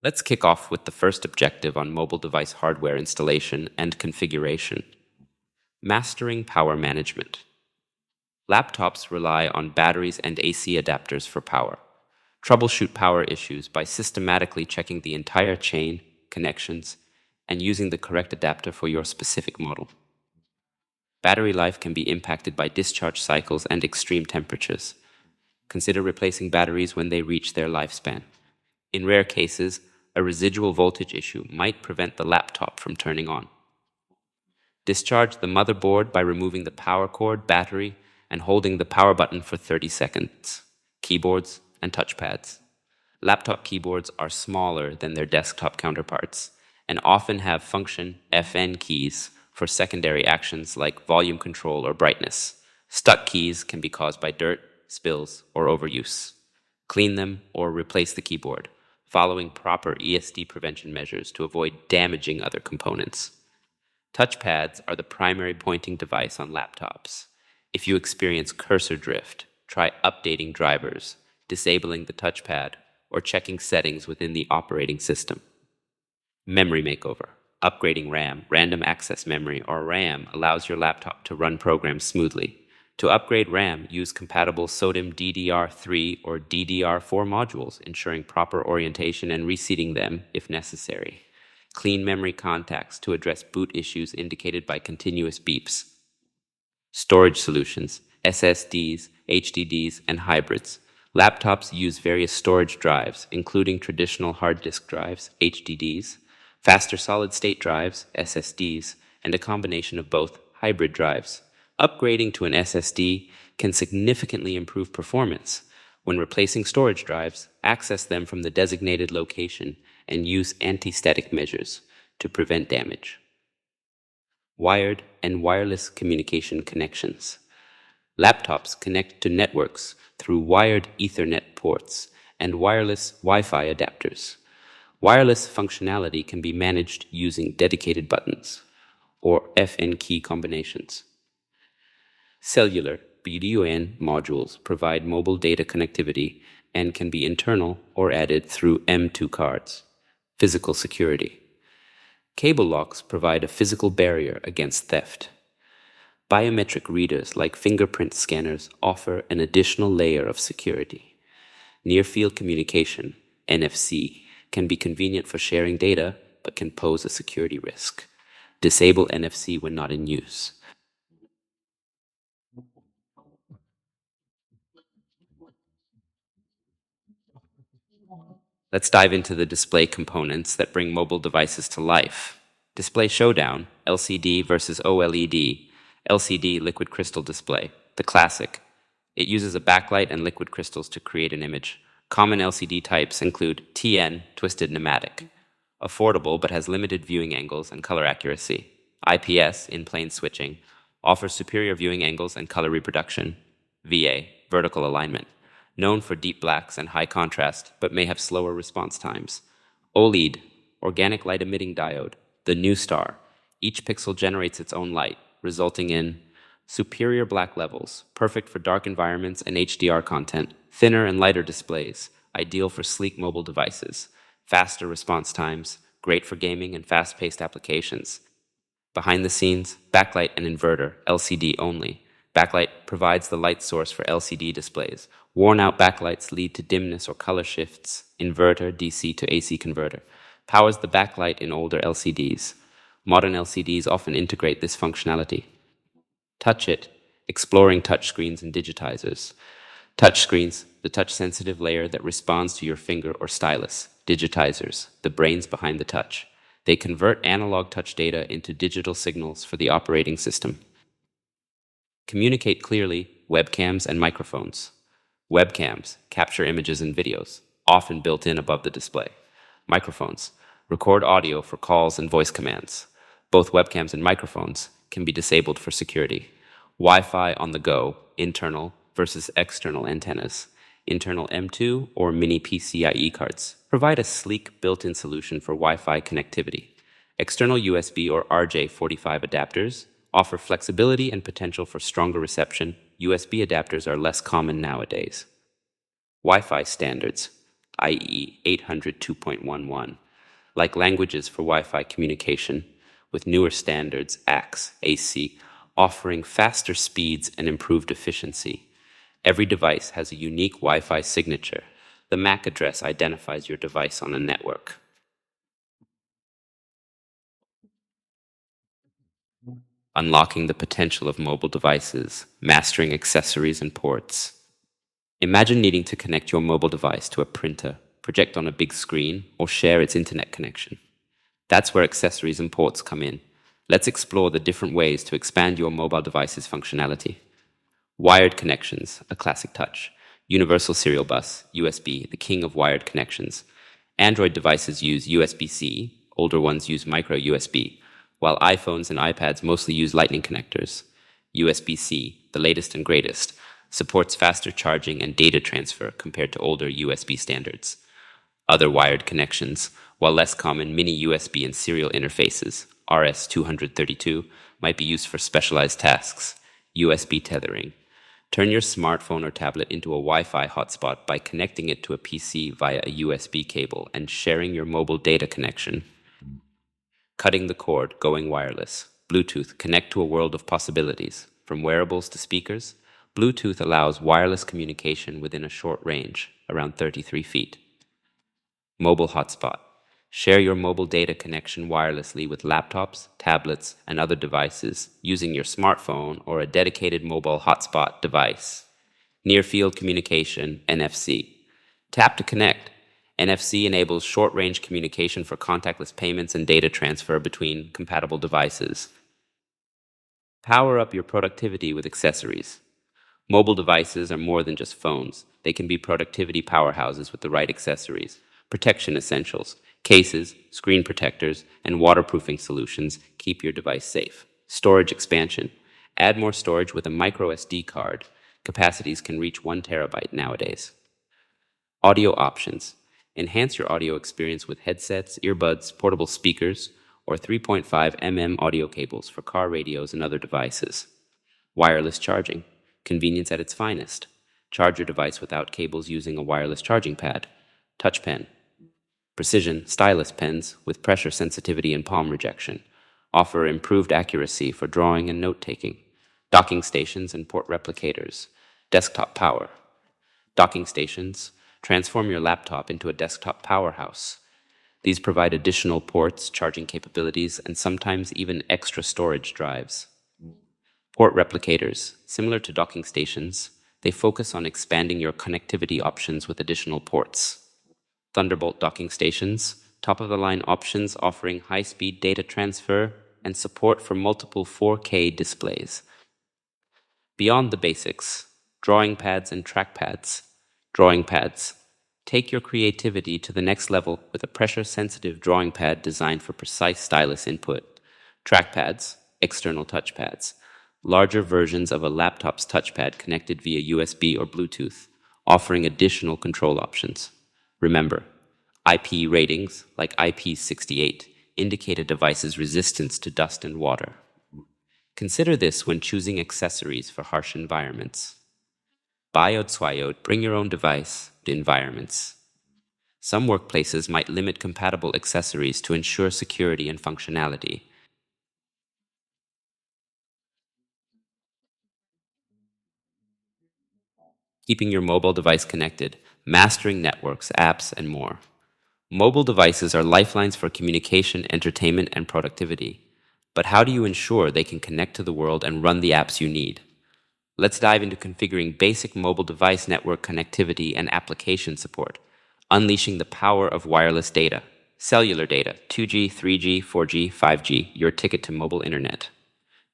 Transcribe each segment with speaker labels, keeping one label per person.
Speaker 1: Let's kick off with the first objective on mobile device hardware installation and configuration: mastering power management. Laptops rely on batteries and AC adapters for power. Troubleshoot power issues by systematically checking the entire chain, connections, and using the correct adapter for your specific model. Battery life can be impacted by discharge cycles and extreme temperatures. Consider replacing batteries when they reach their lifespan. In rare cases, a residual voltage issue might prevent the laptop from turning on. Discharge the motherboard by removing the power cord, battery, and holding the power button for 30 seconds. Keyboards and touchpads. Laptop keyboards are smaller than their desktop counterparts and often have function FN keys for secondary actions like volume control or brightness. Stuck keys can be caused by dirt, spills, or overuse. Clean them or replace the keyboard, following proper ESD prevention measures to avoid damaging other components. Touchpads are the primary pointing device on laptops. If you experience cursor drift, try updating drivers, disabling the touchpad, or checking settings within the operating system. Memory makeover. Upgrading RAM, random access memory, or RAM allows your laptop to run programs smoothly. To upgrade RAM, use compatible SODIMM DDR3 or DDR4 modules, ensuring proper orientation and reseating them if necessary. Clean memory contacts to address boot issues indicated by continuous beeps. Storage solutions, SSDs, HDDs, and hybrids. Laptops use various storage drives, including traditional hard disk drives, HDDs, faster solid-state drives, SSDs, and a combination of both, hybrid drives. Upgrading to an SSD can significantly improve performance. When replacing storage drives, access them from the designated location and use anti-static measures to prevent damage. Wired and wireless communication connections. Laptops connect to networks through wired Ethernet ports and wireless Wi-Fi adapters. Wireless functionality can be managed using dedicated buttons or FN key combinations. Cellular BYOD modules provide mobile data connectivity and can be internal or added through M2 cards. Physical security. Cable locks provide a physical barrier against theft. Biometric readers like fingerprint scanners offer an additional layer of security. Near-field communication, NFC, can be convenient for sharing data but can pose a security risk. Disable NFC when not in use. Let's dive into the display components that bring mobile devices to life. Display showdown, LCD versus OLED. LCD, liquid crystal display, the classic. It uses a backlight and liquid crystals to create an image. Common LCD types include TN, twisted pneumatic. Affordable but has limited viewing angles and color accuracy. IPS, in plane switching, offers superior viewing angles and color reproduction. VA, vertical alignment. Known for deep blacks and high contrast, but may have slower response times. OLED, organic light emitting diode, the new star. Each pixel generates its own light, resulting in superior black levels, perfect for dark environments and HDR content, thinner and lighter displays, ideal for sleek mobile devices, faster response times, great for gaming and fast-paced applications. Behind the scenes, backlight and inverter, LCD only. Backlight provides the light source for LCD displays. Worn-out backlights lead to dimness or color shifts. Inverter, DC to AC converter, powers the backlight in older LCDs. Modern LCDs often integrate this functionality. Touch It, exploring touchscreens and digitizers. Touchscreens, the touch-sensitive layer that responds to your finger or stylus. Digitizers, the brains behind the touch. They convert analog touch data into digital signals for the operating system. Communicate clearly, webcams and microphones. Webcams capture images and videos, often built in above the display. Microphones record audio for calls and voice commands. Both webcams and microphones can be disabled for security. Wi-Fi on the go, internal versus external antennas. Internal M2 or mini PCIe cards provide a sleek built-in solution for Wi-Fi connectivity. External USB or RJ45 adapters offer flexibility and potential for stronger reception. USB adapters are less common nowadays. Wi-Fi standards. i.e. 802.11, like languages for Wi-Fi communication, with newer standards, AX, AC, offering faster speeds and improved efficiency. Every device has a unique Wi-Fi signature. The MAC address identifies your device on a network. Unlocking the potential of mobile devices, mastering accessories and ports. Imagine needing to connect your mobile device to a printer, project on a big screen, or share its internet connection. That's where accessories and ports come in. Let's explore the different ways to expand your mobile device's functionality. Wired connections, a classic touch. Universal serial bus, USB, the king of wired connections. Android devices use USB-C, older ones use micro USB, while iPhones and iPads mostly use Lightning connectors. USB-C, the latest and greatest, supports faster charging and data transfer compared to older USB standards. Other wired connections, while less common, mini USB and serial interfaces, RS-232, might be used for specialized tasks. USB tethering. Turn your smartphone or tablet into a Wi-Fi hotspot by connecting it to a PC via a USB cable and sharing your mobile data connection. Cutting the cord, going wireless. Bluetooth, connect to a world of possibilities. From wearables to speakers, Bluetooth allows wireless communication within a short range, around 33 feet. Mobile hotspot. Share your mobile data connection wirelessly with laptops, tablets, and other devices using your smartphone or a dedicated mobile hotspot device. Near-field communication, NFC. Tap to connect. NFC enables short-range communication for contactless payments and data transfer between compatible devices. Power up your productivity with accessories. Mobile devices are more than just phones. They can be productivity powerhouses with the right accessories. Protection essentials. Cases, screen protectors, and waterproofing solutions keep your device safe. Storage expansion. Add more storage with a micro SD card. Capacities can reach 1 terabyte nowadays. Audio options. Enhance your audio experience with headsets, earbuds, portable speakers, or 3.5 audio cables for car radios and other devices. Wireless charging. Convenience at its finest. Charge your device without cables using a wireless charging pad. Touch pen. Precision stylus pens with pressure sensitivity and palm rejection offer improved accuracy for drawing and note-taking. Docking stations and port replicators. Desktop power. Docking stations transform your laptop into a desktop powerhouse. These provide additional ports, charging capabilities, and sometimes even extra storage drives. Port replicators, similar to docking stations, they focus on expanding your connectivity options with additional ports. Thunderbolt docking stations, top-of-the-line options offering high-speed data transfer and support for multiple 4K displays. Beyond the basics, drawing pads and trackpads. Drawing pads. Take your creativity to the next level with a pressure-sensitive drawing pad designed for precise stylus input. Trackpads, external touchpads. Larger versions of a laptop's touchpad connected via USB or Bluetooth, offering additional control options. Remember, IP ratings, like IP68, indicate a device's resistance to dust and water. Consider this when choosing accessories for harsh environments. BYOD, CYOD, bring your own device to environments. Some workplaces might limit compatible accessories to ensure security and functionality. Keeping your mobile device connected, mastering networks, apps, and more. Mobile devices are lifelines for communication, entertainment, and productivity. But how do you ensure they can connect to the world and run the apps you need? Let's dive into configuring basic mobile device network connectivity and application support, unleashing the power of wireless data. Cellular data, 2G, 3G, 4G, 5G, your ticket to mobile internet.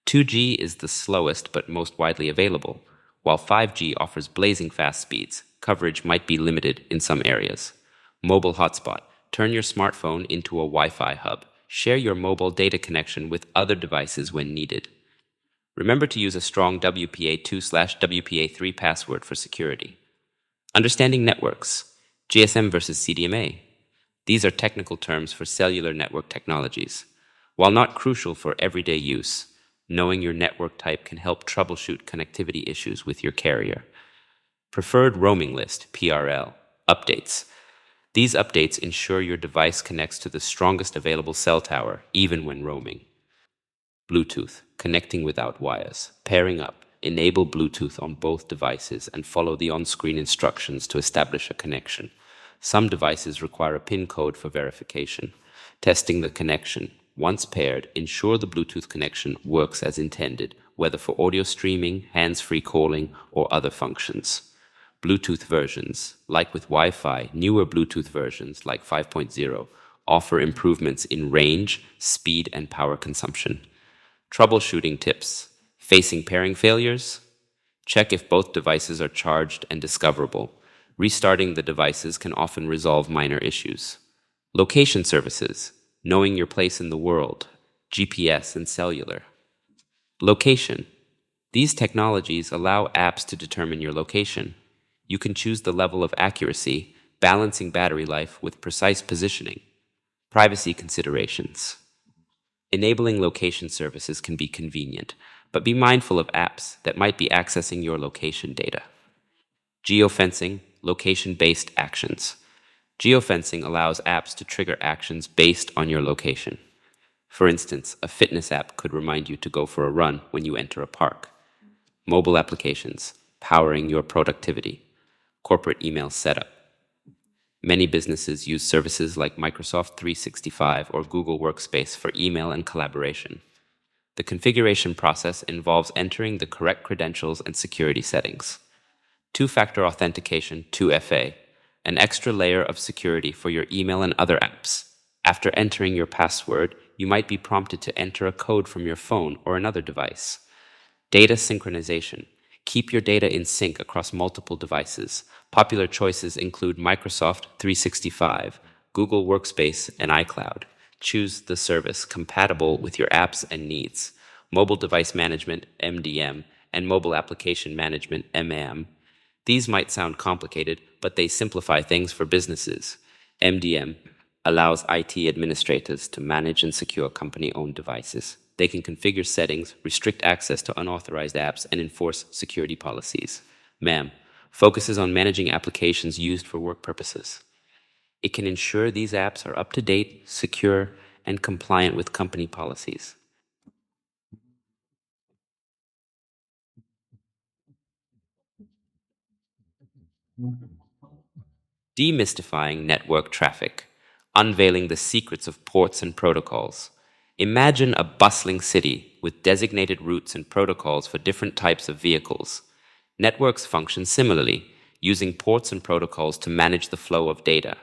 Speaker 1: 2G is the slowest but most widely available, while 5G offers blazing fast speeds. Coverage might be limited in some areas. Mobile hotspot. Turn your smartphone into a Wi-Fi hub. Share your mobile data connection with other devices when needed. Remember to use a strong WPA2/WPA3 password for security. Understanding networks. GSM versus CDMA. These are technical terms for cellular network technologies. While not crucial for everyday use, knowing your network type can help troubleshoot connectivity issues with your carrier. Preferred roaming list, PRL. Updates. These updates ensure your device connects to the strongest available cell tower, even when roaming. Bluetooth, connecting without wires. Pairing up. Enable Bluetooth on both devices and follow the on-screen instructions to establish a connection. Some devices require a PIN code for verification. Testing the connection. Once paired, ensure the Bluetooth connection works as intended, whether for audio streaming, hands-free calling, or other functions. Bluetooth versions. Like with Wi-Fi, newer Bluetooth versions, like 5.0, offer improvements in range, speed, and power consumption. Troubleshooting tips. Facing pairing failures? Check if both devices are charged and discoverable. Restarting the devices can often resolve minor issues. Location services. Knowing your place in the world. GPS and cellular. Location. These technologies allow apps to determine your location. You can choose the level of accuracy, balancing battery life with precise positioning. Privacy considerations. Enabling location services can be convenient, but be mindful of apps that might be accessing your location data. Geofencing, location-based actions. Geofencing allows apps to trigger actions based on your location. For instance, a fitness app could remind you to go for a run when you enter a park. Mobile applications, powering your productivity. Corporate email setup. Many businesses use services like Microsoft 365 or Google Workspace for email and collaboration. The configuration process involves entering the correct credentials and security settings. Two-factor authentication, 2FA, an extra layer of security for your email and other apps. After entering your password, you might be prompted to enter a code from your phone or another device. Data synchronization. Keep your data in sync across multiple devices. Popular choices include Microsoft 365, Google Workspace, and iCloud. Choose the service compatible with your apps and needs. Mobile Device Management, MDM, and Mobile Application Management, MAM. These might sound complicated, but they simplify things for businesses. MDM allows IT administrators to manage and secure company-owned devices. They can configure settings, restrict access to unauthorized apps, and enforce security policies. MAM focuses on managing applications used for work purposes. It can ensure these apps are up to date, secure, and compliant with company policies. Demystifying network traffic, unveiling the secrets of ports and protocols. Imagine a bustling city with designated routes and protocols for different types of vehicles. Networks function similarly, using ports and protocols to manage the flow of data.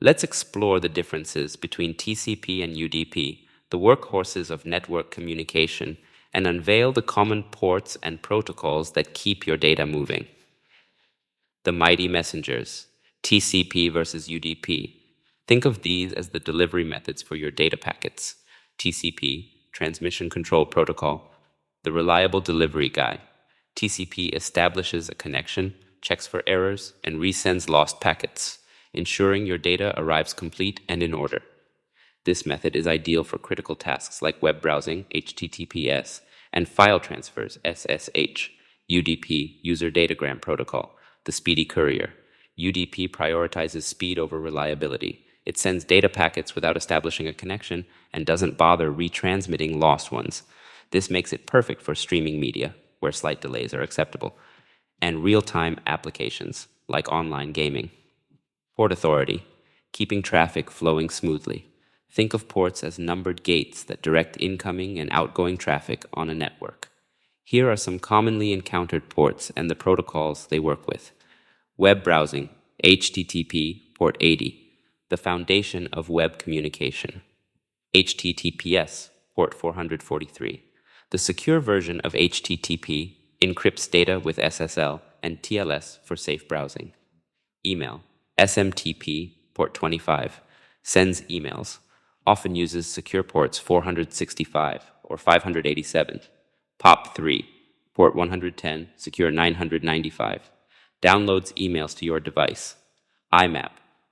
Speaker 1: Let's explore the differences between TCP and UDP, the workhorses of network communication, and unveil the common ports and protocols that keep your data moving. The mighty messengers, TCP versus UDP. Think of these as the delivery methods for your data packets. TCP, Transmission Control Protocol, the reliable delivery guy. TCP establishes a connection, checks for errors, and resends lost packets, ensuring your data arrives complete and in order. This method is ideal for critical tasks like web browsing, HTTPS, and file transfers, SSH. UDP, User Datagram Protocol, the speedy courier. UDP prioritizes speed over reliability. It sends data packets without establishing a connection and doesn't bother retransmitting lost ones. This makes it perfect for streaming media, where slight delays are acceptable, and real-time applications, like online gaming. Port authority, keeping traffic flowing smoothly. Think of ports as numbered gates that direct incoming and outgoing traffic on a network. Here are some commonly encountered ports and the protocols they work with. Web browsing, HTTP, port 80, the foundation of web communication. HTTPS, port 443. The secure version of HTTP encrypts data with SSL and TLS for safe browsing. Email, SMTP, port 25, sends emails, often uses secure ports 465 or 587. POP3, port 110, secure 995, downloads emails to your device. IMAP,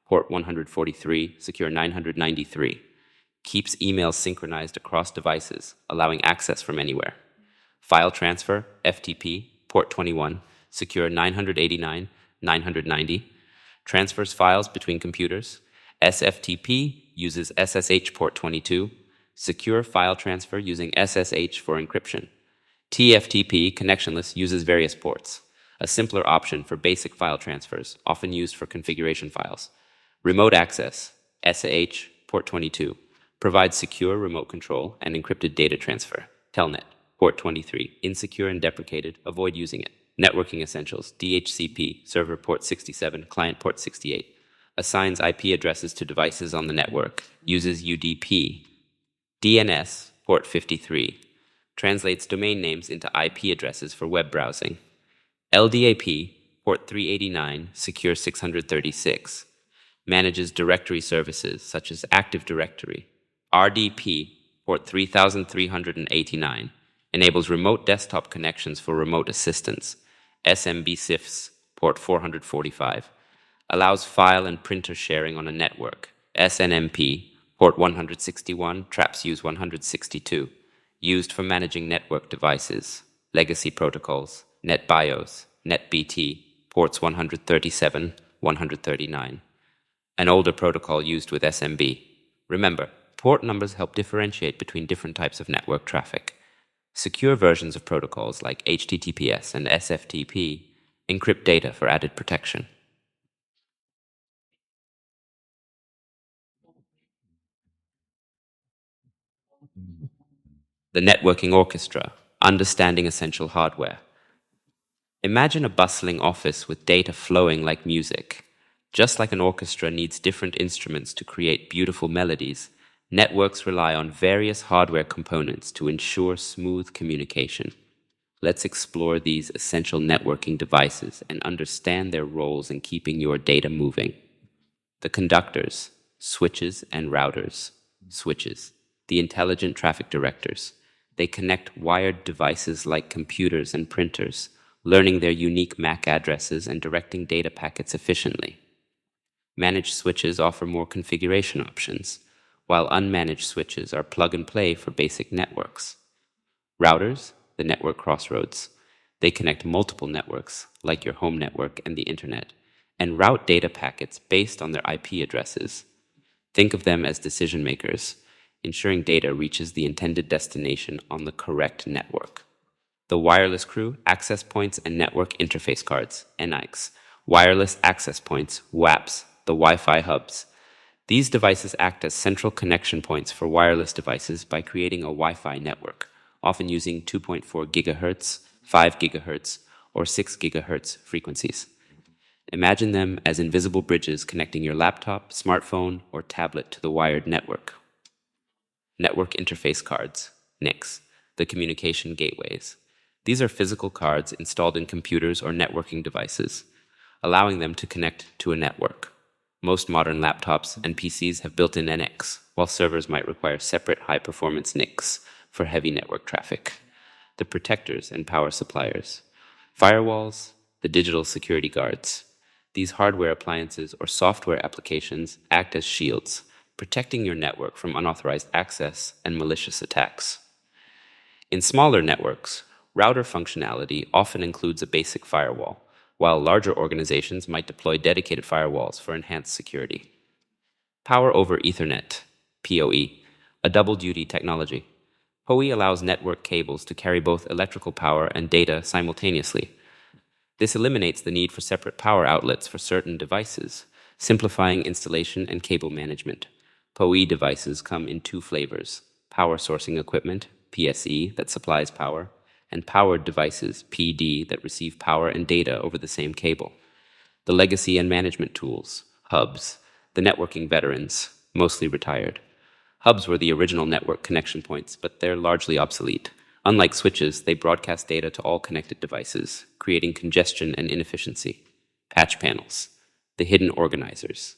Speaker 1: port 143, secure 993, keeps emails synchronized across devices, allowing access from anywhere. File transfer, FTP, port 21, secure 989, 990, transfers files between computers. SFTP uses SSH port 22. Secure file transfer using SSH for encryption. TFTP, connectionless, uses various ports, a simpler option for basic file transfers, often used for configuration files. Remote access, SAH, port 22, provides secure remote control and encrypted data transfer. Telnet, port 23, insecure and deprecated, avoid using it. Networking essentials, DHCP, server port 67, client port 68, assigns IP addresses to devices on the network, uses UDP. DNS, port 53, translates domain names into IP addresses for web browsing. LDAP, port 389, secure 636, manages directory services such as Active Directory. RDP, port 3389, enables remote desktop connections for remote assistance. SMB-CIFS, port 445, allows file and printer sharing on a network. SNMP, port 161, traps use 162, used for managing network devices. Legacy protocols, NetBIOS, NetBT, ports 137, 139. An older protocol used with SMB. Remember, port numbers help differentiate between different types of network traffic. Secure versions of protocols like HTTPS and SFTP encrypt data for added protection. The networking orchestra, understanding essential hardware. Imagine a bustling office with data flowing like music. Just like an orchestra needs different instruments to create beautiful melodies, networks rely on various hardware components to ensure smooth communication. Let's explore these essential networking devices and understand their roles in keeping your data moving. The conductors, switches and routers. Switches, the intelligent traffic directors. They connect wired devices like computers and printers, learning their unique MAC addresses and directing data packets efficiently. Managed switches offer more configuration options, while unmanaged switches are plug-and-play for basic networks. Routers, the network crossroads. They connect multiple networks, like your home network and the internet, and route data packets based on their IP addresses. Think of them as decision makers, ensuring data reaches the intended destination on the correct network. The wireless crew, access points, and network interface cards, NICs. Wireless access points, WAPs, the Wi-Fi hubs. These devices act as central connection points for wireless devices by creating a Wi-Fi network, often using 2.4 GHz, 5 GHz, or 6 GHz frequencies. Imagine them as invisible bridges connecting your laptop, smartphone, or tablet to the wired network. Network interface cards, NICs, the communication gateways. These are physical cards installed in computers or networking devices, allowing them to connect to a network. Most modern laptops and PCs have built-in NICs, while servers might require separate high-performance NICs for heavy network traffic. The protectors and power suppliers. Firewalls, the digital security guards. These hardware appliances or software applications act as shields, protecting your network from unauthorized access and malicious attacks. In smaller networks, router functionality often includes a basic firewall, while larger organizations might deploy dedicated firewalls for enhanced security. Power over Ethernet, PoE, a double-duty technology. PoE allows network cables to carry both electrical power and data simultaneously. This eliminates the need for separate power outlets for certain devices, simplifying installation and cable management. PoE devices come in two flavors: power sourcing equipment, PSE, that supplies power, and powered devices, PD, that receive power and data over the same cable. The legacy and management tools, hubs, the networking veterans, mostly retired. Hubs were the original network connection points, but they're largely obsolete. Unlike switches, they broadcast data to all connected devices, creating congestion and inefficiency. Patch panels, the hidden organizers.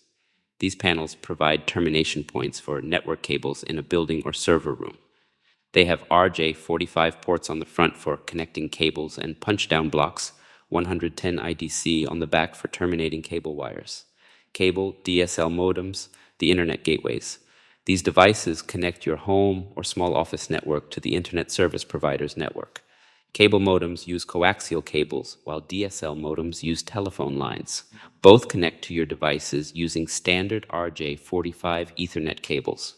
Speaker 1: These panels provide termination points for network cables in a building or server room. They have RJ45 ports on the front for connecting cables and punch-down blocks, 110 IDC on the back for terminating cable wires. Cable, DSL modems, the internet gateways. These devices connect your home or small office network to the internet service provider's network. Cable modems use coaxial cables, while DSL modems use telephone lines. Both connect to your devices using standard RJ45 Ethernet cables.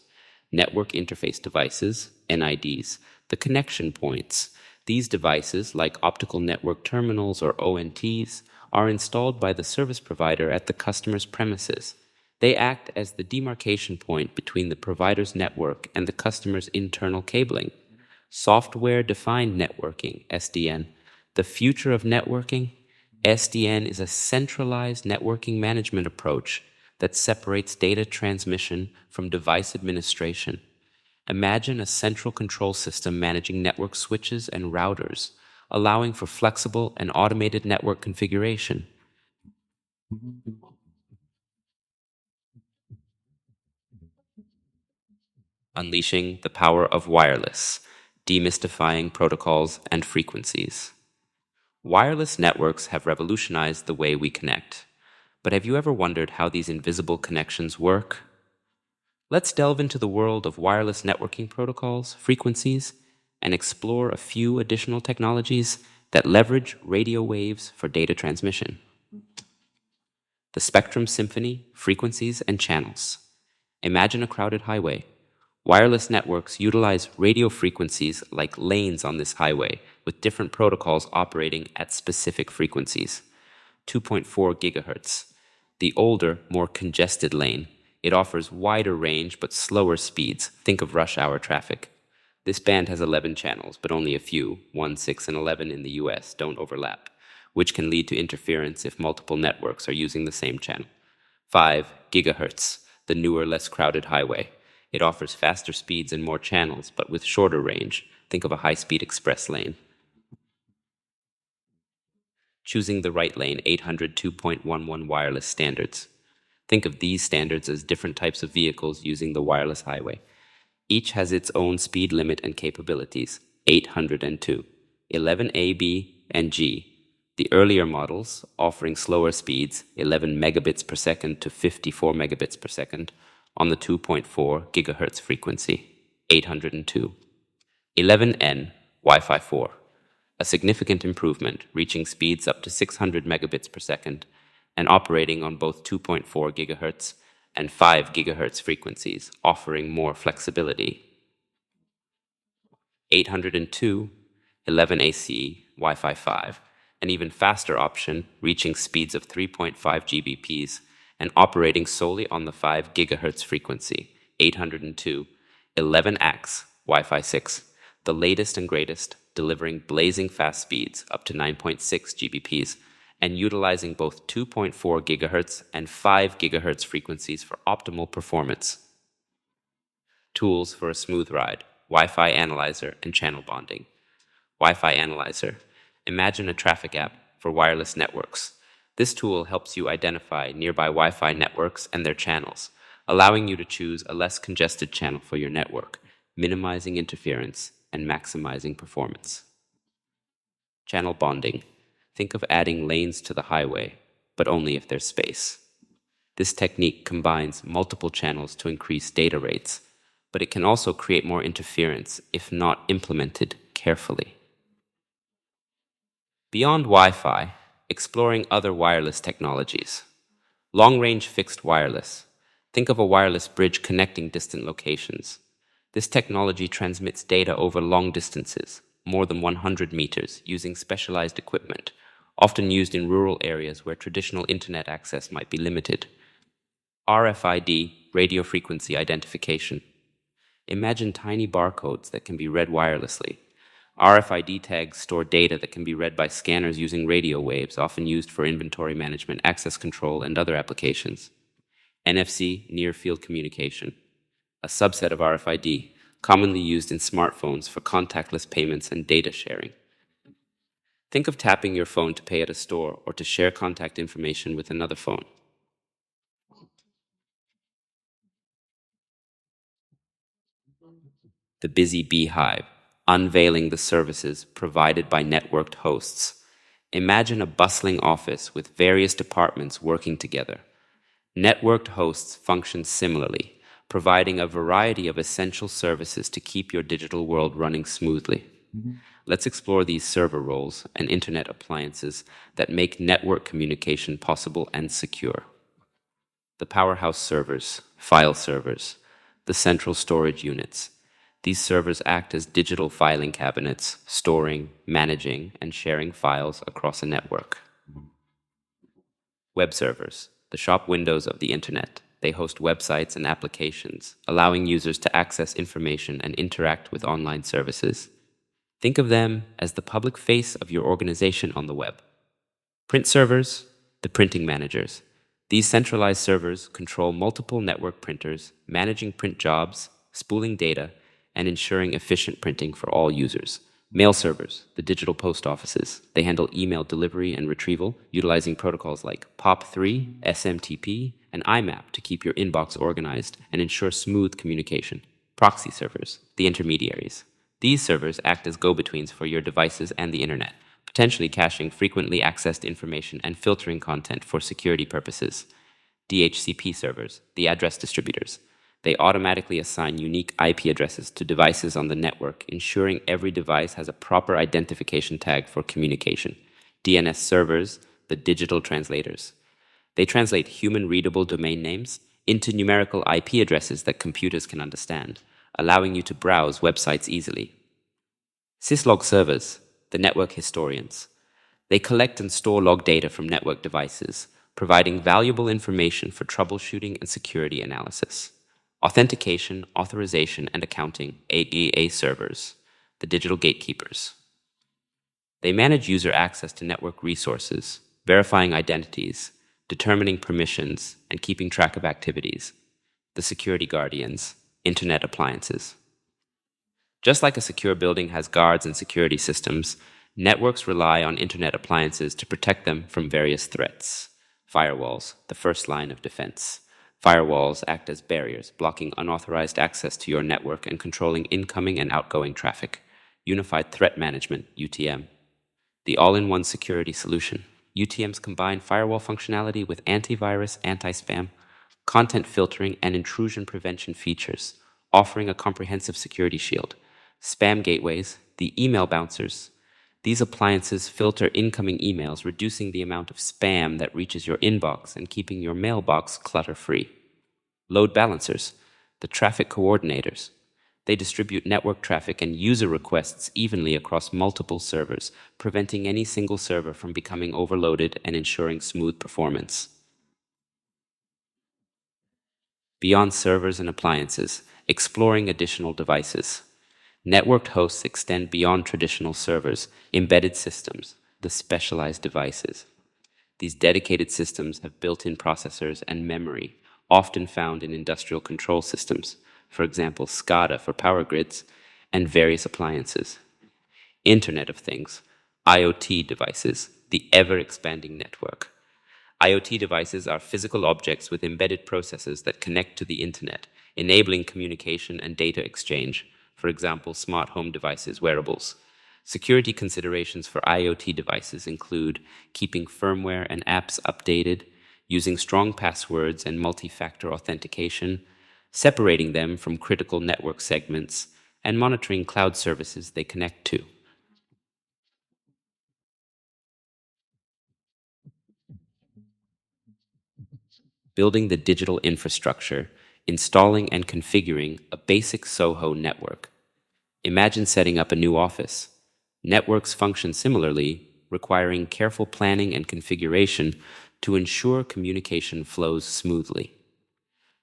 Speaker 1: Network interface devices, NIDs, the connection points. These devices, like optical network terminals or ONTs, are installed by the service provider at the customer's premises. They act as the demarcation point between the provider's network and the customer's internal cabling. Software-defined networking, SDN. The future of networking? SDN is a centralized networking management approach that separates data transmission from device administration. Imagine a central control system managing network switches and routers, allowing for flexible and automated network configuration. Unleashing the power of wireless, demystifying protocols and frequencies. Wireless networks have revolutionized the way we connect. But have you ever wondered how these invisible connections work? Let's delve into the world of wireless networking protocols, frequencies, and explore a few additional technologies that leverage radio waves for data transmission. The Spectrum Symphony, frequencies and channels. Imagine a crowded highway. Wireless networks utilize radio frequencies like lanes on this highway, with different protocols operating at specific frequencies. 2.4 gigahertz, the older, more congested lane. It offers wider range but slower speeds. Think of rush hour traffic. This band has 11 channels, but only a few, 1, 6, and 11 in the US, don't overlap, which can lead to interference if multiple networks are using the same channel. 5 gigahertz, the newer, less crowded highway. It offers faster speeds and more channels, but with shorter range. Think of a high-speed express lane. Choosing the right lane, 802.11 wireless standards. Think of these standards as different types of vehicles using the wireless highway. Each has its own speed limit and capabilities, 802, 11A, B, and G. The earlier models, offering slower speeds, 11 megabits per second to 54 megabits per second, on the 2.4 gigahertz frequency, 802. 11N, Wi-Fi 4. A significant improvement, reaching speeds up to 600 megabits per second and operating on both 2.4 gigahertz and 5 gigahertz frequencies, offering more flexibility. 802, 11AC, Wi-Fi 5, an even faster option, reaching speeds of 3.5 Gbps and operating solely on the 5 gigahertz frequency. 802, 11AX, Wi-Fi 6, the latest and greatest, delivering blazing fast speeds up to 9.6 Gbps and utilizing both 2.4 gigahertz and 5 gigahertz frequencies for optimal performance. Tools for a smooth ride, Wi-Fi analyzer and channel bonding. Wi-Fi analyzer. Imagine a traffic app for wireless networks. This tool helps you identify nearby Wi-Fi networks and their channels, allowing you to choose a less congested channel for your network, minimizing interference and maximizing performance. Channel bonding. Think of adding lanes to the highway, but only if there's space. This technique combines multiple channels to increase data rates, but it can also create more interference if not implemented carefully. Beyond Wi-Fi, exploring other wireless technologies. Long-range fixed wireless. Think of a wireless bridge connecting distant locations. This technology transmits data over long distances, more than 100 meters, using specialized equipment, often used in rural areas where traditional internet access might be limited. RFID, radio frequency identification. Imagine tiny barcodes that can be read wirelessly. RFID tags store data that can be read by scanners using radio waves, often used for inventory management, access control, and other applications. NFC, near-field communication, a subset of RFID, commonly used in smartphones for contactless payments and data sharing. Think of tapping your phone to pay at a store or to share contact information with another phone. The busy beehive, unveiling the services provided by networked hosts. Imagine a bustling office with various departments working together. Networked hosts function similarly, providing a variety of essential services to keep your digital world running smoothly. Let's explore these server roles and internet appliances that make network communication possible and secure. The powerhouse servers, file servers, the central storage units. These servers act as digital filing cabinets, storing, managing, and sharing files across a network. Web servers, the shop windows of the internet. They host websites and applications, allowing users to access information and interact with online services. Think of them as the public face of your organization on the web. Print servers, the printing managers. These centralized servers control multiple network printers, managing print jobs, spooling data, and ensuring efficient printing for all users. Mail servers, the digital post offices. They handle email delivery and retrieval, utilizing protocols like POP3, SMTP, and IMAP to keep your inbox organized and ensure smooth communication. Proxy servers, the intermediaries. These servers act as go-betweens for your devices and the internet, potentially caching frequently accessed information and filtering content for security purposes. DHCP servers, the address distributors. They automatically assign unique IP addresses to devices on the network, ensuring every device has a proper identification tag for communication. DNS servers, the digital translators. They translate human-readable domain names into numerical IP addresses that computers can understand, allowing you to browse websites easily. Syslog servers, the network historians. They collect and store log data from network devices, providing valuable information for troubleshooting and security analysis. Authentication, authorization, and accounting, AEA servers, the digital gatekeepers. They manage user access to network resources, verifying identities, determining permissions, and keeping track of activities. The security guardians, internet appliances. Just like a secure building has guards and security systems, networks rely on internet appliances to protect them from various threats. Firewalls, the first line of defense. Firewalls act as barriers, blocking unauthorized access to your network and controlling incoming and outgoing traffic. Unified Threat Management, UTM. The all-in-one security solution. UTMs combine firewall functionality with antivirus, anti-spam, content filtering, and intrusion prevention features, offering a comprehensive security shield. Spam gateways, the email bouncers. These appliances filter incoming emails, reducing the amount of spam that reaches your inbox and keeping your mailbox clutter-free. Load balancers, the traffic coordinators. They distribute network traffic and user requests evenly across multiple servers, preventing any single server from becoming overloaded and ensuring smooth performance. Beyond servers and appliances, exploring additional devices. Networked hosts extend beyond traditional servers, embedded systems, the specialized devices. These dedicated systems have built-in processors and memory, often found in industrial control systems, for example, SCADA for power grids, and various appliances. Internet of Things, IoT devices, the ever-expanding network. IoT devices are physical objects with embedded processors that connect to the internet, enabling communication and data exchange. For example, smart home devices, wearables. Security considerations for IoT devices include keeping firmware and apps updated, using strong passwords and multi-factor authentication, separating them from critical network segments, and monitoring cloud services they connect to. Building the digital infrastructure, installing and configuring a basic SOHO network. Imagine setting up a new office. Networks function similarly, requiring careful planning and configuration to ensure communication flows smoothly.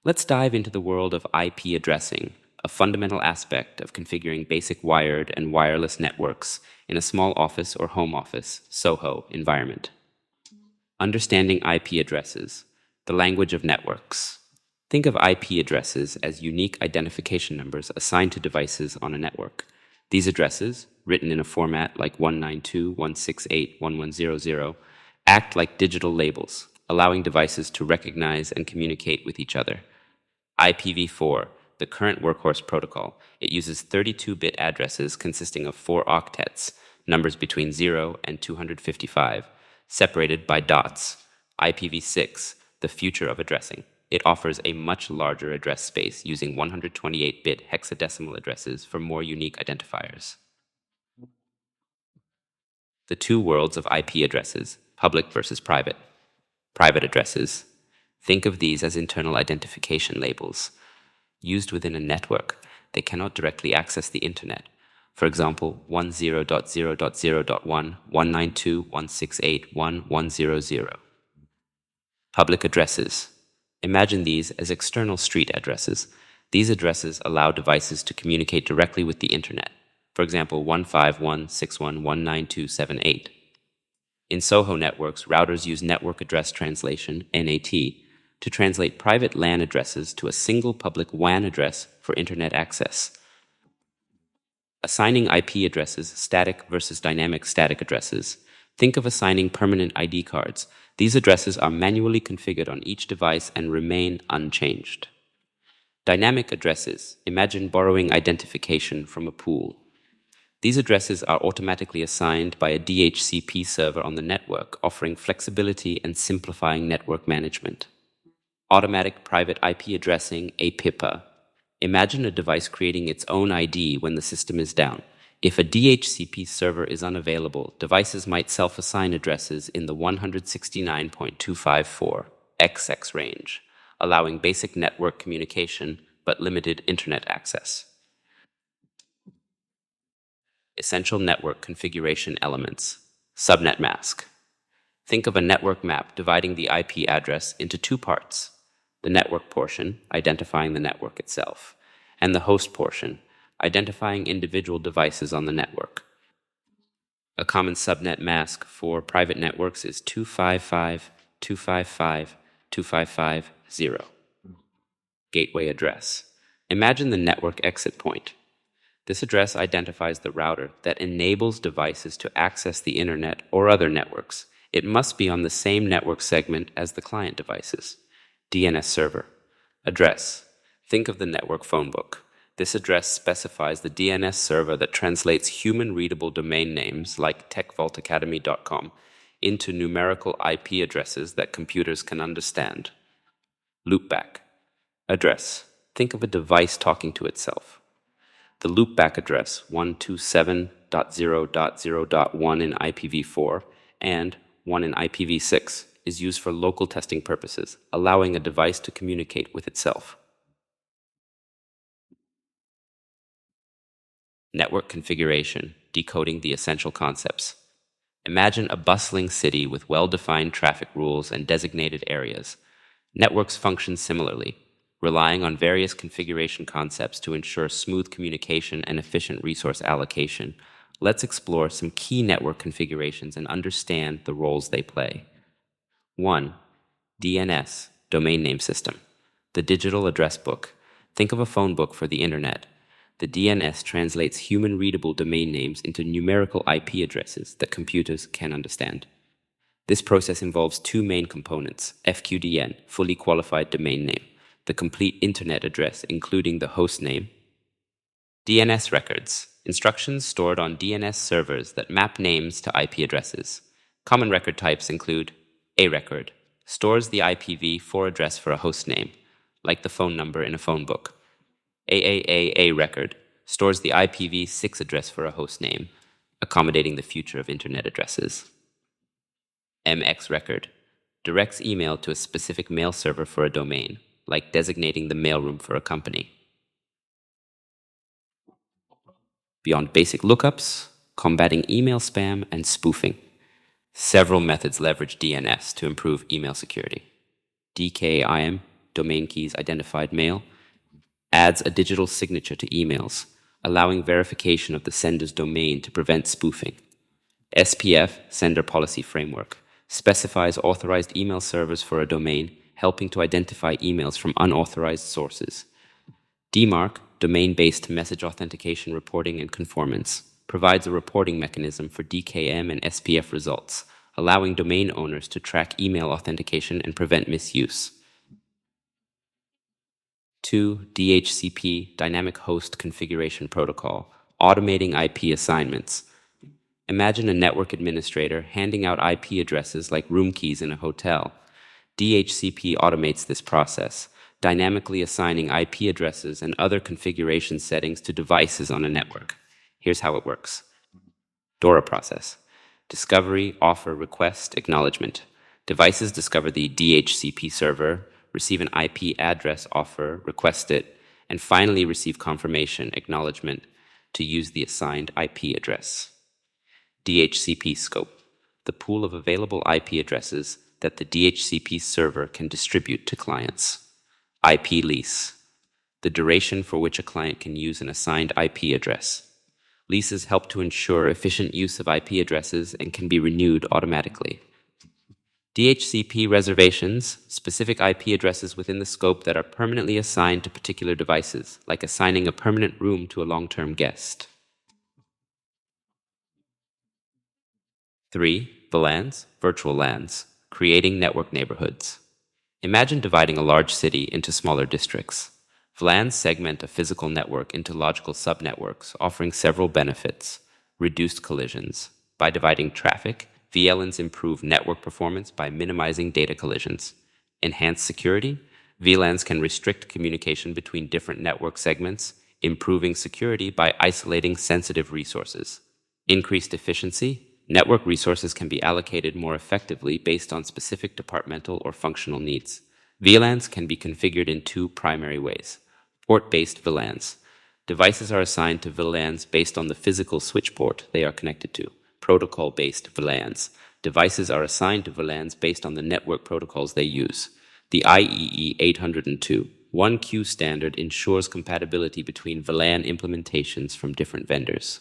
Speaker 1: Let's dive into the world of IP addressing, a fundamental aspect of configuring basic wired and wireless networks in a small office or home office, SOHO, environment. Understanding IP addresses, the language of networks. Think of IP addresses as unique identification numbers assigned to devices on a network. These addresses, written in a format like 192.168.1100, act like digital labels, allowing devices to recognize and communicate with each other. IPv4, the current workhorse protocol, it uses 32-bit addresses consisting of 4 octets, numbers between 0 and 255, separated by dots. IPv6, the future of addressing. It offers a much larger address space using 128-bit hexadecimal addresses for more unique identifiers. The two worlds of IP addresses, public versus private. Private addresses. Think of these as internal identification labels. Used within a network, they cannot directly access the internet. For example, 10.0.0.1, 192.168.1.100. Public addresses. Imagine these as external street addresses. These addresses allow devices to communicate directly with the internet. For example, 151.6.1.192.7.8. In SOHO Networks, routers use Network Address Translation, NAT, to translate private LAN addresses to a single public WAN address for internet access. Assigning IP addresses, static versus dynamic static addresses. Think of assigning permanent ID cards. These addresses are manually configured on each device and remain unchanged. Dynamic addresses. Imagine borrowing identification from a pool. These addresses are automatically assigned by a DHCP server on the network, offering flexibility and simplifying network management. Automatic private IP addressing, APIPA. Imagine a device creating its own ID when the system is down. If a DHCP server is unavailable, devices might self-assign addresses in the 169.254 XX range, allowing basic network communication but limited internet access. Essential network configuration elements. Subnet mask. Think of a network map dividing the IP address into two parts: the network portion, identifying the network itself, and the host portion, identifying individual devices on the network. A common subnet mask for private networks is 255.255.255.0. Gateway address. Imagine the network exit point. This address identifies the router that enables devices to access the internet or other networks. It must be on the same network segment as the client devices. DNS server. Address. Think of the network phone book. This address specifies the DNS server that translates human-readable domain names like techvaultacademy.com into numerical IP addresses that computers can understand. Loopback. Address. Think of a device talking to itself. The loopback address 127.0.0.1 in IPv4 and 1 in IPv6 is used for local testing purposes, allowing a device to communicate with itself. Network configuration, decoding the essential concepts. Imagine a bustling city with well-defined traffic rules and designated areas. Networks function similarly, relying on various configuration concepts to ensure smooth communication and efficient resource allocation. Let's explore some key network configurations and understand the roles they play. 1. DNS, Domain Name System. The digital address book. Think of a phone book for the internet. The DNS translates human-readable domain names into numerical IP addresses that computers can understand. This process involves two main components: FQDN, fully qualified domain name, the complete internet address including the host name. DNS records, instructions stored on DNS servers that map names to IP addresses. Common record types include A record, stores the IPv4 address for a host name, like the phone number in a phone book. AAAA record, stores the IPv6 address for a host name, accommodating the future of internet addresses. MX record, directs email to a specific mail server for a domain, like designating the mailroom for a company. Beyond basic lookups, combating email spam and spoofing. Several methods leverage DNS to improve email security. DKIM, domain keys identified mail, adds a digital signature to emails, allowing verification of the sender's domain to prevent spoofing. SPF, Sender Policy Framework, specifies authorized email servers for a domain, helping to identify emails from unauthorized sources. DMARC, Domain-Based Message Authentication Reporting and Conformance, provides a reporting mechanism for DKM and SPF results, allowing domain owners to track email authentication and prevent misuse. 2. DHCP, Dynamic Host Configuration Protocol, automating IP assignments. Imagine a network administrator handing out IP addresses like room keys in a hotel. DHCP automates this process, dynamically assigning IP addresses and other configuration settings to devices on a network. Here's how it works. DORA process. Discovery, offer, request, acknowledgement. Devices discover the DHCP server, receive an IP address offer, request it, and finally receive confirmation, acknowledgement, to use the assigned IP address. DHCP scope, the pool of available IP addresses that the DHCP server can distribute to clients. IP lease, the duration for which a client can use an assigned IP address. Leases help to ensure efficient use of IP addresses and can be renewed automatically. DHCP reservations, specific IP addresses within the scope that are permanently assigned to particular devices, like assigning a permanent room to a long-term guest. 3. VLANs, virtual LANs, creating network neighborhoods. Imagine dividing a large city into smaller districts. VLANs segment a physical network into logical subnetworks, offering several benefits. Reduced collisions. By dividing traffic, VLANs improve network performance by minimizing data collisions. Enhanced security. VLANs can restrict communication between different network segments, improving security by isolating sensitive resources. Increased efficiency. Network resources can be allocated more effectively based on specific departmental or functional needs. VLANs can be configured in two primary ways. Port-based VLANs. Devices are assigned to VLANs based on the physical switch port they are connected to. Protocol-based VLANs. Devices are assigned to VLANs based on the network protocols they use. The IEEE 802 1Q standard ensures compatibility between VLAN implementations from different vendors.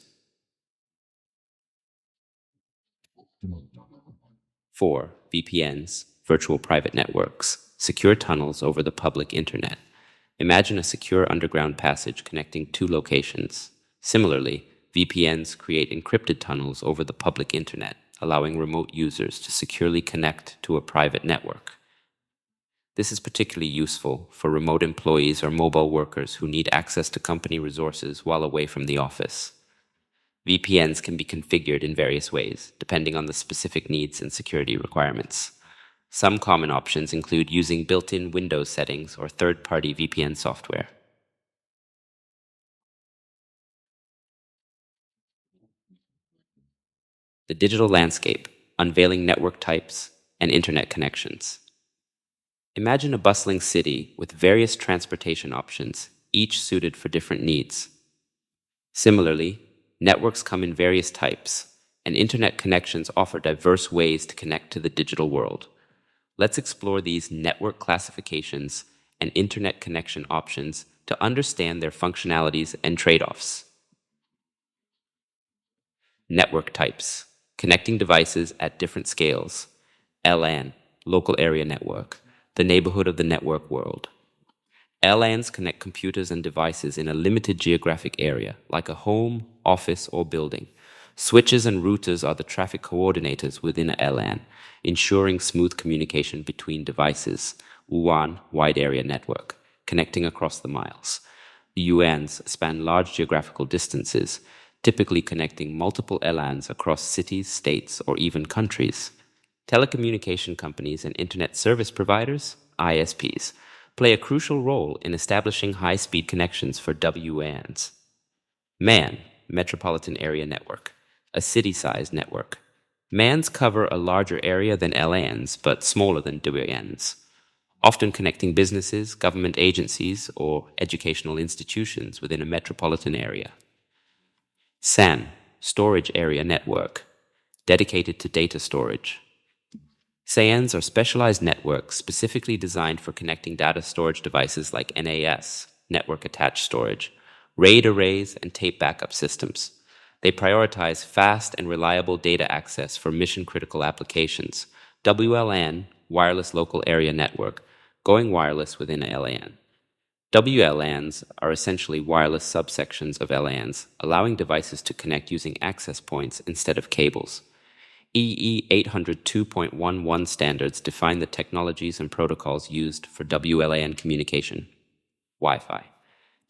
Speaker 1: 4. VPNs, virtual private networks, secure tunnels over the public internet. Imagine a secure underground passage connecting two locations. Similarly, VPNs create encrypted tunnels over the public internet, allowing remote users to securely connect to a private network. This is particularly useful for remote employees or mobile workers who need access to company resources while away from the office. VPNs can be configured in various ways, depending on the specific needs and security requirements. Some common options include using built-in Windows settings or third-party VPN software. The digital landscape, unveiling network types and internet connections. Imagine a bustling city with various transportation options, each suited for different needs. Similarly, networks come in various types, and internet connections offer diverse ways to connect to the digital world. Let's explore these network classifications and internet connection options to understand their functionalities and trade-offs. Network types, connecting devices at different scales. LAN, local area network, the neighborhood of the network world. LANs connect computers and devices in a limited geographic area, like a home, office, or building. Switches and routers are the traffic coordinators within a LAN, ensuring smooth communication between devices. WAN, wide area network, connecting across the miles. UANs span large geographical distances, typically connecting multiple LANs across cities, states, or even countries. Telecommunication companies and internet service providers, ISPs, play a crucial role in establishing high-speed connections for WANs. MAN, Metropolitan Area Network, a city-sized network. MANs cover a larger area than LANs, but smaller than WANs, often connecting businesses, government agencies, or educational institutions within a metropolitan area. SAN, Storage Area Network, dedicated to data storage. SANs are specialized networks specifically designed for connecting data storage devices like NAS, Network Attached Storage, RAID arrays, and tape backup systems. They prioritize fast and reliable data access for mission-critical applications. WLAN, Wireless Local Area Network, going wireless within a LAN. WLANs are essentially wireless subsections of LANs, allowing devices to connect using access points instead of cables. EE 802.11 standards define the technologies and protocols used for WLAN communication. Wi-Fi.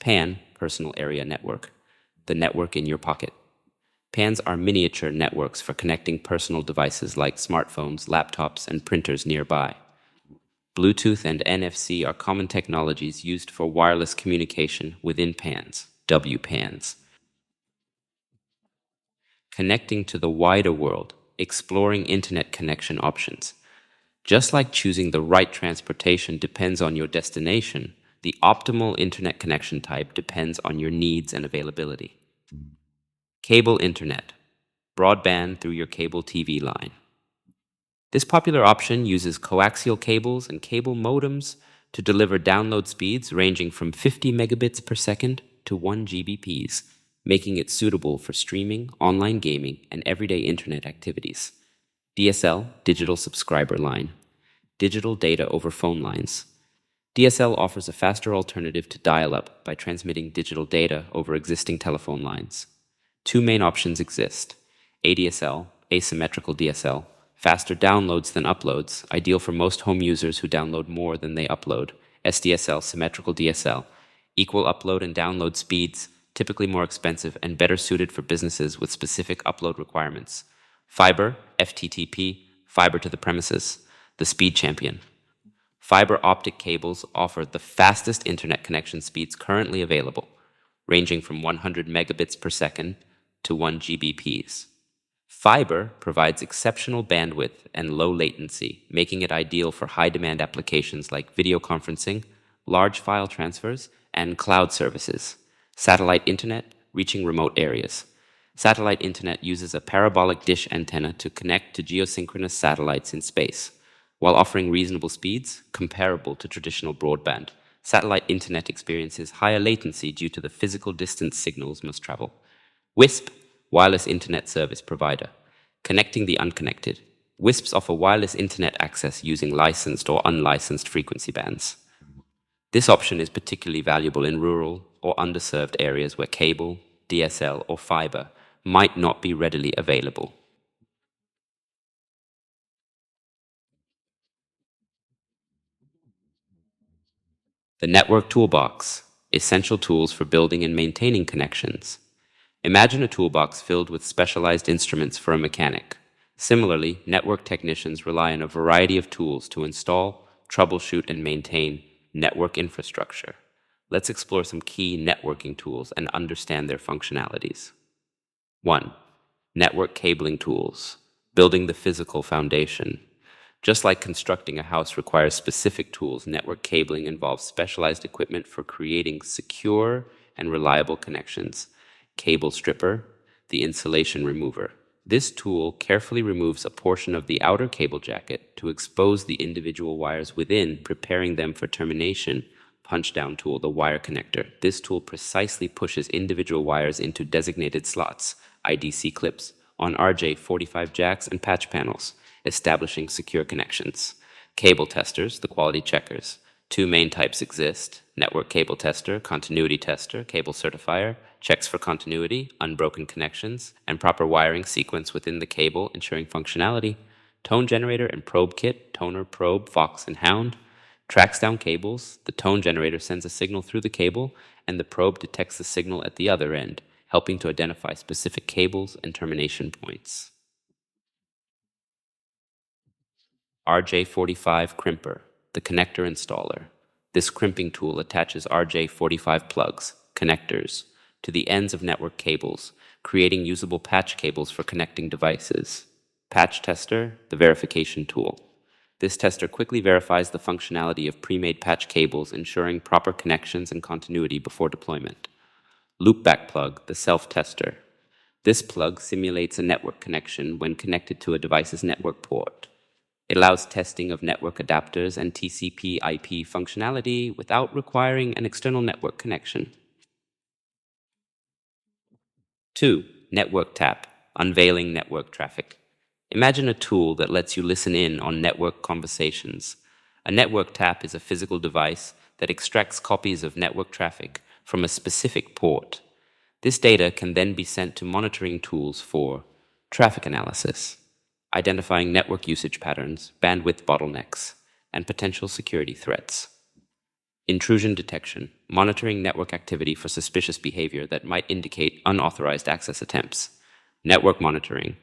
Speaker 1: PAN, Personal Area Network, the network in your pocket. PANs are miniature networks for connecting personal devices like smartphones, laptops, and printers nearby. Bluetooth and NFC are common technologies used for wireless communication within PANs, WPANs. Connecting to the wider world, exploring internet connection options. Just like choosing the right transportation depends on your destination, the optimal internet connection type depends on your needs and availability. Cable internet, broadband through your cable TV line. This popular option uses coaxial cables and cable modems to deliver download speeds ranging from 50 megabits per second to 1 Gbps, making it suitable for streaming, online gaming, and everyday internet activities. DSL, digital subscriber line. Digital data over phone lines. DSL offers a faster alternative to dial-up by transmitting digital data over existing telephone lines. Two main options exist: ADSL, asymmetrical DSL, faster downloads than uploads, ideal for most home users who download more than they upload. SDSL, symmetrical DSL, equal upload and download speeds, typically more expensive and better suited for businesses with specific upload requirements. Fiber, FTTP, fiber to the premises, the speed champion. Fiber optic cables offer the fastest internet connection speeds currently available, ranging from 100 megabits per second to 1 Gbps. Fiber provides exceptional bandwidth and low latency, making it ideal for high-demand applications like video conferencing, large file transfers, and cloud services. Satellite internet, reaching remote areas. Satellite internet uses a parabolic dish antenna to connect to geosynchronous satellites in space, while offering reasonable speeds comparable to traditional broadband. Satellite internet experiences higher latency due to the physical distance signals must travel. WISP, wireless internet service provider, connecting the unconnected. WISPs offer wireless internet access using licensed or unlicensed frequency bands. This option is particularly valuable in rural or underserved areas where cable, DSL, or fiber might not be readily available. The Network Toolbox, essential tools for building and maintaining connections. Imagine a toolbox filled with specialized instruments for a mechanic. Similarly, network technicians rely on a variety of tools to install, troubleshoot, and maintain network infrastructure. Let's explore some key networking tools and understand their functionalities. 1. Network cabling tools, building the physical foundation. Just like constructing a house requires specific tools, network cabling involves specialized equipment for creating secure and reliable connections. Cable stripper, the insulation remover. This tool carefully removes a portion of the outer cable jacket to expose the individual wires within, preparing them for termination. Punch-down tool, the wire connector. This tool precisely pushes individual wires into designated slots, IDC clips, on RJ45 jacks and patch panels, establishing secure connections. Cable testers, the quality checkers. Two main types exist: network cable tester, continuity tester, cable certifier, checks for continuity, unbroken connections, and proper wiring sequence within the cable, ensuring functionality. Tone generator and probe kit, toner, probe, fox, and hound. Tracks down cables, the tone generator sends a signal through the cable, and the probe detects the signal at the other end, helping to identify specific cables and termination points. RJ45 crimper, the connector installer. This crimping tool attaches RJ45 plugs, connectors, to the ends of network cables, creating usable patch cables for connecting devices. Patch tester, the verification tool. This tester quickly verifies the functionality of pre-made patch cables, ensuring proper connections and continuity before deployment. Loopback plug, the self-tester. This plug simulates a network connection when connected to a device's network port. It allows testing of network adapters and TCP/IP functionality without requiring an external network connection. 2. Network tap, unveiling network traffic. Imagine a tool that lets you listen in on network conversations. A network tap is a physical device that extracts copies of network traffic from a specific port. This data can then be sent to monitoring tools for traffic analysis, identifying network usage patterns, bandwidth bottlenecks, and potential security threats. Intrusion detection, monitoring network activity for suspicious behavior that might indicate unauthorized access attempts. Network monitoring,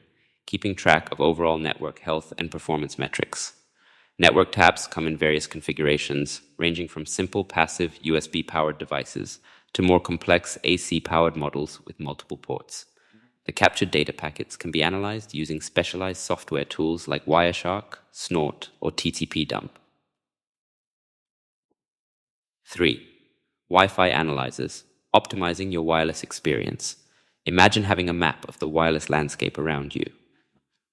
Speaker 1: keeping track of overall network health and performance metrics. Network taps come in various configurations, ranging from simple passive USB-powered devices to more complex AC-powered models with multiple ports. The captured data packets can be analyzed using specialized software tools like Wireshark, Snort, or TTP dump. 3. Wi-Fi analyzers, optimizing your wireless experience. Imagine having a map of the wireless landscape around you.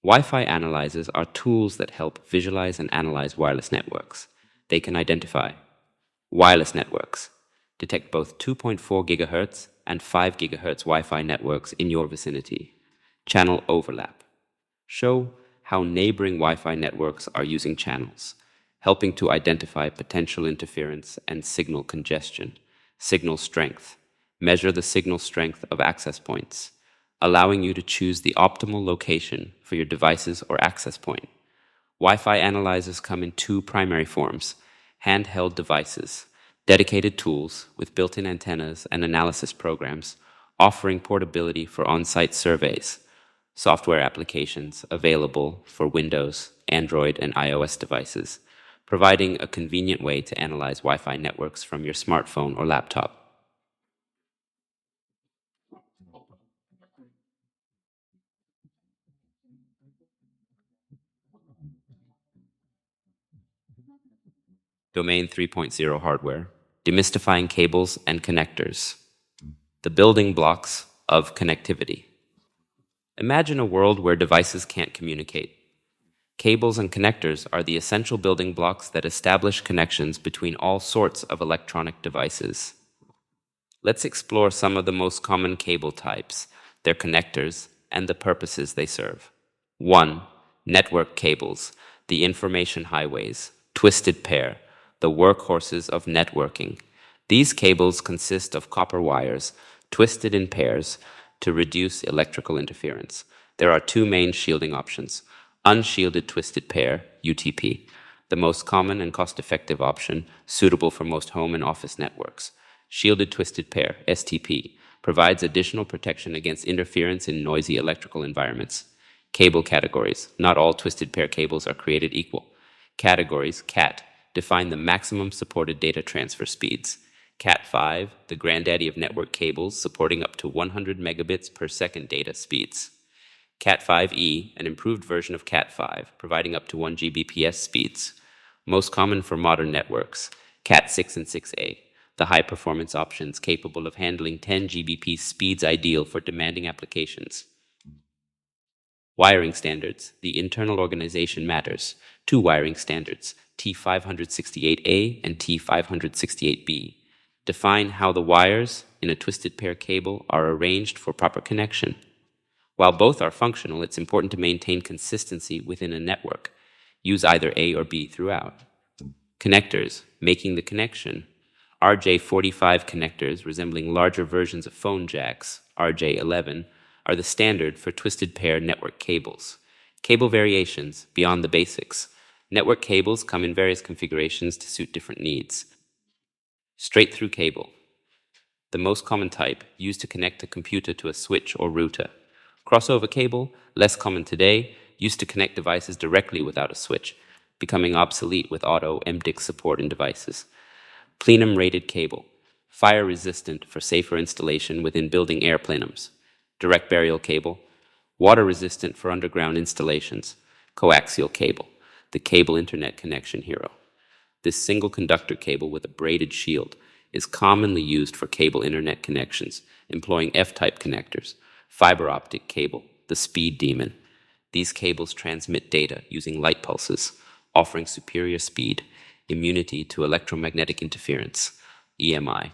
Speaker 1: Wi-Fi analyzers are tools that help visualize and analyze wireless networks. They can identify wireless networks, detect both 2.4 GHz and 5 GHz Wi-Fi networks in your vicinity. Channel overlap. Show how neighboring Wi-Fi networks are using channels, helping to identify potential interference and signal congestion. Signal strength. Measure the signal strength of access points, allowing you to choose the optimal location for your devices or access point. Wi-Fi analyzers come in two primary forms: handheld devices, dedicated tools with built-in antennas and analysis programs, offering portability for on-site surveys, software applications available for Windows, Android, and iOS devices, providing a convenient way to analyze Wi-Fi networks from your smartphone or laptop. Domain 3.0 hardware, demystifying cables and connectors, the building blocks of connectivity. Imagine a world where devices can't communicate. Cables and connectors are the essential building blocks that establish connections between all sorts of electronic devices. Let's explore some of the most common cable types, their connectors, and the purposes they serve. 1. Network cables, the information highways, twisted pair, the workhorses of networking. These cables consist of copper wires, twisted in pairs to reduce electrical interference. There are two main shielding options: unshielded twisted pair, UTP, the most common and cost-effective option, suitable for most home and office networks. Shielded twisted pair, STP, provides additional protection against interference in noisy electrical environments. Cable categories. Not all twisted pair cables are created equal. Categories, CAT, define the maximum supported data transfer speeds. Cat5, the granddaddy of network cables, supporting up to 100 megabits per second data speeds. Cat5e, an improved version of Cat5, providing up to 1 Gbps speeds. Most common for modern networks. Cat6 and 6a, the high-performance options capable of handling 10 Gbps speeds, ideal for demanding applications. Wiring standards. The internal organization matters. Two wiring standards, T568A and T568B, define how the wires in a twisted pair cable are arranged for proper connection. While both are functional, it's important to maintain consistency within a network. Use either A or B throughout. Connectors, making the connection. RJ45 connectors, resembling larger versions of phone jacks, RJ11, are the standard for twisted pair network cables. Cable variations, beyond the basics. Network cables come in various configurations to suit different needs. Straight-through cable, the most common type, used to connect a computer to a switch or router. Crossover cable, less common today, used to connect devices directly without a switch, becoming obsolete with auto MDIC support in devices. Plenum-rated cable, fire-resistant for safer installation within building air plenums. Direct burial cable, water-resistant for underground installations. Coaxial cable, the cable internet connection hero. This single conductor cable with a braided shield is commonly used for cable internet connections, employing F-type connectors. Fiber optic cable, the speed demon. These cables transmit data using light pulses, offering superior speed, immunity to electromagnetic interference, EMI,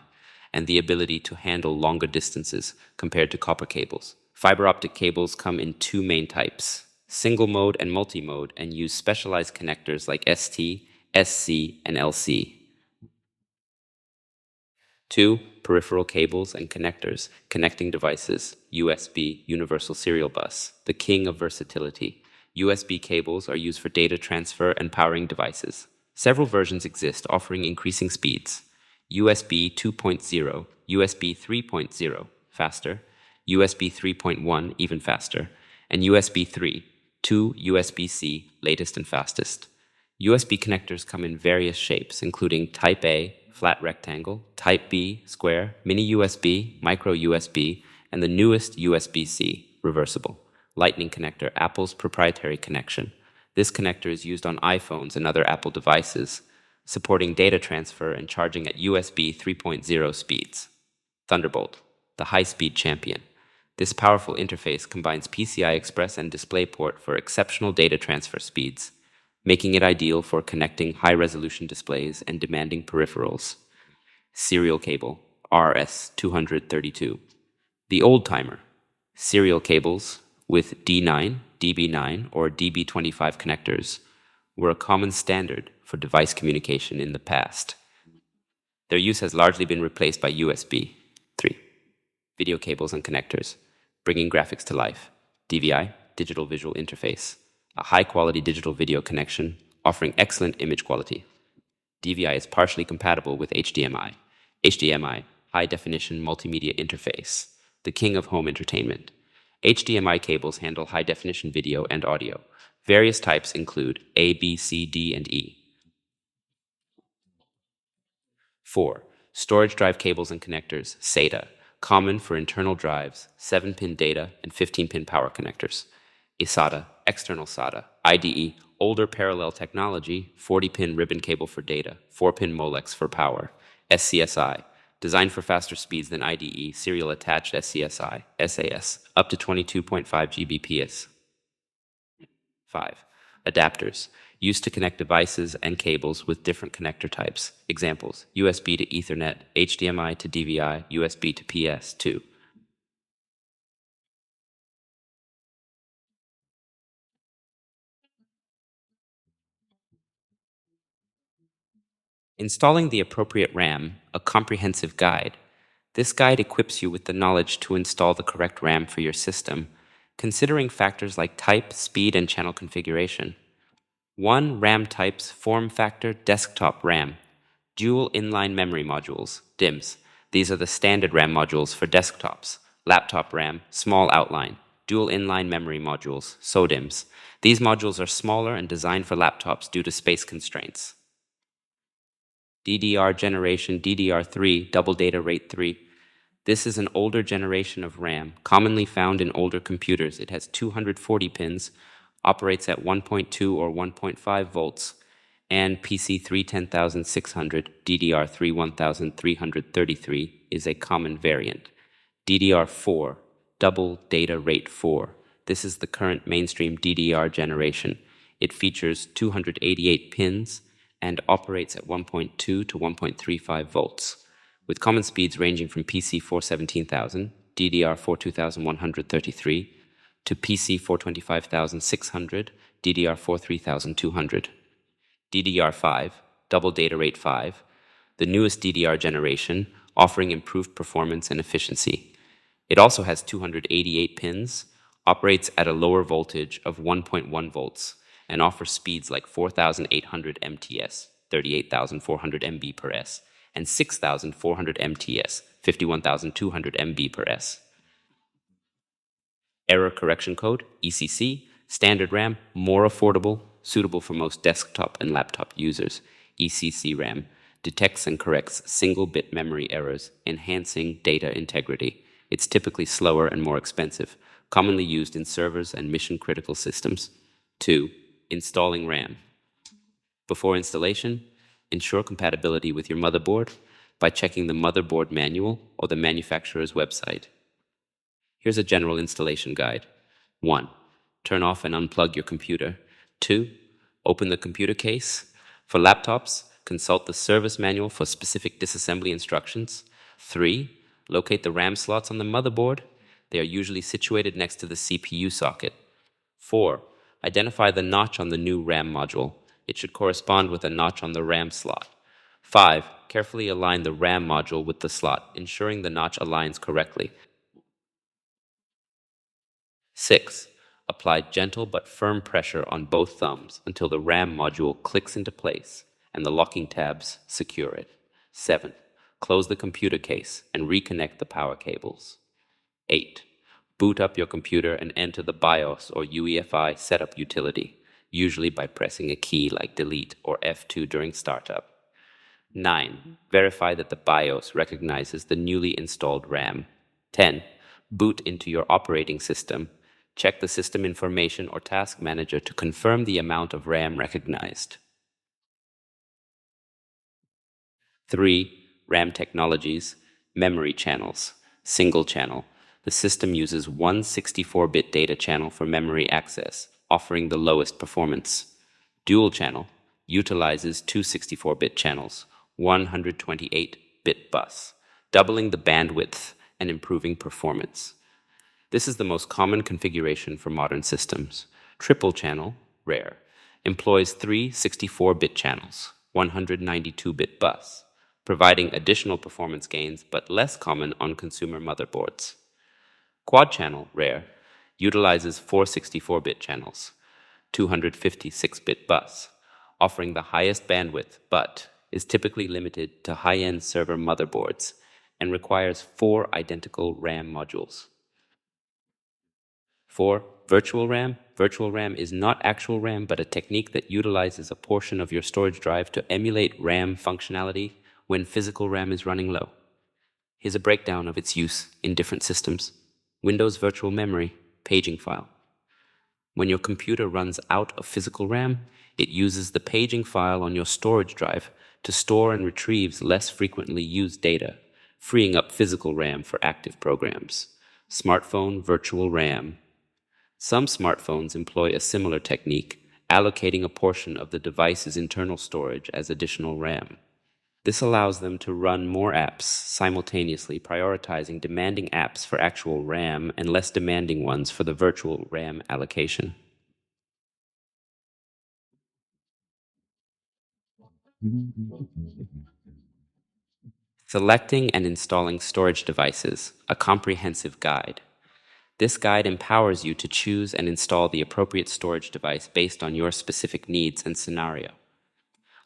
Speaker 1: and the ability to handle longer distances compared to copper cables. Fiber optic cables come in two main types: single mode and multi-mode, and use specialized connectors like ST, SC, and LC. 2. Peripheral cables and connectors, connecting devices. USB, Universal Serial Bus, the king of versatility. USB cables are used for data transfer and powering devices. Several versions exist offering increasing speeds. USB 2.0, USB 3.0, faster, USB 3.1, even faster, and USB 3, 2 USB-C, latest and fastest. USB connectors come in various shapes, including Type A, flat rectangle, Type B, square, mini USB, micro USB, and the newest USB-C. reversible. Lightning connector, Apple's proprietary connection. This connector is used on iPhones and other Apple devices, supporting data transfer and charging at USB 3.0 speeds. Thunderbolt, the high-speed champion. This powerful interface combines PCI Express and DisplayPort for exceptional data transfer speeds, making it ideal for connecting high-resolution displays and demanding peripherals. Serial cable, RS-232. The old-timer. Serial cables with D9, DB9, or DB25 connectors were a common standard for device communication in the past. Their use has largely been replaced by USB. 3. Video cables and connectors, bringing graphics to life. DVI, digital visual interface, a high-quality digital video connection offering excellent image quality. DVI is partially compatible with HDMI. HDMI, high-definition multimedia interface, the king of home entertainment. HDMI cables handle high-definition video and audio. Various types include A, B, C, D, and E. 4. Storage drive cables and connectors, SATA, common for internal drives, 7-pin data, and 15-pin power connectors. eSATA, external SATA, IDE, older parallel technology, 40-pin ribbon cable for data, 4-pin Molex for power. SCSI, designed for faster speeds than IDE, serial attached SCSI, SAS, up to 22.5 Gbps. 5. Adapters, used to connect devices and cables with different connector types. Examples, USB to Ethernet, HDMI to DVI, USB to PS2. Installing the appropriate RAM, a comprehensive guide. This guide equips you with the knowledge to install the correct RAM for your system, considering factors like type, speed, and channel configuration. 1. RAM types, form factor, desktop RAM. Dual inline memory modules, DIMMs. These are the standard RAM modules for desktops. Laptop RAM, small outline. Dual inline memory modules, SODIMMs. These modules are smaller and designed for laptops due to space constraints. DDR generation DDR3, double data rate 3. This is an older generation of RAM, commonly found in older computers. It has 240 pins, operates at 1.2 or 1.5 volts, and PC3 10600, DDR3 1333 is a common variant. DDR4, double data rate 4. This is the current mainstream DDR generation. It features 288 pins and operates at 1.2 to 1.35 volts, with common speeds ranging from PC4 17000, DDR4 2133, to PC4 25600, DDR4 3200. DDR5, double data rate 5, the newest DDR generation, offering improved performance and efficiency. It also has 288 pins, operates at a lower voltage of 1.1 volts, and offers speeds like 4800 MTS, 38,400 MB per S, and 6400 MTS, 51,200 MB per S. Error correction code, ECC, standard RAM, more affordable, suitable for most desktop and laptop users. ECC RAM detects and corrects single-bit memory errors, enhancing data integrity. It's typically slower and more expensive, commonly used in servers and mission-critical systems. 2. Installing RAM. Before installation, ensure compatibility with your motherboard by checking the motherboard manual or the manufacturer's website. Here's a general installation guide. 1. Turn off and unplug your computer. 2. Open the computer case. For laptops, consult the service manual for specific disassembly instructions. 3. Locate the RAM slots on the motherboard. They are usually situated next to the CPU socket. 4. Identify the notch on the new RAM module. It should correspond with a notch on the RAM slot. 5. Carefully align the RAM module with the slot, ensuring the notch aligns correctly. 6. Apply gentle but firm pressure on both thumbs until the RAM module clicks into place and the locking tabs secure it. 7. Close the computer case and reconnect the power cables. 8. Boot up your computer and enter the BIOS or UEFI setup utility, usually by pressing a key like Delete or F2 during startup. 9. Verify that the BIOS recognizes the newly installed RAM. 10. Boot into your operating system. Check the system information or task manager to confirm the amount of RAM recognized. 3. RAM technologies. Memory channels. Single channel. The system uses one 64-bit data channel for memory access, offering the lowest performance. Dual channel utilizes two 64-bit channels, 128-bit bus, doubling the bandwidth and improving performance. This is the most common configuration for modern systems. Triple channel, rare, employs three 64-bit channels, 192-bit bus, providing additional performance gains but less common on consumer motherboards. Quad channel, rare, utilizes four 64-bit channels, 256-bit bus, offering the highest bandwidth but is typically limited to high-end server motherboards and requires four identical RAM modules. 4. Virtual RAM. Virtual RAM is not actual RAM, but a technique that utilizes a portion of your storage drive to emulate RAM functionality when physical RAM is running low. Here's a breakdown of its use in different systems. Windows Virtual Memory, paging file. When your computer runs out of physical RAM, it uses the paging file on your storage drive to store and retrieve less frequently used data, freeing up physical RAM for active programs. Smartphone Virtual RAM. Some smartphones employ a similar technique, allocating a portion of the device's internal storage as additional RAM. This allows them to run more apps simultaneously, prioritizing demanding apps for actual RAM and less demanding ones for the virtual RAM allocation. Selecting and installing storage devices, a comprehensive guide. This guide empowers you to choose and install the appropriate storage device based on your specific needs and scenario.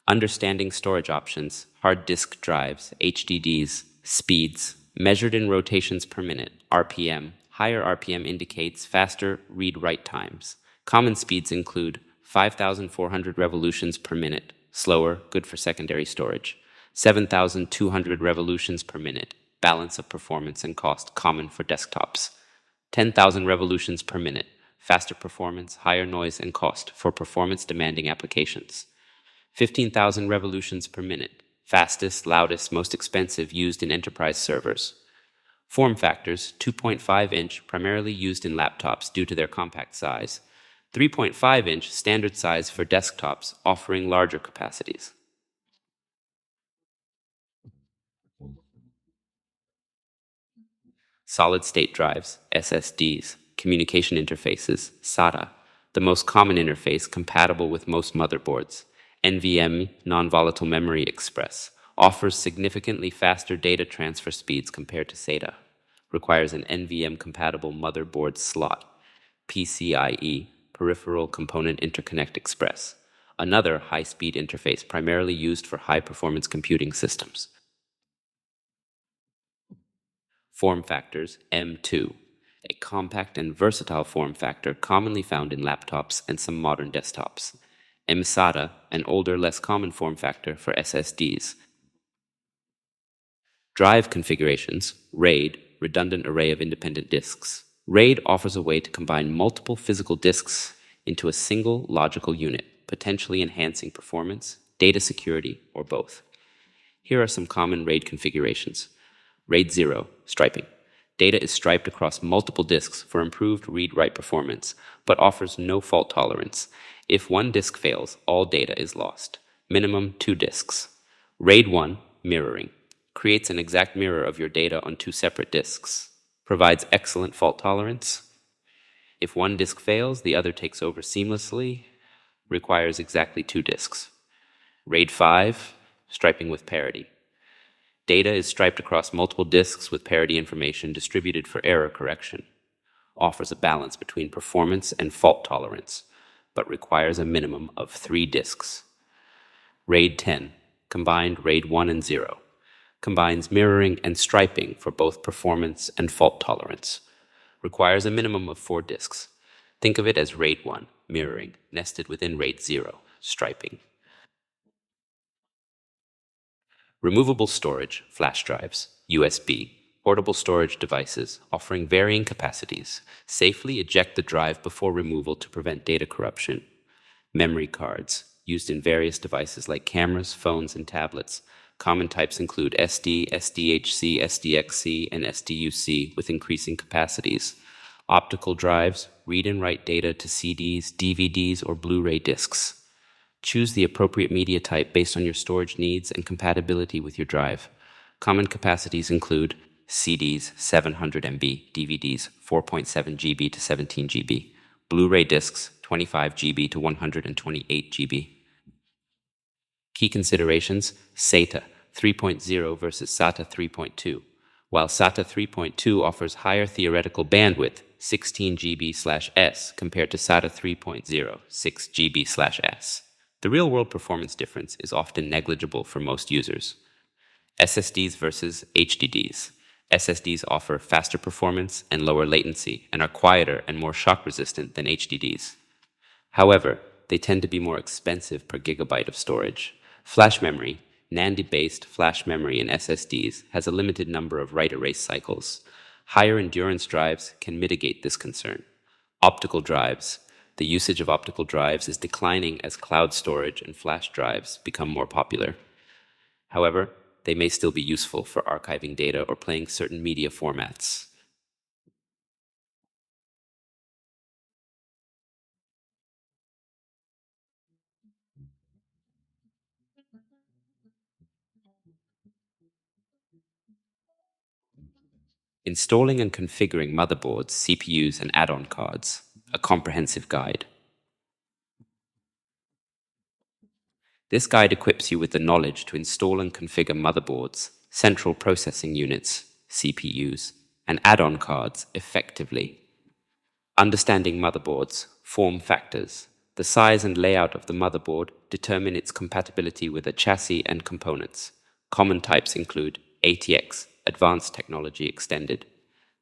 Speaker 1: Understanding storage options, hard disk drives, HDDs, speeds, measured in rotations per minute, RPM. Higher RPM indicates faster read-write times. Common speeds include 5,400 revolutions per minute, slower, good for secondary storage. 7,200 revolutions per minute, balance of performance and cost, common for desktops. 10,000 revolutions per minute, faster performance, higher noise and cost for performance-demanding applications. 15,000 revolutions per minute, fastest, loudest, most expensive, used in enterprise servers. Form factors, 2.5-inch, primarily used in laptops due to their compact size. 3.5-inch, standard size for desktops, offering larger capacities. Solid-state drives, SSDs, communication interfaces, SATA, the most common interface compatible with most motherboards. NVMe, non-volatile memory express, offers significantly faster data transfer speeds compared to SATA. Requires an NVMe-compatible motherboard slot. PCIe, Peripheral Component Interconnect Express, another high-speed interface primarily used for high-performance computing systems. Form factors, M2, a compact and versatile form factor commonly found in laptops and some modern desktops. mSATA, an older, less common form factor for SSDs. Drive configurations, RAID, redundant array of independent disks. RAID offers a way to combine multiple physical disks into a single logical unit, potentially enhancing performance, data security, or both. Here are some common RAID configurations. RAID 0, striping. Data is striped across multiple disks for improved read-write performance, but offers no fault tolerance. If one disk fails, all data is lost. Minimum 2 disks. RAID 1, mirroring. Creates an exact mirror of your data on 2 separate disks. Provides excellent fault tolerance. If one disk fails, the other takes over seamlessly. Requires exactly 2 disks. RAID 5, striping with parity. Data is striped across multiple disks with parity information distributed for error correction. Offers a balance between performance and fault tolerance, but requires a minimum of 3 disks. RAID 10, combined RAID 1 and 0. Combines mirroring and striping for both performance and fault tolerance. Requires a minimum of 4 disks. Think of it as RAID 1, mirroring, nested within RAID 0, striping. Removable storage, flash drives, USB, Portable storage devices offering varying capacities. Safely eject the drive before removal to prevent data corruption. Memory cards, used in various devices like cameras, phones, and tablets. Common types include SD, SDHC, SDXC, and SDUC with increasing capacities. Optical drives, read and write data to CDs, DVDs, or Blu-ray discs. Choose the appropriate media type based on your storage needs and compatibility with your drive. Common capacities include CDs 700 MB, DVDs 4.7 GB to 17 GB, Blu-ray discs 25 GB to 128 GB. Key considerations: SATA 3.0 versus SATA 3.2. While SATA 3.2 offers higher theoretical bandwidth, 16 GB/s, compared to SATA 3.0, 6 GB/s. The real-world performance difference is often negligible for most users. SSDs versus HDDs. SSDs offer faster performance and lower latency and are quieter and more shock-resistant than HDDs. However, they tend to be more expensive per gigabyte of storage. Flash memory, NAND-based flash memory in SSDs, has a limited number of write-erase cycles. Higher endurance drives can mitigate this concern. Optical drives. The usage of optical drives is declining as cloud storage and flash drives become more popular. However, they may still be useful for archiving data or playing certain media formats. Installing and configuring motherboards, CPUs, and add-on cards. A comprehensive guide. This guide equips you with the knowledge to install and configure motherboards, central processing units, CPUs, and add-on cards effectively. Understanding motherboards, form factors. The size and layout of the motherboard determine its compatibility with a chassis and components. Common types include ATX, Advanced Technology Extended.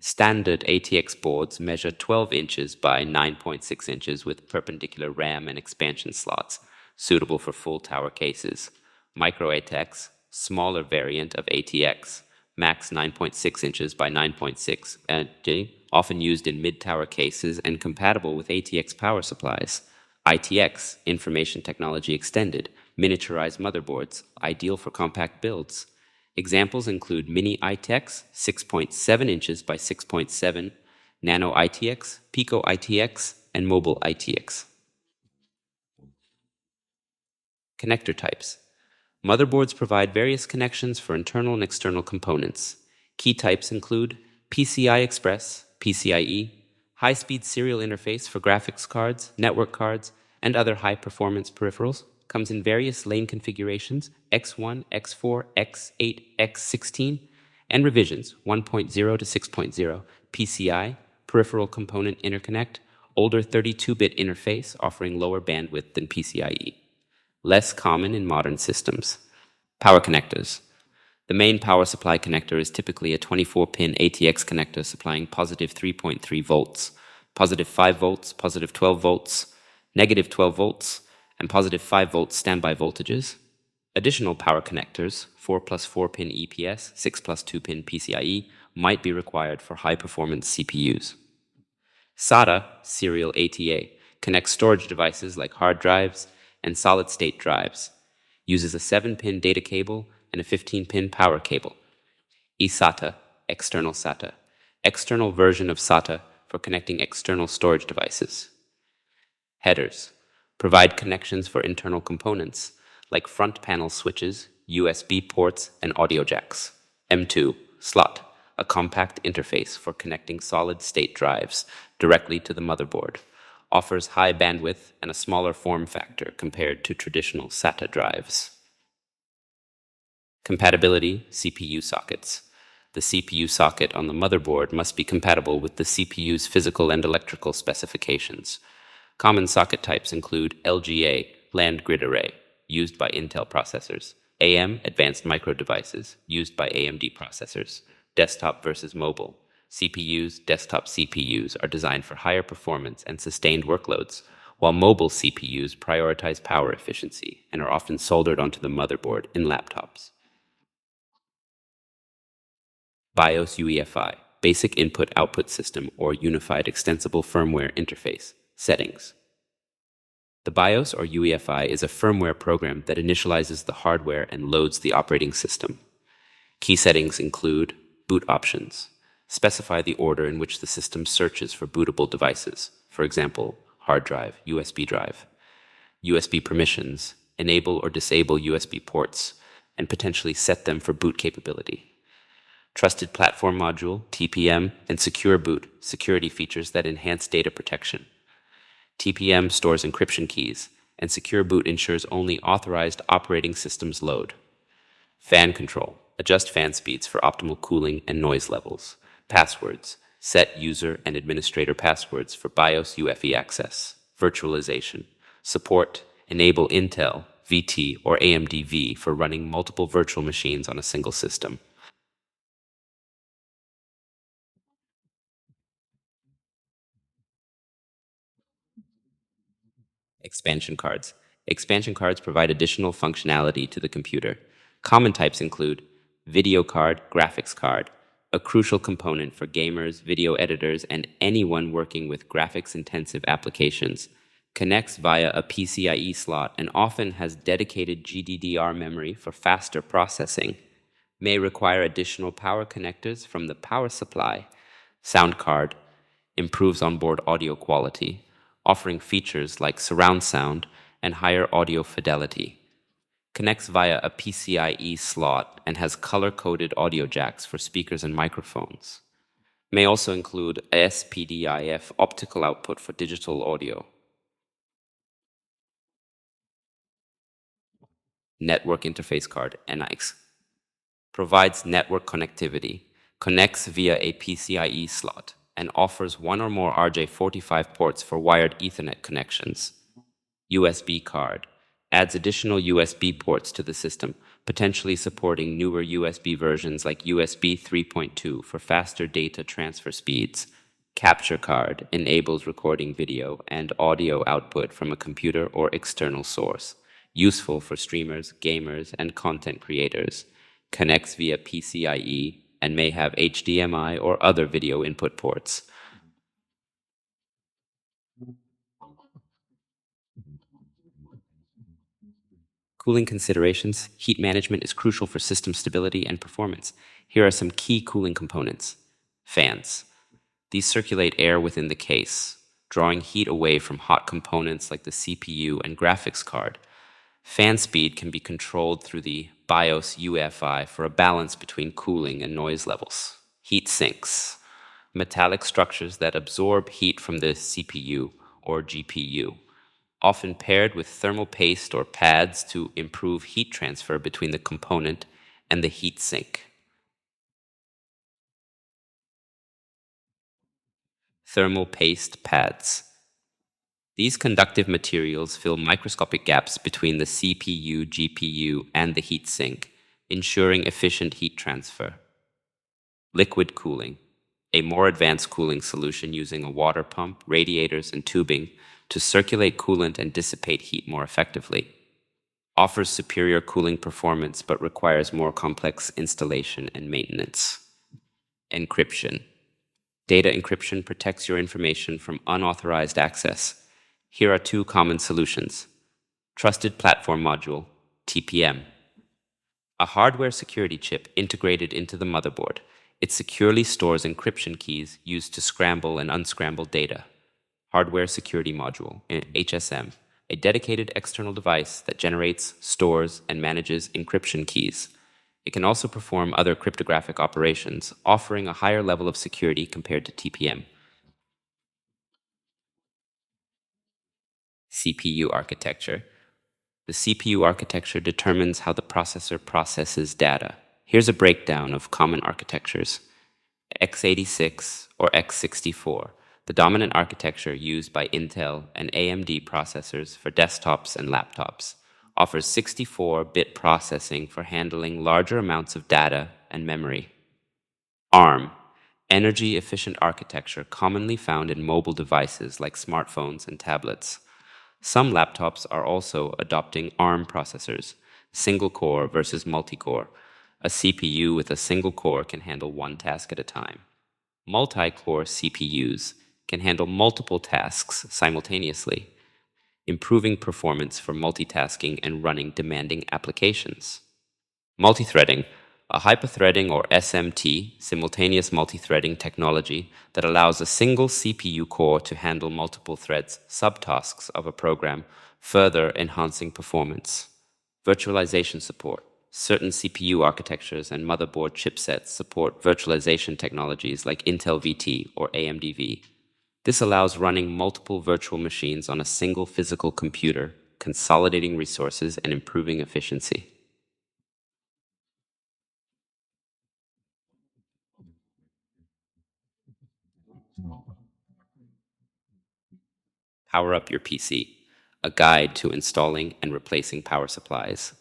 Speaker 1: Standard ATX boards measure 12 inches by 9.6 inches with perpendicular RAM and expansion slots, suitable for full tower cases. Micro ATX, smaller variant of ATX, max 9.6 inches by 9.6, often used in mid-tower cases and compatible with ATX power supplies. ITX, Information Technology Extended, miniaturized motherboards, ideal for compact builds. Examples include Mini ITX, 6.7 inches by 6.7, Nano ITX, Pico ITX, and Mobile ITX. Connector types. Motherboards provide various connections for internal and external components. Key types include PCI Express, PCIe, high-speed serial interface for graphics cards, network cards, and other high-performance peripherals. Comes in various lane configurations, X1, X4, X8, X16, and revisions 1.0 to 6.0, PCI, peripheral component interconnect, older 32-bit interface offering lower bandwidth than PCIe. Less common in modern systems. Power connectors. The main power supply connector is typically a 24-pin ATX connector supplying positive 3.3 volts, positive 5 volts, positive 12 volts, negative 12 volts, and positive 5 volt standby voltages. Additional power connectors, 4 plus 4 pin EPS, 6 plus 2 pin PCIe, might be required for high-performance CPUs. SATA, serial ATA, connects storage devices like hard drives and solid-state drives. Uses a 7-pin data cable and a 15-pin power cable. eSATA, external SATA, external version of SATA for connecting external storage devices. Headers provide connections for internal components like front panel switches, USB ports, and audio jacks. M2, slot, a compact interface for connecting solid-state drives directly to the motherboard. Offers high bandwidth and a smaller form factor compared to traditional SATA drives. Compatibility, CPU sockets. The CPU socket on the motherboard must be compatible with the CPU's physical and electrical specifications. Common socket types include LGA, land grid array, used by Intel processors, AM, advanced micro devices, used by AMD processors, desktop versus mobile. CPUs, desktop CPUs are designed for higher performance and sustained workloads, while mobile CPUs prioritize power efficiency and are often soldered onto the motherboard in laptops. BIOS UEFI, Basic Input-Output System or Unified Extensible Firmware Interface. Settings. The BIOS or UEFI is a firmware program that initializes the hardware and loads the operating system. Key settings include boot options. Specify the order in which the system searches for bootable devices, for example, hard drive, USB drive. USB permissions. Enable or disable USB ports, and potentially set them for boot capability. Trusted Platform Module, TPM, and Secure Boot, security features that enhance data protection. TPM stores encryption keys, and Secure Boot ensures only authorized operating systems load. Fan control. Adjust fan speeds for optimal cooling and noise levels. Passwords. Set user and administrator passwords for BIOS UEFI access. Virtualization. Support. Enable Intel, VT, or AMD V for running multiple virtual machines on a single system. Expansion cards. Expansion cards provide additional functionality to the computer. Common types include video card, graphics card, a crucial component for gamers, video editors, and anyone working with graphics-intensive applications. Connects via a PCIe slot and often has dedicated GDDR memory for faster processing. May require additional power connectors from the power supply. Sound card improves onboard audio quality, offering features like surround sound and higher audio fidelity. Connects via a PCIe slot and has color-coded audio jacks for speakers and microphones. May also include a SPDIF optical output for digital audio. Network interface card, NICE. Provides network connectivity, connects via a PCIe slot, and offers one or more RJ45 ports for wired Ethernet connections. USB card. Adds additional USB ports to the system, potentially supporting newer USB versions like USB 3.2 for faster data transfer speeds. Capture card enables recording video and audio output from a computer or external source. Useful for streamers, gamers, and content creators. Connects via PCIe and may have HDMI or other video input ports. Cooling considerations. Heat management is crucial for system stability and performance. Here are some key cooling components. Fans. These circulate air within the case, drawing heat away from hot components like the CPU and graphics card. Fan speed can be controlled through the BIOS UEFI for a balance between cooling and noise levels. Heat sinks. Metallic structures that absorb heat from the CPU or GPU, often paired with thermal paste or pads to improve heat transfer between the component and the heat sink. Thermal paste pads. These conductive materials fill microscopic gaps between the CPU, GPU, and the heat sink, ensuring efficient heat transfer. Liquid cooling. A more advanced cooling solution using a water pump, radiators, and tubing to circulate coolant and dissipate heat more effectively. Offers superior cooling performance but requires more complex installation and maintenance. Encryption. Data encryption protects your information from unauthorized access. Here are two common solutions. Trusted Platform Module, TPM. A hardware security chip integrated into the motherboard. It securely stores encryption keys used to scramble and unscramble data. Hardware Security Module, HSM, a dedicated external device that generates, stores, and manages encryption keys. It can also perform other cryptographic operations, offering a higher level of security compared to TPM. CPU architecture. The CPU architecture determines how the processor processes data. Here's a breakdown of common architectures. x86 or x64, the dominant architecture used by Intel and AMD processors for desktops and laptops, offers 64-bit processing for handling larger amounts of data and memory. ARM, energy-efficient architecture commonly found in mobile devices like smartphones and tablets. Some laptops are also adopting ARM processors, single-core versus multi-core, A CPU with a single core can handle one task at a time. Multi-core CPUs can handle multiple tasks simultaneously, improving performance for multitasking and running demanding applications. Multithreading, a hyperthreading or SMT, simultaneous multithreading technology that allows a single CPU core to handle multiple threads, subtasks of a program, further enhancing performance. Virtualization support. Certain CPU architectures and motherboard chipsets support virtualization technologies like Intel VT or AMD V. This allows running multiple virtual machines on a single physical computer, consolidating resources and improving efficiency. Power Up Your PC, a guide to installing and replacing power supplies.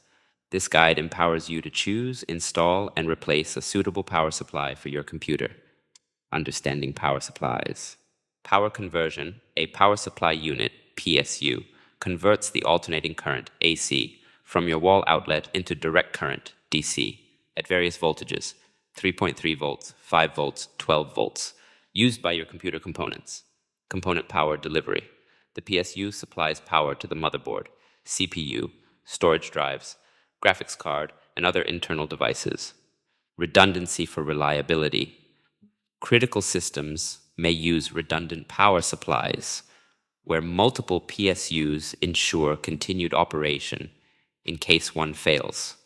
Speaker 1: This guide empowers you to choose, install, and replace a suitable power supply for your computer. Understanding power supplies. Power conversion, a power supply unit, PSU, converts the alternating current, AC, from your wall outlet into direct current, DC, at various voltages, 3.3 volts, 5 volts, 12 volts, used by your computer components. Component power delivery. The PSU supplies power to the motherboard, CPU, storage drives, graphics card, and other internal devices. Redundancy for reliability. Critical systems may use redundant power supplies, where multiple PSUs ensure continued operation in case one fails.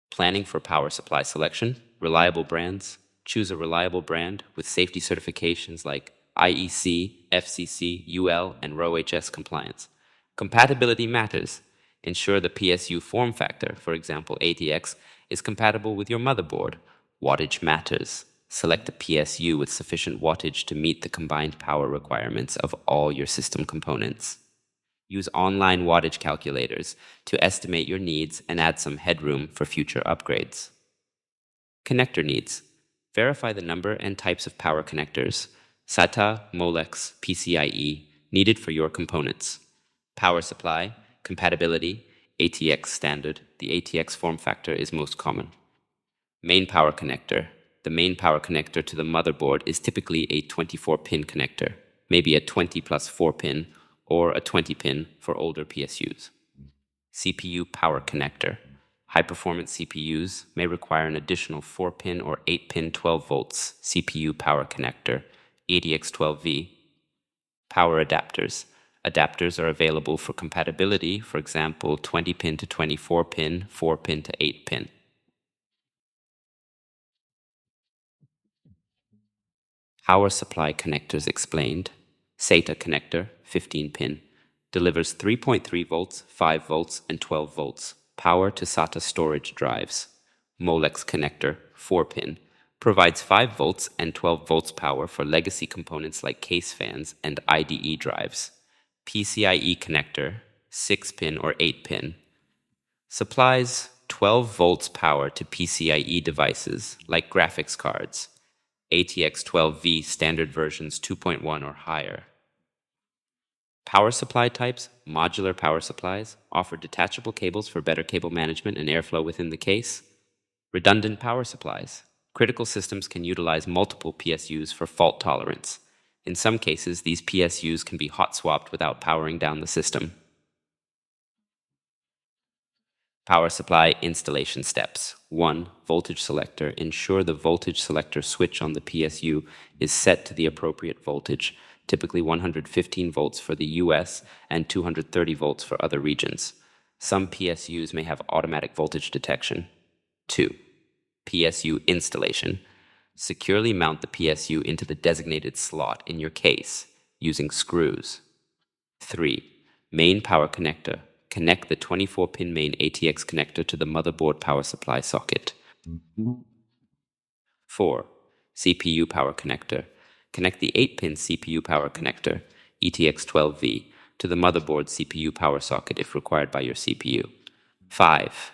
Speaker 1: Planning for power supply selection, reliable brands. Choose a reliable brand with safety certifications like IEC, FCC, UL, and RoHS compliance. Compatibility matters. Ensure the PSU form factor, for example ATX, is compatible with your motherboard. Wattage matters. Select a PSU with sufficient wattage to meet the combined power requirements of all your system components. Use online wattage calculators to estimate your needs and add some headroom for future upgrades. Connector needs. Verify the number and types of power connectors, SATA, Molex, PCIe, needed for your components. Power supply, compatibility, ATX standard. The ATX form factor is most common. Main power connector. The main power connector to the motherboard is typically a 24-pin connector, maybe a 20 plus 4 pin, or a 20-pin for older PSUs. CPU power connector. High-performance CPUs may require an additional 4-pin or 8-pin 12 volts CPU power connector, ADX12V. Power adapters. Adapters are available for compatibility, for example, 20-pin to 24-pin, 4-pin to 8-pin. Power supply connectors explained. SATA connector, 15-pin, delivers 3.3 volts, 5 volts, and 12 volts, power to SATA storage drives. Molex connector, 4-pin, provides 5 volts and 12 volts power for legacy components like case fans and IDE drives. PCIe connector, 6-pin or 8-pin, supplies 12 volts power to PCIe devices like graphics cards, ATX12V standard versions 2.1 or higher. Power supply types, modular power supplies, offer detachable cables for better cable management and airflow within the case. Redundant power supplies. Critical systems can utilize multiple PSUs for fault tolerance. In some cases, these PSUs can be hot swapped without powering down the system. Power supply installation steps. 1. Voltage selector. Ensure the voltage selector switch on the PSU is set to the appropriate voltage, typically 115 volts for the US and 230 volts for other regions. Some PSUs may have automatic voltage detection. 2. PSU installation. Securely mount the PSU into the designated slot in your case using screws. 3. Main power connector. Connect the 24-pin main ATX connector to the motherboard power supply socket. 4. CPU power connector. Connect the 8-pin CPU power connector, ETX12V, to the motherboard CPU power socket if required by your CPU. 5.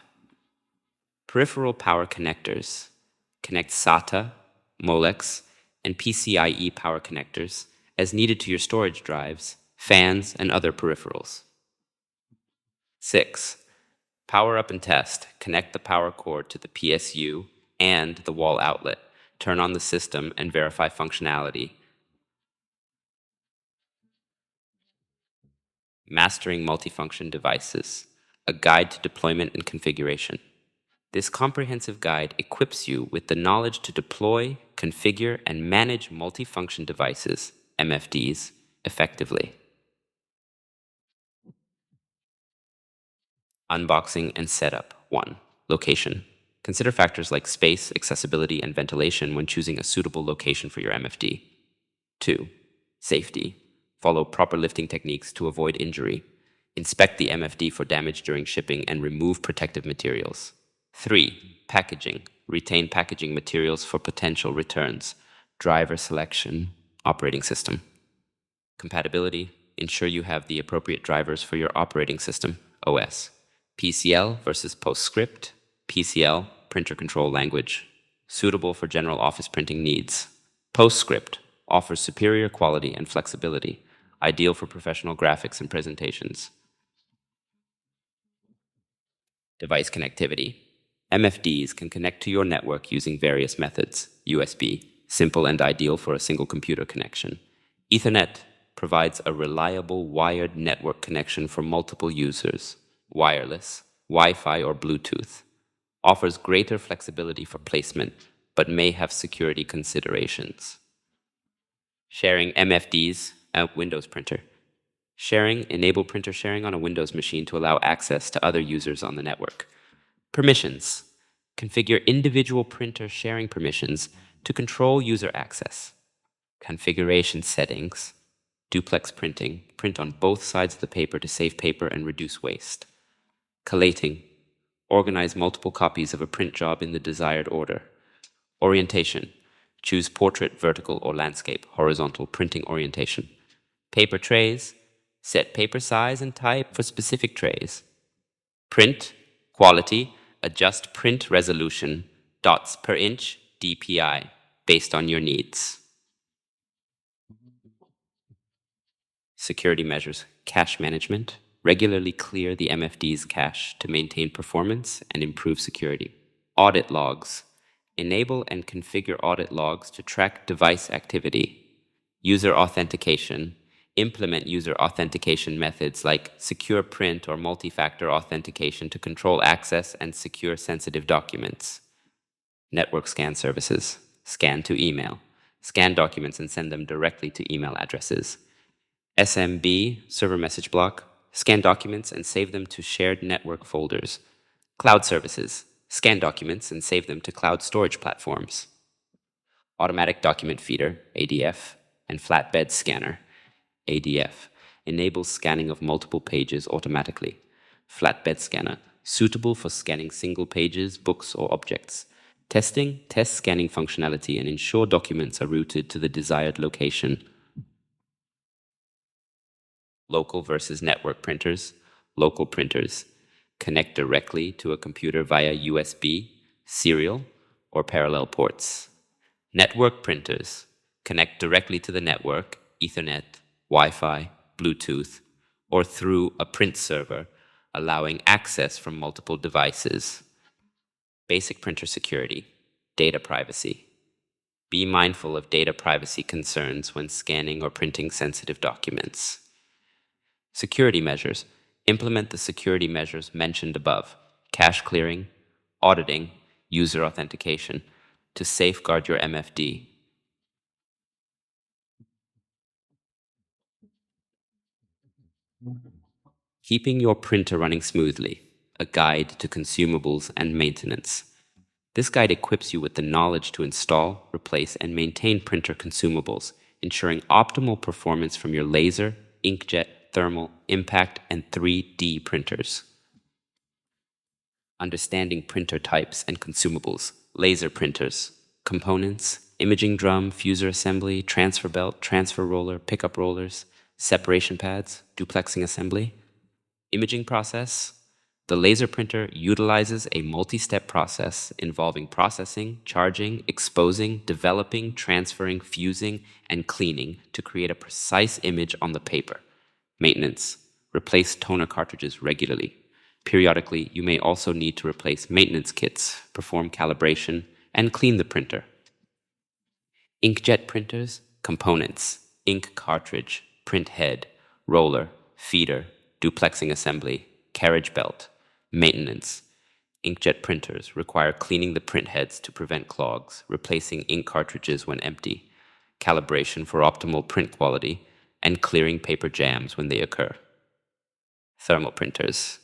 Speaker 1: Peripheral power connectors. Connect SATA, Molex, and PCIe power connectors as needed to your storage drives, fans, and other peripherals. 6. Power up and test. Connect the power cord to the PSU and the wall outlet. Turn on the system and verify functionality. Mastering multifunction devices. A guide to deployment and configuration. This comprehensive guide equips you with the knowledge to deploy, configure, and manage multifunction devices, MFDs, effectively. Unboxing and setup. 1. Location. Consider factors like space, accessibility, and ventilation when choosing a suitable location for your MFD. 2. Safety. Follow proper lifting techniques to avoid injury. Inspect the MFD for damage during shipping and remove protective materials. 3. Packaging. Retain packaging materials for potential returns. Driver selection. Operating system. Compatibility. Ensure you have the appropriate drivers for your operating system, OS. PCL versus PostScript. PCL, printer control language. Suitable for general office printing needs. PostScript offers superior quality and flexibility, ideal for professional graphics and presentations. Device connectivity. MFDs can connect to your network using various methods. USB, simple and ideal for a single computer connection. Ethernet provides a reliable wired network connection for multiple users. Wireless, Wi-Fi or Bluetooth. Offers greater flexibility for placement, but may have security considerations. Sharing MFDs, a Windows printer. Enable printer sharing on a Windows machine to allow access to other users on the network. Permissions. Configure individual printer sharing permissions to control user access. Configuration settings. Duplex printing. Print on both sides of the paper to save paper and reduce waste. Collating. Organize multiple copies of a print job in the desired order. Orientation. Choose portrait, vertical, or landscape, horizontal printing orientation. Paper trays. Set paper size and type for specific trays. Print, quality, adjust print resolution, dots per inch, DPI, based on your needs. Security measures, cache management. Regularly clear the MFD's cache to maintain performance and improve security. Audit logs. Enable and configure audit logs to track device activity. User authentication. Implement user authentication methods like secure print or multi-factor authentication to control access and secure sensitive documents. Network scan services. Scan to email. Scan documents and send them directly to email addresses. SMB, server message block. Scan documents and save them to shared network folders. Cloud services. Scan documents and save them to cloud storage platforms. Automatic document feeder, ADF, and flatbed scanner, ADF, enables scanning of multiple pages automatically. Flatbed scanner, suitable for scanning single pages, books, or objects. Testing, test scanning functionality and ensure documents are routed to the desired location. Local versus network printers. Local printers connect directly to a computer via USB, serial, or parallel ports. Network printers connect directly to the network, Ethernet, Wi-Fi, Bluetooth, or through a print server, allowing access from multiple devices. Basic printer security, data privacy. Be mindful of data privacy concerns when scanning or printing sensitive documents. Security measures. Implement the security measures mentioned above, cache clearing, auditing, user authentication, to safeguard your MFD. Keeping your printer running smoothly, a guide to consumables and maintenance. This guide equips you with the knowledge to install, replace, and maintain printer consumables, ensuring optimal performance from your laser, inkjet, thermal, impact, and 3D printers. Understanding printer types and consumables, laser printers, components, imaging drum, fuser assembly, transfer belt, transfer roller, pickup rollers, separation pads, duplexing assembly. Imaging process. The laser printer utilizes a multi-step process involving processing, charging, exposing, developing, transferring, fusing, and cleaning to create a precise image on the paper. Maintenance. Replace toner cartridges regularly. Periodically, you may also need to replace maintenance kits, perform calibration, and clean the printer. Inkjet printers, components, ink cartridge, print head, roller, feeder, duplexing assembly, carriage belt, maintenance. Inkjet printers require cleaning the print heads to prevent clogs, replacing ink cartridges when empty, calibration for optimal print quality, and clearing paper jams when they occur. Thermal printers.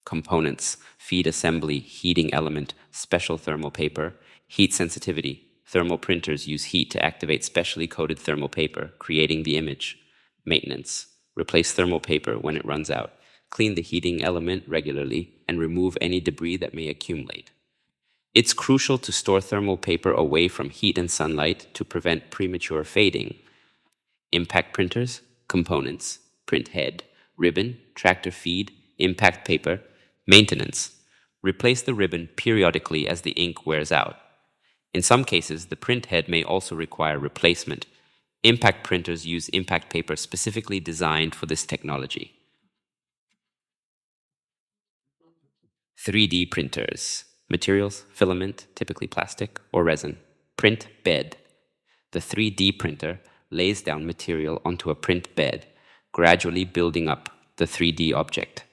Speaker 1: Components, feed assembly, heating element, special thermal paper, heat sensitivity. Thermal printers use heat to activate specially coated thermal paper, creating the image. Maintenance. Replace thermal paper when it runs out. Clean the heating element regularly and remove any debris that may accumulate. It's crucial to store thermal paper away from heat and sunlight to prevent premature fading. Impact printers, components, print head, ribbon, tractor feed, impact paper, maintenance. Replace the ribbon periodically as the ink wears out. In some cases, the print head may also require replacement. Impact printers use impact paper specifically designed for this technology. 3D printers. Materials, filament, typically plastic or resin. Print bed. The 3D printer lays down material onto a print bed, gradually building up the 3D object.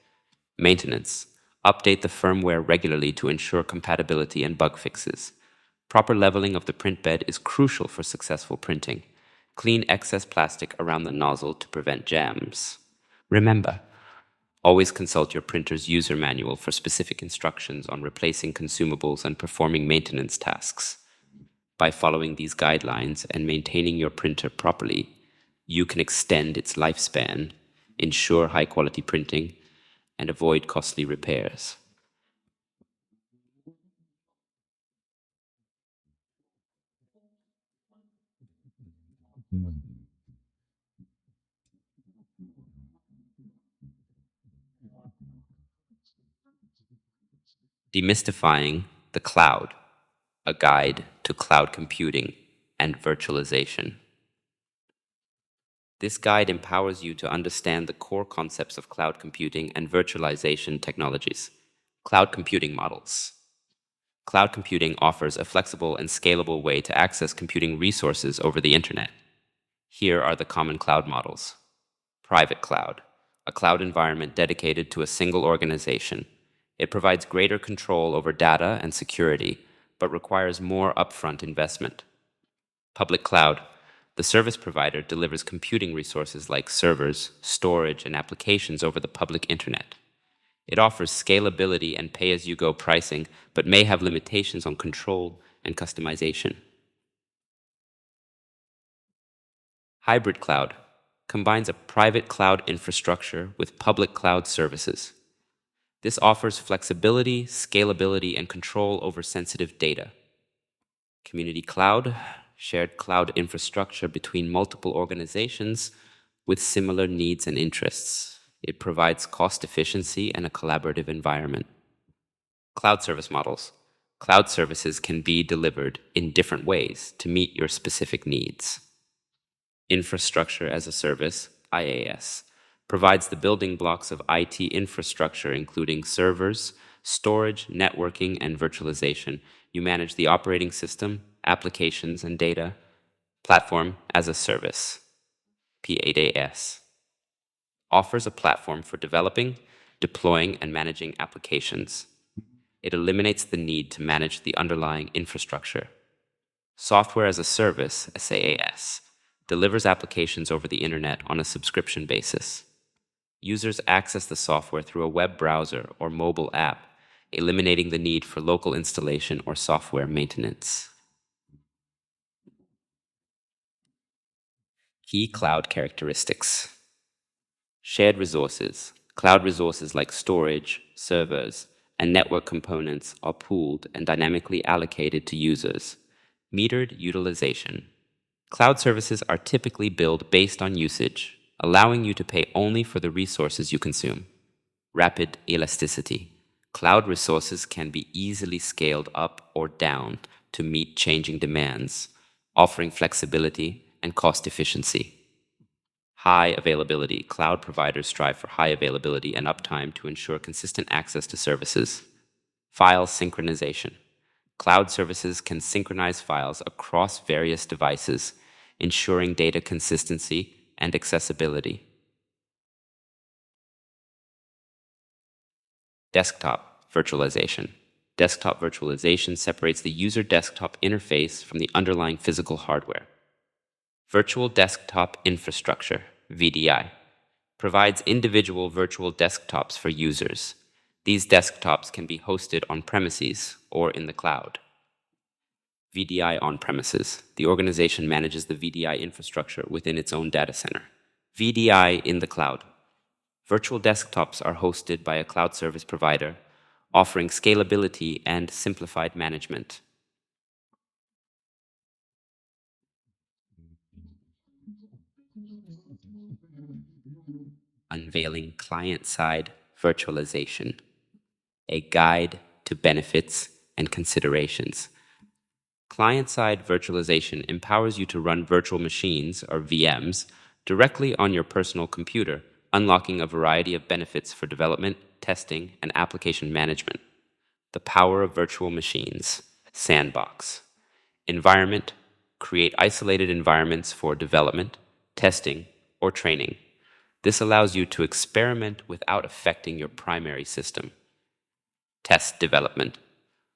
Speaker 1: Maintenance. Update the firmware regularly to ensure compatibility and bug fixes. Proper leveling of the print bed is crucial for successful printing. Clean excess plastic around the nozzle to prevent jams. Remember, always consult your printer's user manual for specific instructions on replacing consumables and performing maintenance tasks. By following these guidelines and maintaining your printer properly, you can extend its lifespan, ensure high-quality printing, and avoid costly repairs. Demystifying the cloud, a guide to cloud computing and virtualization. This guide empowers you to understand the core concepts of cloud computing and virtualization technologies. Cloud computing models. Cloud computing offers a flexible and scalable way to access computing resources over the internet. Here are the common cloud models. Private cloud, a cloud environment dedicated to a single organization. It provides greater control over data and security, but requires more upfront investment. Public cloud, the service provider delivers computing resources like servers, storage, and applications over the public internet. It offers scalability and pay-as-you-go pricing, but may have limitations on control and customization. Hybrid cloud combines a private cloud infrastructure with public cloud services. This offers flexibility, scalability, and control over sensitive data. Community cloud, shared cloud infrastructure between multiple organizations with similar needs and interests. It provides cost efficiency and a collaborative environment. Cloud service models. Cloud services can be delivered in different ways to meet your specific needs. Infrastructure as a service, IaaS, provides the building blocks of IT infrastructure, including servers, storage, networking, and virtualization. You manage the operating system, applications, and data. Platform as a service, PaaS, offers a platform for developing, deploying, and managing applications. It eliminates the need to manage the underlying infrastructure. Software as a service, SaaS, delivers applications over the internet on a subscription basis. Users access the software through a web browser or mobile app, eliminating the need for local installation or software maintenance. Key cloud characteristics. Shared resources. Cloud resources like storage, servers, and network components are pooled and dynamically allocated to users. Metered utilization. Cloud services are typically billed based on usage, allowing you to pay only for the resources you consume. Rapid elasticity. Cloud resources can be easily scaled up or down to meet changing demands, offering flexibility and cost efficiency. High availability. Cloud providers strive for high availability and uptime to ensure consistent access to services. File synchronization. Cloud services can synchronize files across various devices, ensuring data consistency and accessibility. Desktop virtualization. Desktop virtualization separates the user desktop interface from the underlying physical hardware. Virtual Desktop Infrastructure, VDI, provides individual virtual desktops for users. These desktops can be hosted on premises or in the cloud. VDI on premises. The organization manages the VDI infrastructure within its own data center. VDI in the cloud. Virtual desktops are hosted by a cloud service provider, offering scalability and simplified management. Unveiling Client-Side Virtualization, a guide to benefits and considerations. Client-side virtualization empowers you to run virtual machines, or VMs, directly on your personal computer, unlocking a variety of benefits for development, testing, and application management. The power of virtual machines. Sandbox. Environment. Create isolated environments for development, testing, or training. This allows you to experiment without affecting your primary system. Test development.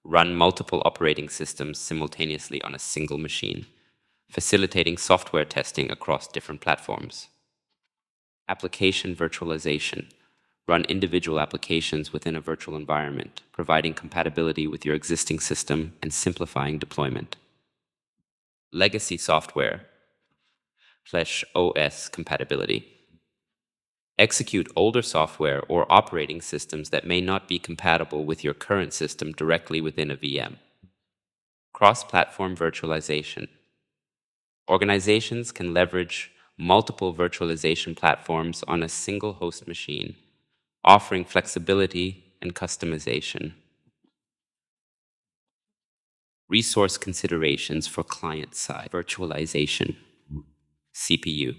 Speaker 1: Run multiple operating systems simultaneously on a single machine, facilitating software testing across different platforms. Application virtualization. Run individual applications within a virtual environment, providing compatibility with your existing system and simplifying deployment. Legacy software / OS compatibility. Execute older software or operating systems that may not be compatible with your current system directly within a VM. Cross-platform virtualization. Organizations can leverage multiple virtualization platforms on a single host machine, offering flexibility and customization. Resource considerations for client-side virtualization. CPU.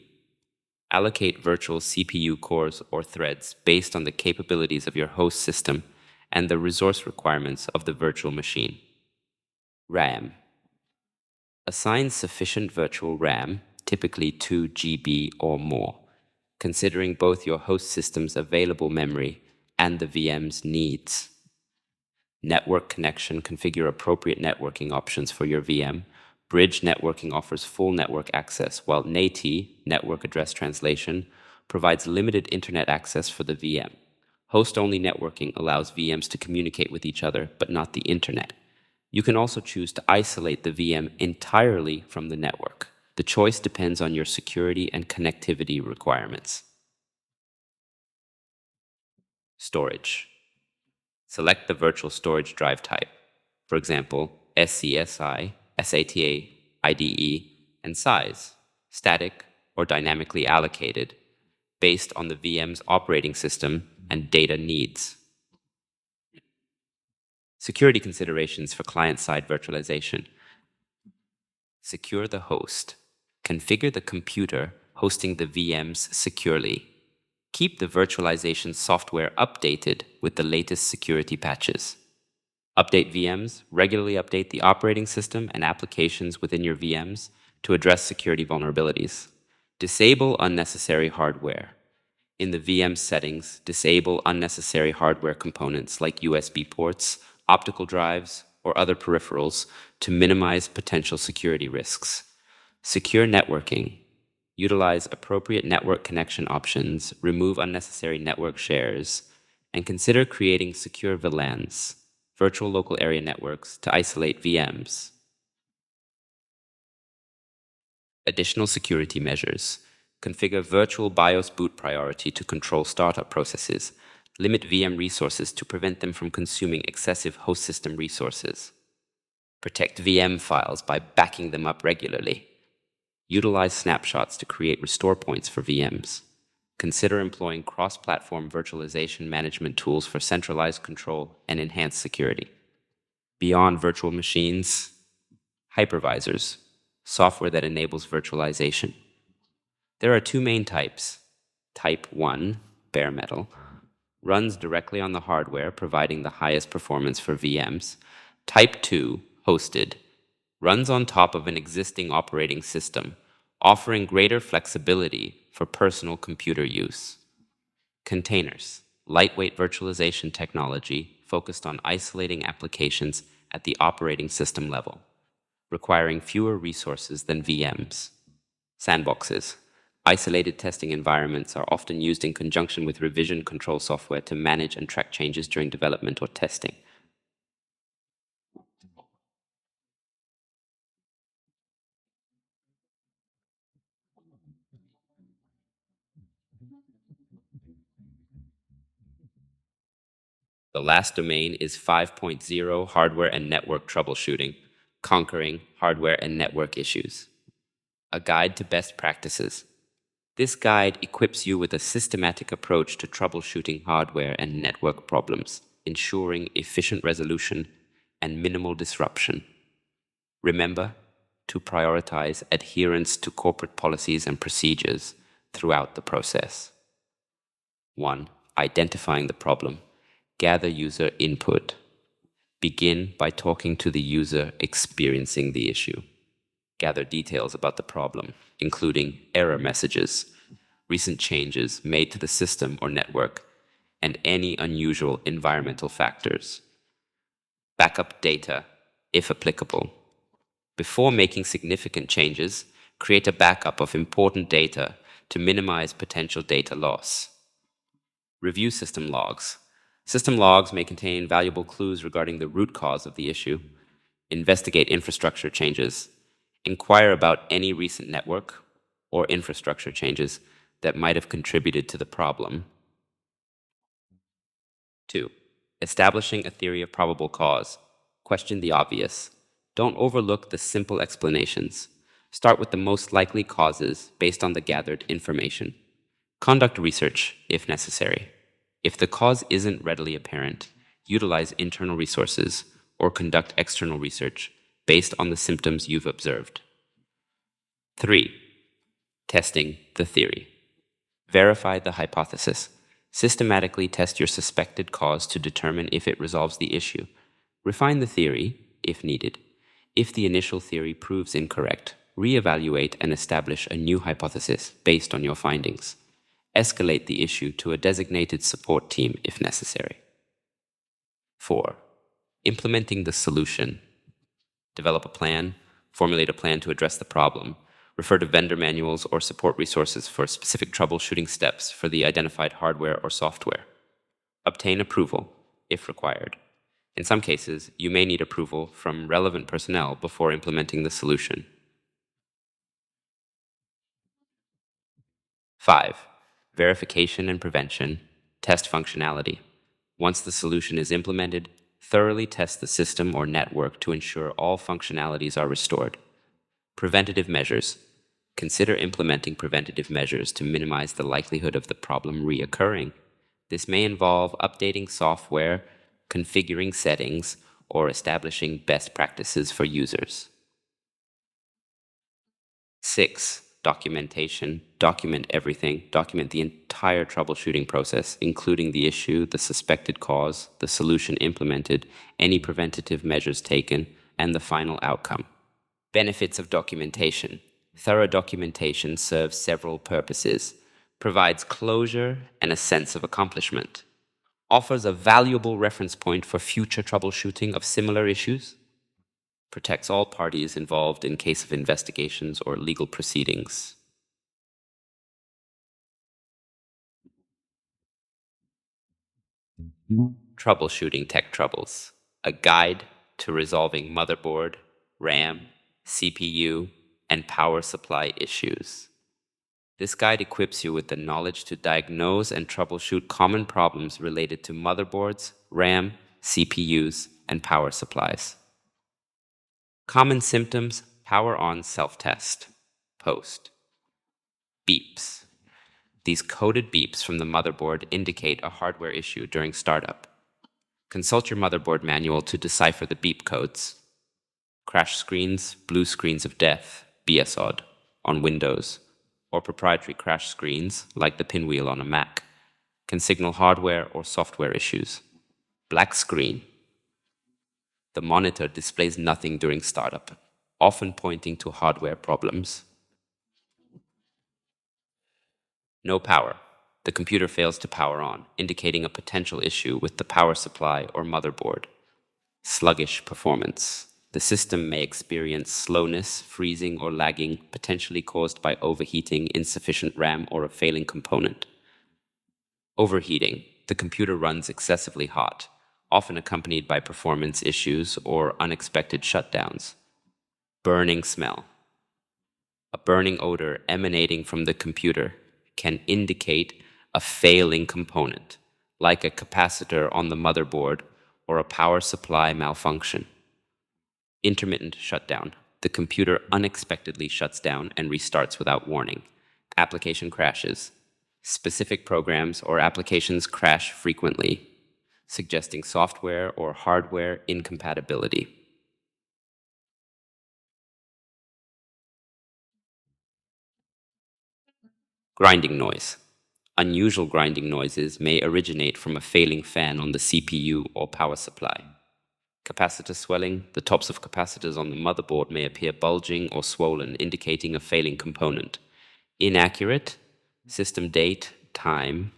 Speaker 1: Allocate virtual CPU cores or threads based on the capabilities of your host system and the resource requirements of the virtual machine. RAM. Assign sufficient virtual RAM, typically 2 GB or more, considering both your host system's available memory and the VM's needs. Network connection. Configure appropriate networking options for your VM. Bridge networking offers full network access, while NAT, network address translation, provides limited internet access for the VM. Host-only networking allows VMs to communicate with each other, but not the internet. You can also choose to isolate the VM entirely from the network. The choice depends on your security and connectivity requirements. Storage. Select the virtual storage drive type. For example, SCSI, SATA, IDE, and size, static or dynamically allocated, based on the VM's operating system and data needs. Security considerations for client-side virtualization. Secure the host. Configure the computer hosting the VMs securely. Keep the virtualization software updated with the latest security patches. Update VMs. Regularly update the operating system and applications within your VMs to address security vulnerabilities. Disable unnecessary hardware. In the VM settings, disable unnecessary hardware components like USB ports, optical drives, or other peripherals to minimize potential security risks. Secure networking. Utilize appropriate network connection options, remove unnecessary network shares, and consider creating secure VLANs, virtual local area networks, to isolate VMs. Additional security measures. Configure virtual BIOS boot priority to control startup processes. Limit VM resources to prevent them from consuming excessive host system resources. Protect VM files by backing them up regularly. Utilize snapshots to create restore points for VMs. Consider employing cross-platform virtualization management tools for centralized control and enhanced security. Beyond virtual machines, hypervisors, software that enables virtualization. There are two main types. Type 1, bare metal, runs directly on the hardware, providing the highest performance for VMs. Type 2, hosted, runs on top of an existing operating system, offering greater flexibility for personal computer use. Containers, lightweight virtualization technology focused on isolating applications at the operating system level, requiring fewer resources than VMs. Sandboxes, isolated testing environments, are often used in conjunction with revision control software to manage and track changes during development or testing. The last domain is 5.0 hardware and network troubleshooting, conquering hardware and network issues. A guide to best practices. This guide equips you with a systematic approach to troubleshooting hardware and network problems, ensuring efficient resolution and minimal disruption. Remember to prioritize adherence to corporate policies and procedures throughout the process. 1. Identifying the problem. Gather user input. Begin by talking to the user experiencing the issue. Gather details about the problem, including error messages, recent changes made to the system or network, and any unusual environmental factors. Backup data, if applicable. Before making significant changes, create a backup of important data to minimize potential data loss. Review system logs. System logs may contain valuable clues regarding the root cause of the issue. Investigate infrastructure changes. Inquire about any recent network or infrastructure changes that might have contributed to the problem. 2. Establishing a theory of probable cause. Question the obvious. Don't overlook the simple explanations. Start with the most likely causes based on the gathered information. Conduct research, if necessary. If the cause isn't readily apparent, utilize internal resources or conduct external research based on the symptoms you've observed. 3. Testing the theory. Verify the hypothesis. Systematically test your suspected cause to determine if it resolves the issue. Refine the theory, if needed. If the initial theory proves incorrect, reevaluate and establish a new hypothesis based on your findings. Escalate the issue to a designated support team if necessary. 4. Implementing the solution. Develop a plan, formulate a plan to address the problem, refer to vendor manuals or support resources for specific troubleshooting steps for the identified hardware or software. Obtain approval, if required. In some cases, you may need approval from relevant personnel before implementing the solution. 5. Verification and prevention. Test functionality. Once the solution is implemented, thoroughly test the system or network to ensure all functionalities are restored. Preventative measures. Consider implementing preventative measures to minimize the likelihood of the problem reoccurring. This may involve updating software, configuring settings, or establishing best practices for users. 6. Documentation. Document everything. Document the entire troubleshooting process, including the issue, the suspected cause, the solution implemented, any preventative measures taken, and the final outcome. Benefits of documentation. Thorough documentation serves several purposes, provides closure and a sense of accomplishment, offers a valuable reference point for future troubleshooting of similar issues, protects all parties involved in case of investigations or legal proceedings. Troubleshooting tech troubles. A guide to resolving motherboard, RAM, CPU, and power supply issues. This guide equips you with the knowledge to diagnose and troubleshoot common problems related to motherboards, RAM, CPUs, and power supplies. Common symptoms: power on self-test. Post. Beeps. These coded beeps from the motherboard indicate a hardware issue during startup. Consult your motherboard manual to decipher the beep codes. Crash screens, blue screens of death, BSOD, on Windows, or proprietary crash screens, like the pinwheel on a Mac, can signal hardware or software issues. Black screen. The monitor displays nothing during startup, often pointing to hardware problems. No power. The computer fails to power on, indicating a potential issue with the power supply or motherboard. Sluggish performance. The system may experience slowness, freezing, or lagging, potentially caused by overheating, insufficient RAM, or a failing component. Overheating. The computer runs excessively hot, often accompanied by performance issues or unexpected shutdowns. Burning smell. A burning odor emanating from the computer can indicate a failing component, like a capacitor on the motherboard or a power supply malfunction. Intermittent shutdown. The computer unexpectedly shuts down and restarts without warning. Application crashes. Specific programs or applications crash frequently, suggesting software or hardware incompatibility. Grinding noise. Unusual grinding noises may originate from a failing fan on the CPU or power supply. Capacitor swelling. The tops of capacitors on the motherboard may appear bulging or swollen, indicating a failing component. Inaccurate. System date, time.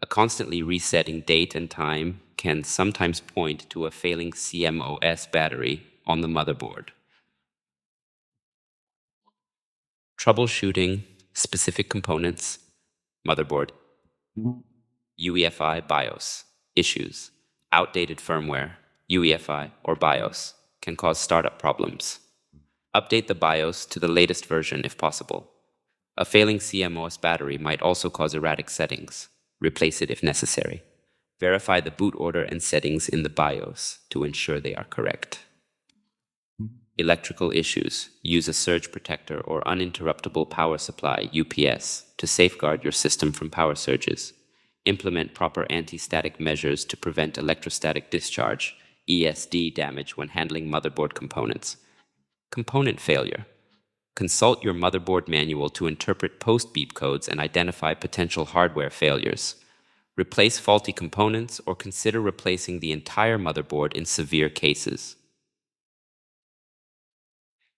Speaker 1: A constantly resetting date and time can sometimes point to a failing CMOS battery on the motherboard. Troubleshooting specific components, motherboard, UEFI BIOS, issues, outdated firmware, UEFI or BIOS, can cause startup problems. Update the BIOS to the latest version if possible. A failing CMOS battery might also cause erratic settings. Replace it if necessary. Verify the boot order and settings in the BIOS to ensure they are correct. Electrical issues. Use a surge protector or uninterruptible power supply, UPS, to safeguard your system from power surges. Implement proper anti-static measures to prevent electrostatic discharge, ESD damage when handling motherboard components. Component failure. Consult your motherboard manual to interpret post-beep codes and identify potential hardware failures. Replace faulty components or consider replacing the entire motherboard in severe cases.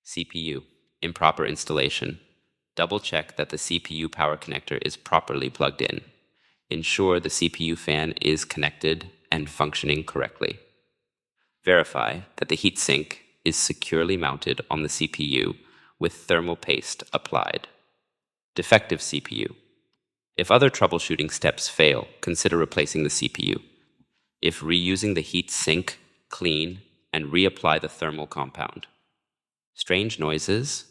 Speaker 1: CPU. Improper installation. Double-check that the CPU power connector is properly plugged in. Ensure the CPU fan is connected and functioning correctly. Verify that the heatsink is securely mounted on the CPU with thermal paste applied. Defective CPU. If other troubleshooting steps fail, consider replacing the CPU. If reusing the heatsink, clean and reapply the thermal compound. Strange noises.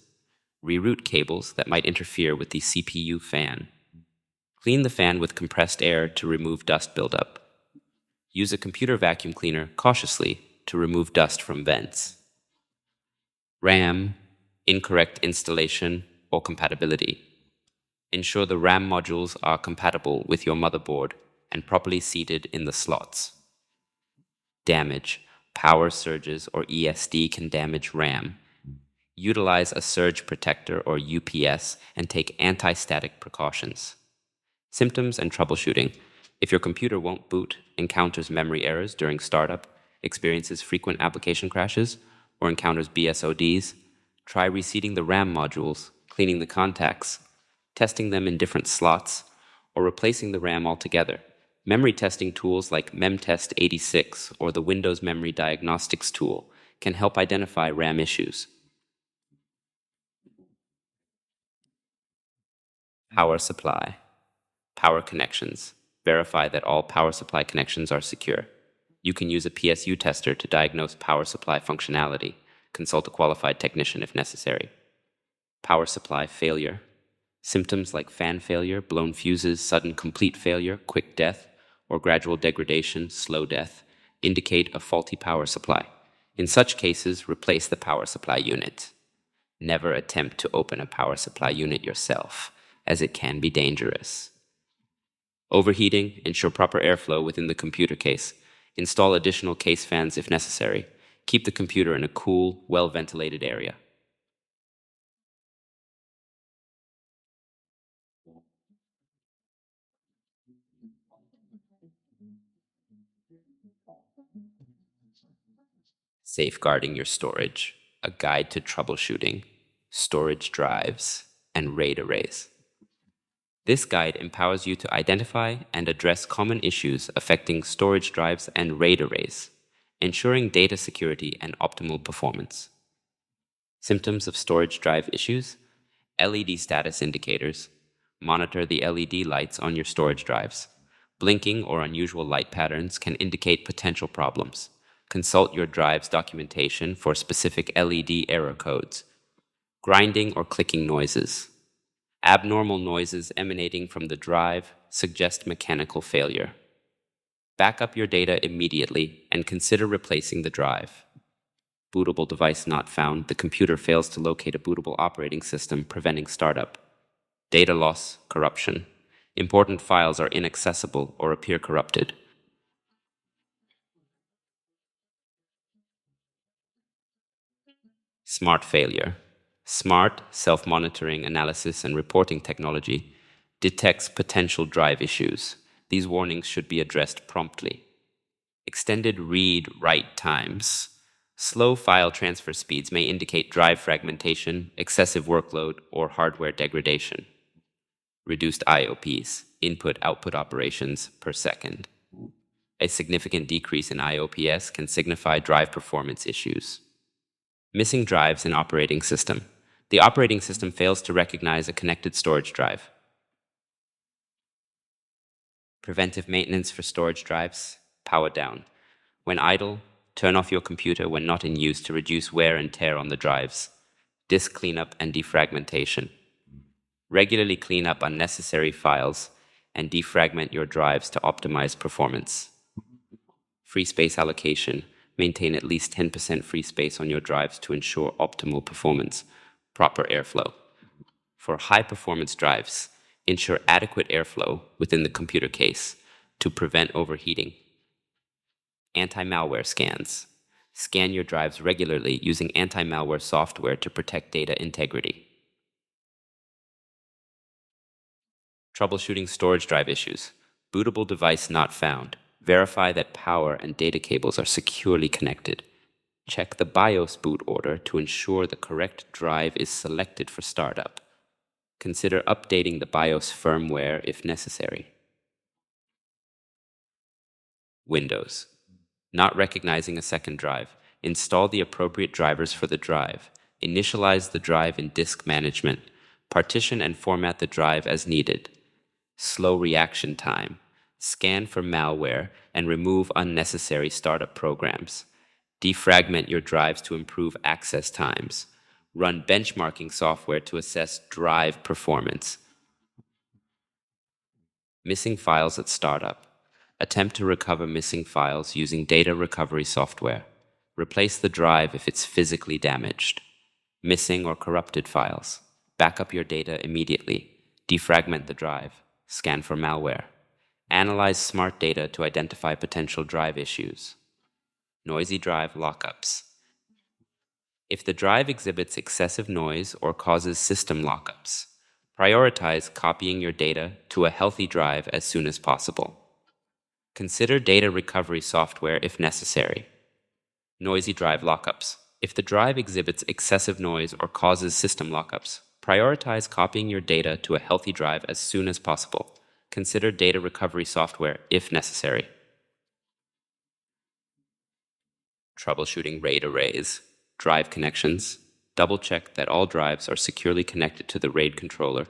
Speaker 1: Reroute cables that might interfere with the CPU fan. Clean the fan with compressed air to remove dust buildup. Use a computer vacuum cleaner cautiously to remove dust from vents. RAM, incorrect installation or compatibility. Ensure the RAM modules are compatible with your motherboard and properly seated in the slots. Damage. Power surges or ESD can damage RAM. Utilize a surge protector or UPS and take anti-static precautions. Symptoms and troubleshooting. If your computer won't boot, encounters memory errors during startup, experiences frequent application crashes, or encounters BSODs, try reseating the RAM modules, cleaning the contacts, testing them in different slots, or replacing the RAM altogether. Memory testing tools like MemTest86 or the Windows Memory Diagnostics tool can help identify RAM issues. Power supply. Power connections. Verify that all power supply connections are secure. You can use a PSU tester to diagnose power supply functionality. Consult a qualified technician if necessary. Power supply failure. Symptoms like fan failure, blown fuses, sudden complete failure, quick death, or gradual degradation, slow death, indicate a faulty power supply. In such cases, replace the power supply unit. Never attempt to open a power supply unit yourself, as it can be dangerous. Overheating. Ensure proper airflow within the computer case. Install additional case fans if necessary. Keep the computer in a cool, well-ventilated area. Safeguarding your storage, a guide to troubleshooting, storage drives, and RAID arrays. This guide empowers you to identify and address common issues affecting storage drives and RAID arrays, ensuring data security and optimal performance. Symptoms of storage drive issues: LED status indicators. Monitor the LED lights on your storage drives. Blinking or unusual light patterns can indicate potential problems. Consult your drive's documentation for specific LED error codes. Grinding or clicking noises. Abnormal noises emanating from the drive suggest mechanical failure. Back up your data immediately and consider replacing the drive. Bootable device not found. The computer fails to locate a bootable operating system, preventing startup. Data loss, corruption. Important files are inaccessible or appear corrupted. Smart failure. Smart self-monitoring analysis and reporting technology detects potential drive issues. These warnings should be addressed promptly. Extended read-write times. Slow file transfer speeds may indicate drive fragmentation, excessive workload, or hardware degradation. Reduced IOPs, input-output operations per second. A significant decrease in IOPS can signify drive performance issues. Missing drives in operating system. The operating system fails to recognize a connected storage drive. Preventive maintenance for storage drives. Power down. When idle, turn off your computer when not in use to reduce wear and tear on the drives. Disk cleanup and defragmentation. Regularly clean up unnecessary files and defragment your drives to optimize performance. Free space allocation. Maintain at least 10% free space on your drives to ensure optimal performance. Proper airflow. For high-performance drives, ensure adequate airflow within the computer case to prevent overheating. Anti-malware scans. Scan your drives regularly using anti-malware software to protect data integrity. Troubleshooting storage drive issues. Bootable device not found. Verify that power and data cables are securely connected. Check the BIOS boot order to ensure the correct drive is selected for startup. Consider updating the BIOS firmware if necessary. Windows. Not recognizing a second drive. Install the appropriate drivers for the drive. Initialize the drive in disk management. Partition and format the drive as needed. Slow reaction time. Scan for malware and remove unnecessary startup programs. Defragment your drives to improve access times. Run benchmarking software to assess drive performance. Missing files at startup. Attempt to recover missing files using data recovery software. Replace the drive if it's physically damaged. Missing or corrupted files. Back up your data immediately. Defragment the drive. Scan for malware. Analyze smart data to identify potential drive issues. Noisy drive lockups. If the drive exhibits excessive noise or causes system lockups, prioritize copying your data to a healthy drive as soon as possible. Consider data recovery software if necessary. Noisy drive lockups. If the drive exhibits excessive noise or causes system lockups, prioritize copying your data to a healthy drive as soon as possible. Consider data recovery software if necessary. Troubleshooting RAID arrays. Drive connections. Double-check that all drives are securely connected to the RAID controller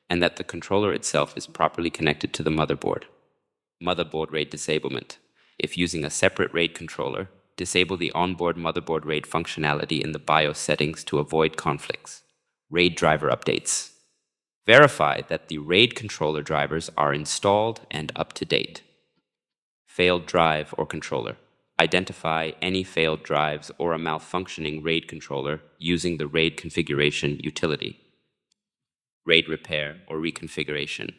Speaker 1: and that the controller itself is properly connected to the motherboard. Motherboard RAID disablement. If using a separate RAID controller, disable the onboard motherboard RAID functionality in the BIOS settings to avoid conflicts. RAID driver updates. Verify that the RAID controller drivers are installed and up to date. Failed drive or controller. Identify any failed drives or a malfunctioning RAID controller using the RAID configuration utility. RAID repair or reconfiguration.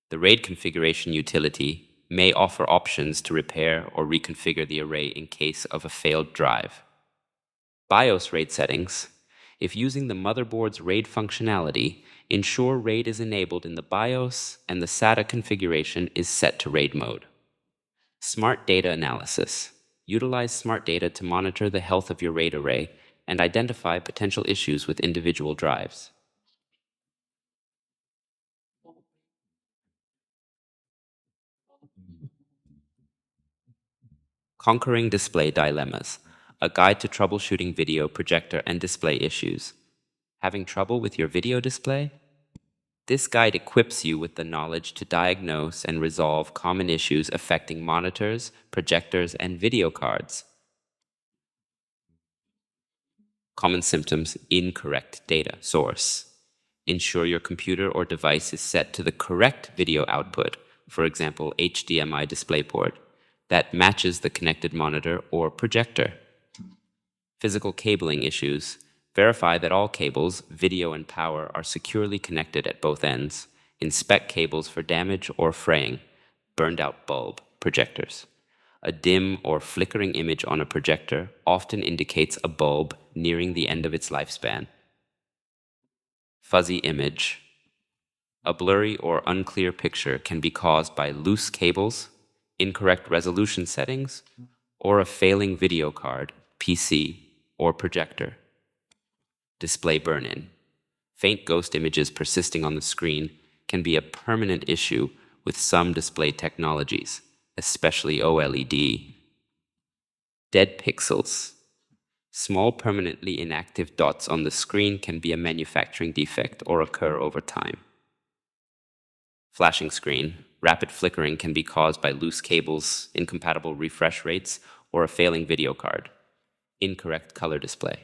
Speaker 1: The RAID configuration utility may offer options to repair or reconfigure the array in case of a failed drive. BIOS RAID settings. If using the motherboard's RAID functionality, ensure RAID is enabled in the BIOS and the SATA configuration is set to RAID mode. Smart data analysis. Utilize smart data to monitor the health of your RAID array and identify potential issues with individual drives. Conquering Display Dilemmas, a guide to troubleshooting video, projector, and display issues. Having trouble with your video display? This guide equips you with the knowledge to diagnose and resolve common issues affecting monitors, projectors, and video cards. Common symptoms: incorrect data source. Ensure your computer or device is set to the correct video output, for example, HDMI DisplayPort, that matches the connected monitor or projector. Physical cabling issues. Verify that all cables, video and power, are securely connected at both ends. Inspect cables for damage or fraying. Burned out bulb, projectors. A dim or flickering image on a projector often indicates a bulb nearing the end of its lifespan. Fuzzy image. A blurry or unclear picture can be caused by loose cables, incorrect resolution settings, or a failing video card, PC, or projector. Display burn-in. Faint ghost images persisting on the screen can be a permanent issue with some display technologies, especially OLED. Dead pixels. Small permanently inactive dots on the screen can be a manufacturing defect or occur over time. Flashing screen. Rapid flickering can be caused by loose cables, incompatible refresh rates, or a failing video card. Incorrect color display.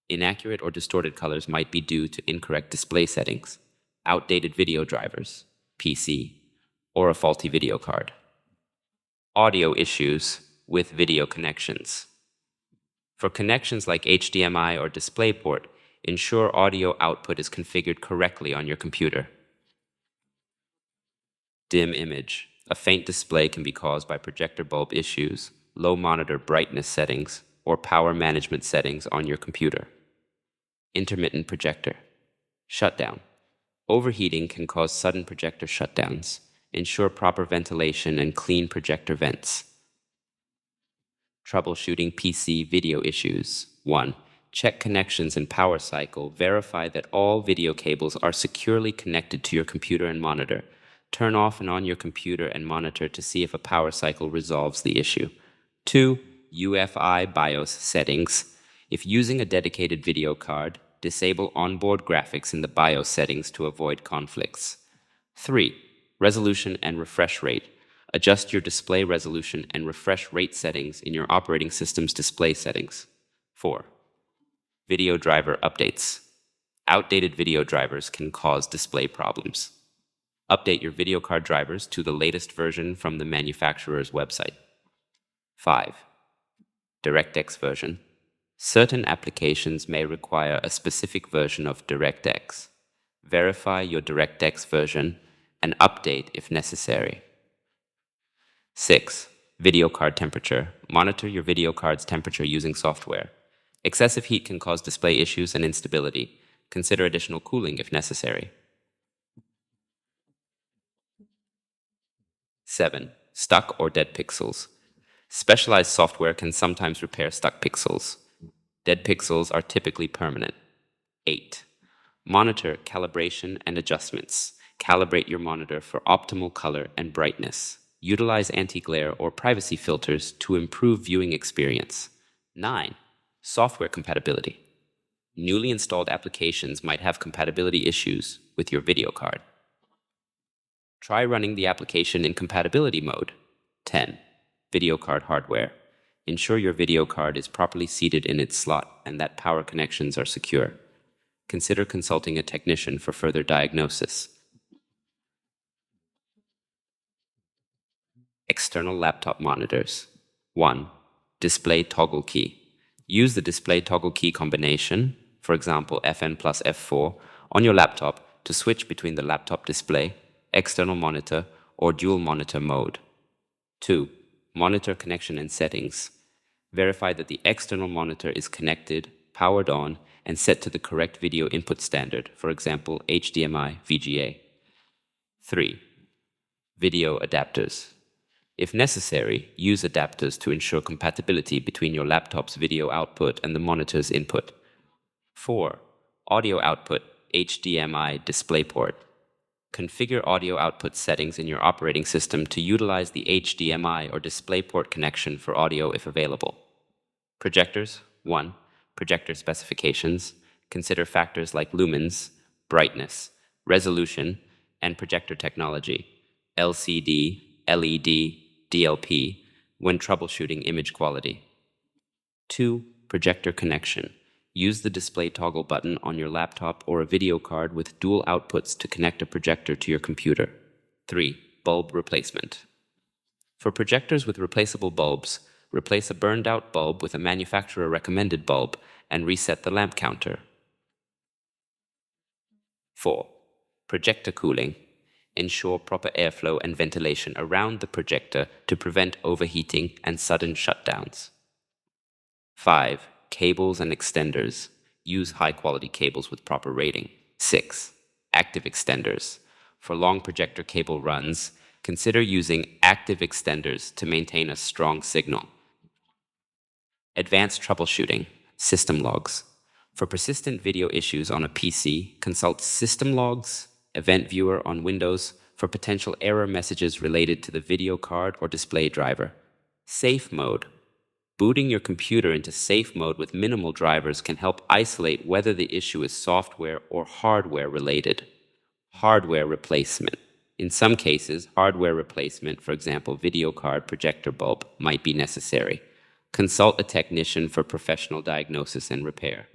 Speaker 1: Inaccurate or distorted colors might be due to incorrect display settings, outdated video drivers, PC, or a faulty video card. Audio issues with video connections. For connections like HDMI or DisplayPort, ensure audio output is configured correctly on your computer. Dim image. A faint display can be caused by projector bulb issues, low monitor brightness settings, or power management settings on your computer. Intermittent projector. Shutdown. Overheating can cause sudden projector shutdowns. Ensure proper ventilation and clean projector vents. Troubleshooting PC video issues. 1. Check connections and power cycle. Verify that all video cables are securely connected to your computer and monitor. Turn off and on your computer and monitor to see if a power cycle resolves the issue. 2. UEFI BIOS settings. If using a dedicated video card, disable onboard graphics in the BIOS settings to avoid conflicts. 3. Resolution and refresh rate. Adjust your display resolution and refresh rate settings in your operating system's display settings. 4. Video driver updates. Outdated video drivers can cause display problems. Update your video card drivers to the latest version from the manufacturer's website. 5. DirectX version. Certain applications may require a specific version of DirectX. Verify your DirectX version and update if necessary. 6. Video card temperature. Monitor your video card's temperature using software. Excessive heat can cause display issues and instability. Consider additional cooling if necessary. 7. Stuck or dead pixels. Specialized software can sometimes repair stuck pixels. Dead pixels are typically permanent. 8. Monitor calibration and adjustments. Calibrate your monitor for optimal color and brightness. Utilize anti-glare or privacy filters to improve viewing experience. 9. Software compatibility. Newly installed applications might have compatibility issues with your video card. Try running the application in compatibility mode. 10. Video card hardware. Ensure your video card is properly seated in its slot and that power connections are secure. Consider consulting a technician for further diagnosis. External laptop monitors. 1. Display toggle key. Use the display toggle key combination, for example FN plus F4, on your laptop to switch between the laptop display, external monitor, or dual monitor mode. 2. Monitor connection and settings. Verify that the external monitor is connected, powered on, and set to the correct video input standard, for example, HDMI VGA. 3. Video adapters. If necessary, use adapters to ensure compatibility between your laptop's video output and the monitor's input. 4. Audio output, HDMI DisplayPort. Configure audio output settings in your operating system to utilize the HDMI or DisplayPort connection for audio if available. Projectors. 1. Projector specifications. Consider factors like lumens, brightness, resolution, and projector technology, LCD, LED, DLP, when troubleshooting image quality. 2. Projector connection. Use the display toggle button on your laptop or a video card with dual outputs to connect a projector to your computer. 3. Bulb replacement. For projectors with replaceable bulbs, replace a burned-out bulb with a manufacturer-recommended bulb and reset the lamp counter. 4. Projector cooling. Ensure proper airflow and ventilation around the projector to prevent overheating and sudden shutdowns. 5. Cables and extenders. Use high-quality cables with proper rating. 6. Active extenders. For long projector cable runs, consider using active extenders to maintain a strong signal. Advanced troubleshooting. System logs. For persistent video issues on a PC, consult System Logs, Event Viewer on Windows for potential error messages related to the video card or display driver. Safe mode. Booting your computer into safe mode with minimal drivers can help isolate whether the issue is software or hardware related. Hardware replacement. In some cases, hardware replacement, for example, video card projector bulb, might be necessary. Consult a technician for professional diagnosis and repair.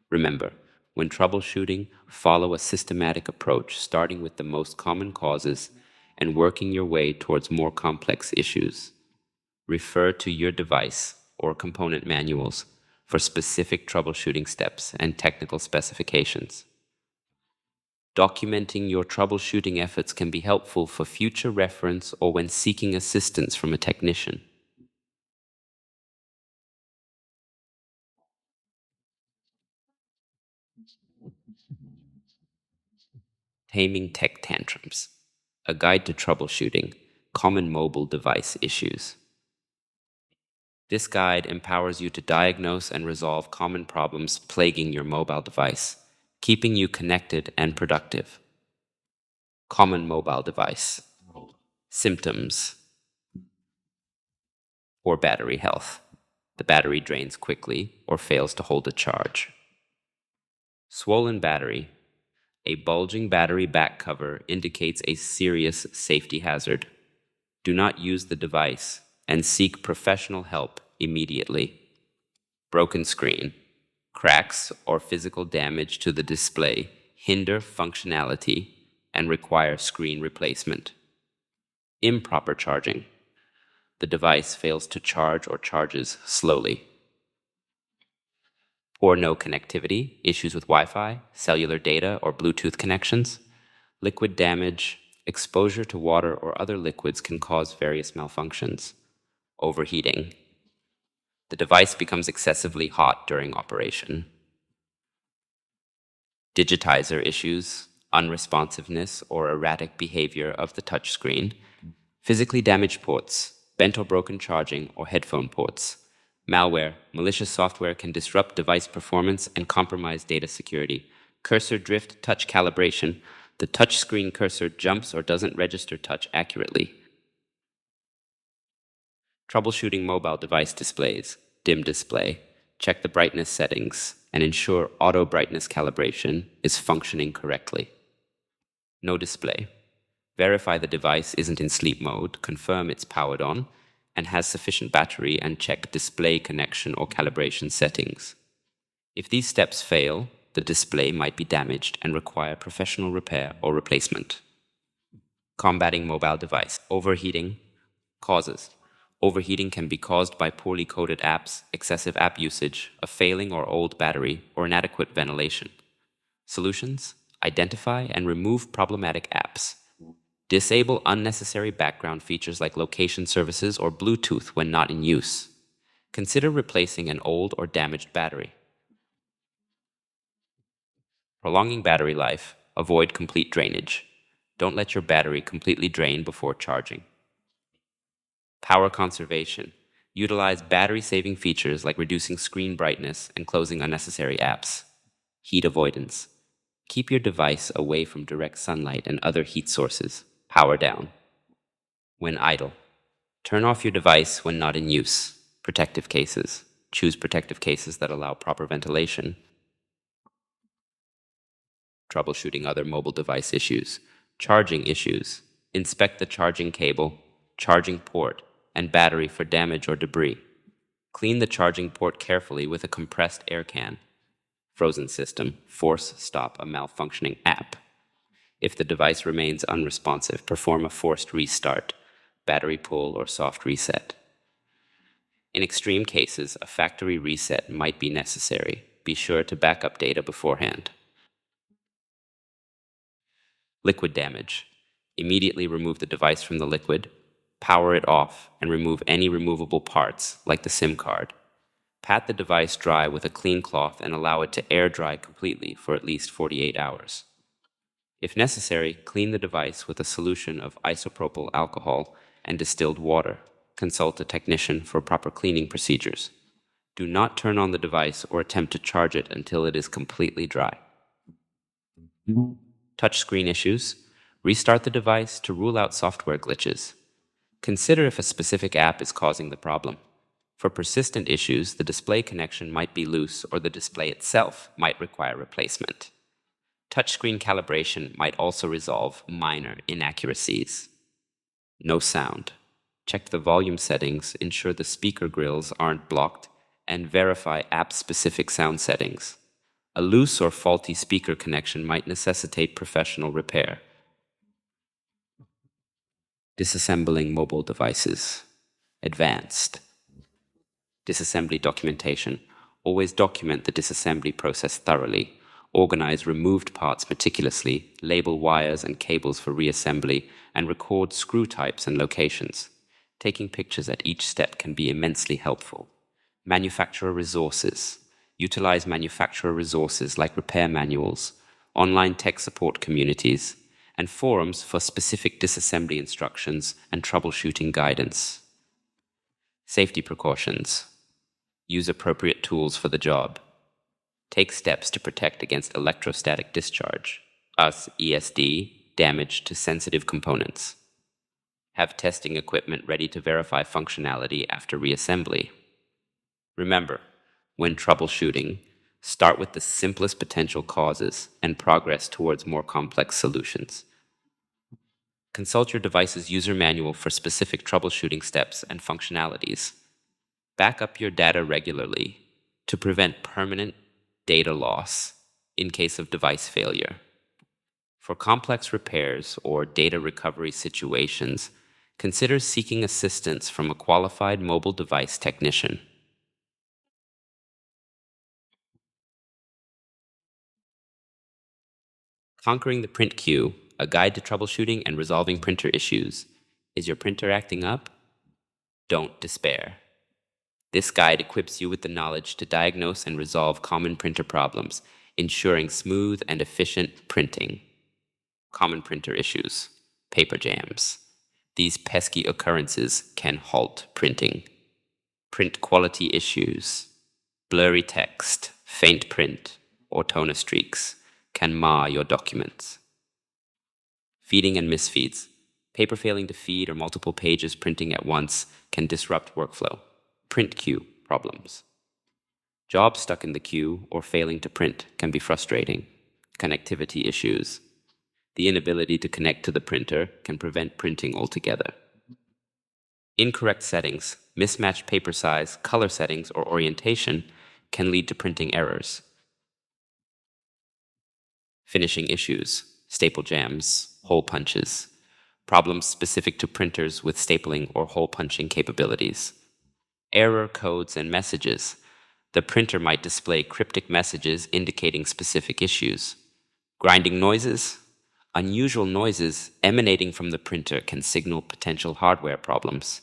Speaker 1: Remember, when troubleshooting, follow a systematic approach, starting with the most common causes and working your way towards more complex issues. Refer to your device or component manuals for specific troubleshooting steps and technical specifications. Documenting your troubleshooting efforts can be helpful for future reference or when seeking assistance from a technician. Taming Tech Tantrums, a guide to troubleshooting common mobile device issues. This guide empowers you to diagnose and resolve common problems plaguing your mobile device, keeping you connected and productive. Common mobile device. Symptoms or battery health. The battery drains quickly or fails to hold a charge. Swollen battery. A bulging battery back cover indicates a serious safety hazard. Do not use the device and seek professional help immediately. Broken screen. Cracks or physical damage to the display hinder functionality and require screen replacement. Improper charging. The device fails to charge or charges slowly. Or no connectivity, issues with Wi-Fi, cellular data, or Bluetooth connections. Liquid damage, exposure to water or other liquids can cause various malfunctions. Overheating. The device becomes excessively hot during operation. Digitizer issues, unresponsiveness or erratic behavior of the touchscreen. Physically damaged ports, bent or broken charging or headphone ports. Malware, malicious software can disrupt device performance and compromise data security. Cursor drift, touch calibration. The touchscreen cursor jumps or doesn't register touch accurately. Troubleshooting mobile device displays. Dim display. Check the brightness settings and ensure auto brightness calibration is functioning correctly. No display. Verify the device isn't in sleep mode, confirm it's powered on, and has sufficient battery, and check display connection or calibration settings. If these steps fail, the display might be damaged and require professional repair or replacement. Combating mobile device. Overheating. Causes. Overheating can be caused by poorly coded apps, excessive app usage, a failing or old battery, or inadequate ventilation. Solutions. Identify and remove problematic apps. Disable unnecessary background features like location services or Bluetooth when not in use. Consider replacing an old or damaged battery. Prolonging battery life. Avoid complete drainage. Don't let your battery completely drain before charging. Power conservation. Utilize battery-saving features like reducing screen brightness and closing unnecessary apps. Heat avoidance. Keep your device away from direct sunlight and other heat sources. Power down. When idle. Turn off your device when not in use. Protective cases. Choose protective cases that allow proper ventilation. Troubleshooting other mobile device issues. Charging issues. Inspect the charging cable, charging port, and battery for damage or debris. Clean the charging port carefully with a compressed air can. Frozen system. Force stop a malfunctioning app. If the device remains unresponsive, perform a forced restart, battery pull, or soft reset. In extreme cases, a factory reset might be necessary. Be sure to back up data beforehand. Liquid damage. Immediately remove the device from the liquid, power it off, and remove any removable parts, like the SIM card. Pat the device dry with a clean cloth and allow it to air dry completely for at least 48 hours. If necessary, clean the device with a solution of isopropyl alcohol and distilled water. Consult a technician for proper cleaning procedures. Do not turn on the device or attempt to charge it until it is completely dry. Touchscreen issues. Restart the device to rule out software glitches. Consider if a specific app is causing the problem. For persistent issues, the display connection might be loose or the display itself might require replacement. Touchscreen calibration might also resolve minor inaccuracies. No sound. Check the volume settings, ensure the speaker grills aren't blocked, and verify app-specific sound settings. A loose or faulty speaker connection might necessitate professional repair. Disassembling mobile devices. Advanced. Disassembly documentation. Always document the disassembly process thoroughly. Organize removed parts meticulously, label wires and cables for reassembly, and record screw types and locations. Taking pictures at each step can be immensely helpful. Manufacturer resources. Utilize manufacturer resources like repair manuals, online tech support communities, and forums for specific disassembly instructions and troubleshooting guidance. Safety precautions. Use appropriate tools for the job. Take steps to protect against electrostatic discharge, us ESD, damage to sensitive components. Have testing equipment ready to verify functionality after reassembly. Remember, when troubleshooting, start with the simplest potential causes and progress towards more complex solutions. Consult your device's user manual for specific troubleshooting steps and functionalities. Back up your data regularly to prevent permanent data loss in case of device failure. For complex repairs or data recovery situations, consider seeking assistance from a qualified mobile device technician. Conquering the Print Queue, a guide to troubleshooting and resolving printer issues. Is your printer acting up? Don't despair. This guide equips you with the knowledge to diagnose and resolve common printer problems, ensuring smooth and efficient printing. Common printer issues. Paper jams. These pesky occurrences can halt printing. Print quality issues. Blurry text, faint print, or toner streaks can mar your documents. Feeding and misfeeds. Paper failing to feed or multiple pages printing at once can disrupt workflow. Print queue problems. Jobs stuck in the queue or failing to print can be frustrating. Connectivity issues. The inability to connect to the printer can prevent printing altogether. Incorrect settings, mismatched paper size, color settings, or orientation can lead to printing errors. Finishing issues, staple jams, hole punches, problems specific to printers with stapling or hole punching capabilities. Error codes and messages. The printer might display cryptic messages indicating specific issues. Grinding noises. Unusual noises emanating from the printer can signal potential hardware problems.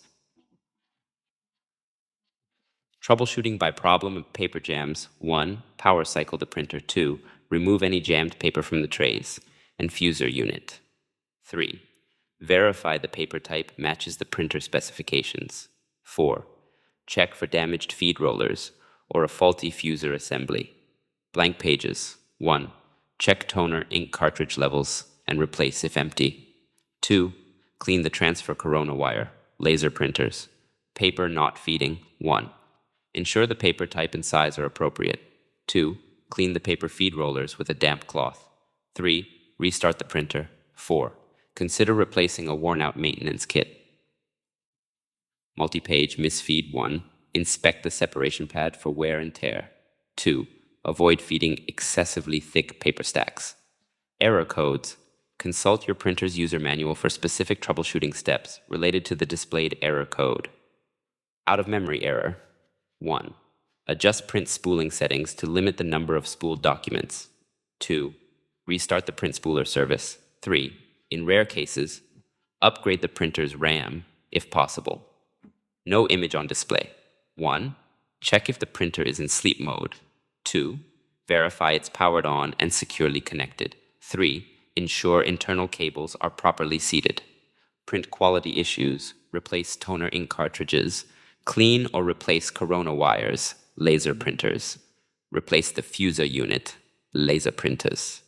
Speaker 1: Troubleshooting by problem of paper jams. 1. Power cycle the printer. 2. Remove any jammed paper from the trays and fuser unit. 3. Verify the paper type matches the printer specifications. 4. Check for damaged feed rollers or a faulty fuser assembly. Blank pages. 1. Check toner ink cartridge levels and replace if empty. 2. Clean the transfer corona wire. Laser printers. Paper not feeding. 1. Ensure the paper type and size are appropriate. 2. Clean the paper feed rollers with a damp cloth. 3. Restart the printer. 4. Consider replacing a worn-out maintenance kit. Multi-page misfeed. 1. Inspect the separation pad for wear and tear. 2. Avoid feeding excessively thick paper stacks. Error codes. Consult your printer's user manual for specific troubleshooting steps related to the displayed error code. Out-of-memory error. 1. Adjust print spooling settings to limit the number of spooled documents. 2. Restart the print spooler service. 3. In rare cases, upgrade the printer's RAM if possible. No image on display. 1. Check if the printer is in sleep mode. 2. Verify it's powered on and securely connected. 3. Ensure internal cables are properly seated. Print quality issues. Replace toner ink cartridges. Clean or replace corona wires. Laser printers. Replace the fuser unit. Laser printers.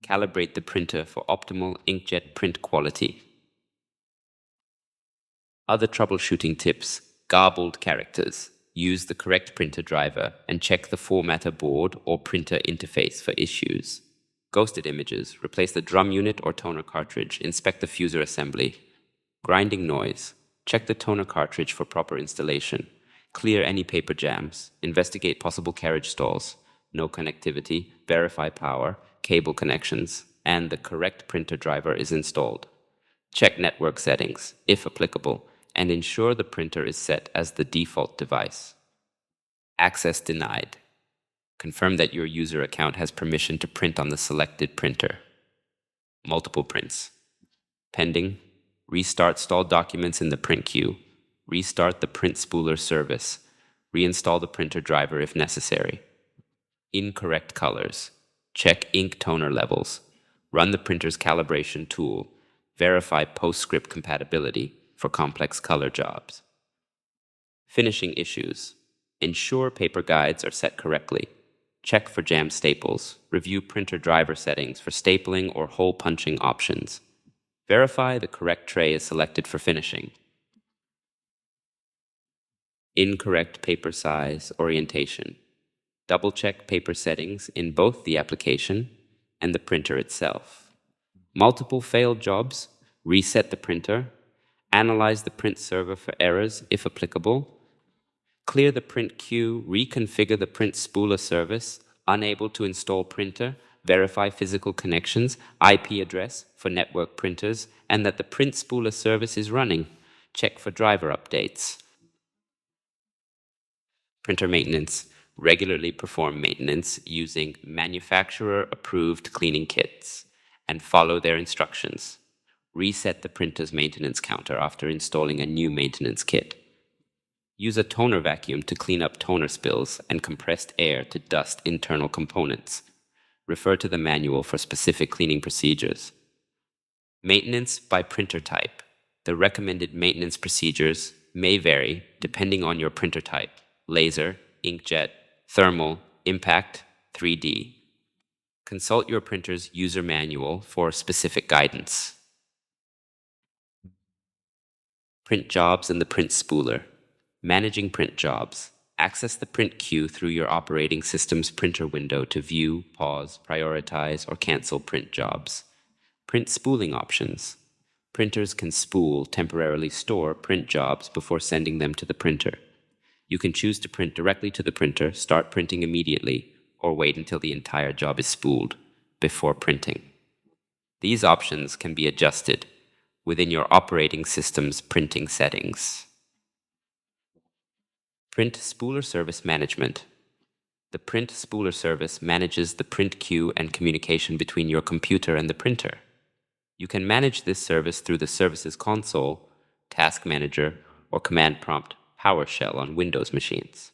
Speaker 1: Calibrate the printer for optimal inkjet print quality. Other troubleshooting tips. Garbled characters. Use the correct printer driver and check the formatter board or printer interface for issues. Ghosted images. Replace the drum unit or toner cartridge. Inspect the fuser assembly. Grinding noise. Check the toner cartridge for proper installation. Clear any paper jams. Investigate possible carriage stalls. No connectivity. Verify power, cable connections, and the correct printer driver is installed. Check network settings, if applicable, and ensure the printer is set as the default device. Access denied. Confirm that your user account has permission to print on the selected printer. Multiple prints. Pending. Restart stalled documents in the print queue. Restart the print spooler service. Reinstall the printer driver if necessary. Incorrect colors. Check ink toner levels. Run the printer's calibration tool. Verify PostScript compatibility for complex color jobs. Finishing issues. Ensure paper guides are set correctly. Check for jammed staples. Review printer driver settings for stapling or hole punching options. Verify the correct tray is selected for finishing. Incorrect paper size orientation. Double-check paper settings in both the application and the printer itself. Multiple failed jobs. Reset the printer. Analyze the print server for errors, if applicable. Clear the print queue. Reconfigure the print spooler service. Unable to install printer. Verify physical connections, IP address for network printers, and that the print spooler service is running. Check for driver updates. Printer maintenance. Regularly perform maintenance using manufacturer-approved cleaning kits and follow their instructions. Reset the printer's maintenance counter after installing a new maintenance kit. Use a toner vacuum to clean up toner spills and compressed air to dust internal components. Refer to the manual for specific cleaning procedures. Maintenance by printer type. The recommended maintenance procedures may vary depending on your printer type: laser, inkjet, thermal, impact, 3D. Consult your printer's user manual for specific guidance. Print jobs and the print spooler. Managing print jobs. Access the print queue through your operating system's printer window to view, pause, prioritize, or cancel print jobs. Print spooling options. Printers can spool, temporarily store print jobs before sending them to the printer. You can choose to print directly to the printer, start printing immediately, or wait until the entire job is spooled before printing. These options can be adjusted within your operating system's printing settings. Print spooler service management. The print spooler service manages the print queue and communication between your computer and the printer. You can manage this service through the Services console, Task Manager, or Command Prompt PowerShell on Windows machines.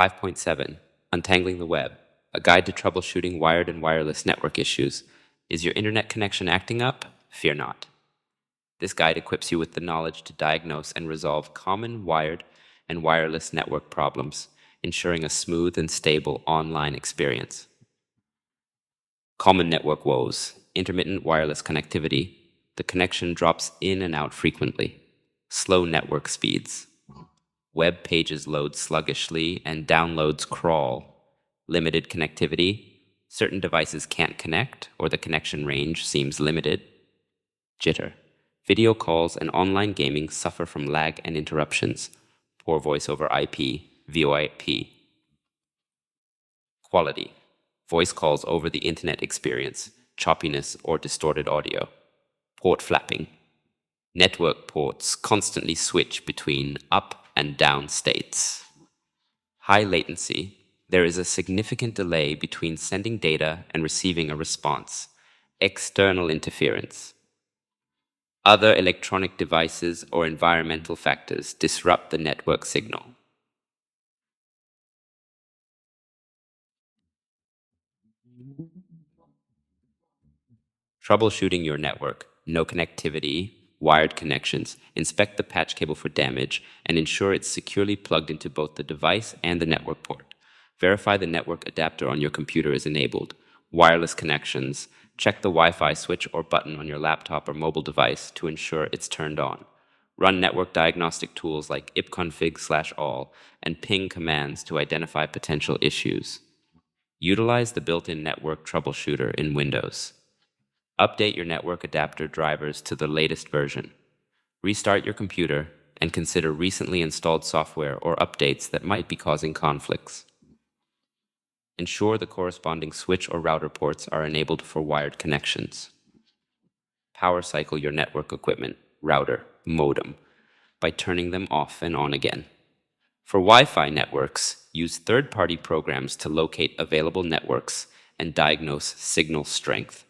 Speaker 1: 5.7. Untangling the Web, a guide to troubleshooting wired and wireless network issues. Is your internet connection acting up? Fear not. This guide equips you with the knowledge to diagnose and resolve common wired and wireless network problems, ensuring a smooth and stable online experience. Common network woes: intermittent wireless connectivity. The connection drops in and out frequently. Slow network speeds. Web pages load sluggishly and downloads crawl. Limited connectivity. Certain devices can't connect or the connection range seems limited. Jitter. Video calls and online gaming suffer from lag and interruptions. Poor voice over IP, VoIP. Quality. Voice calls over the internet experience, choppiness or distorted audio. Port flapping. Network ports constantly switch between up and down states. High latency. There is a significant delay between sending data and receiving a response. External interference. Other electronic devices or environmental factors disrupt the network signal. Troubleshooting your network. No connectivity, wired connections. Inspect the patch cable for damage and ensure it's securely plugged into both the device and the network port. Verify the network adapter on your computer is enabled. Wireless connections. Check the Wi-Fi switch or button on your laptop or mobile device to ensure it's turned on. Run network diagnostic tools like ipconfig/all and ping commands to identify potential issues. Utilize the built-in network troubleshooter in Windows. Update your network adapter drivers to the latest version. Restart your computer and consider recently installed software or updates that might be causing conflicts. Ensure the corresponding switch or router ports are enabled for wired connections. Power cycle your network equipment, router, modem, by turning them off and on again. For Wi-Fi networks, use third-party programs to locate available networks and diagnose signal strength.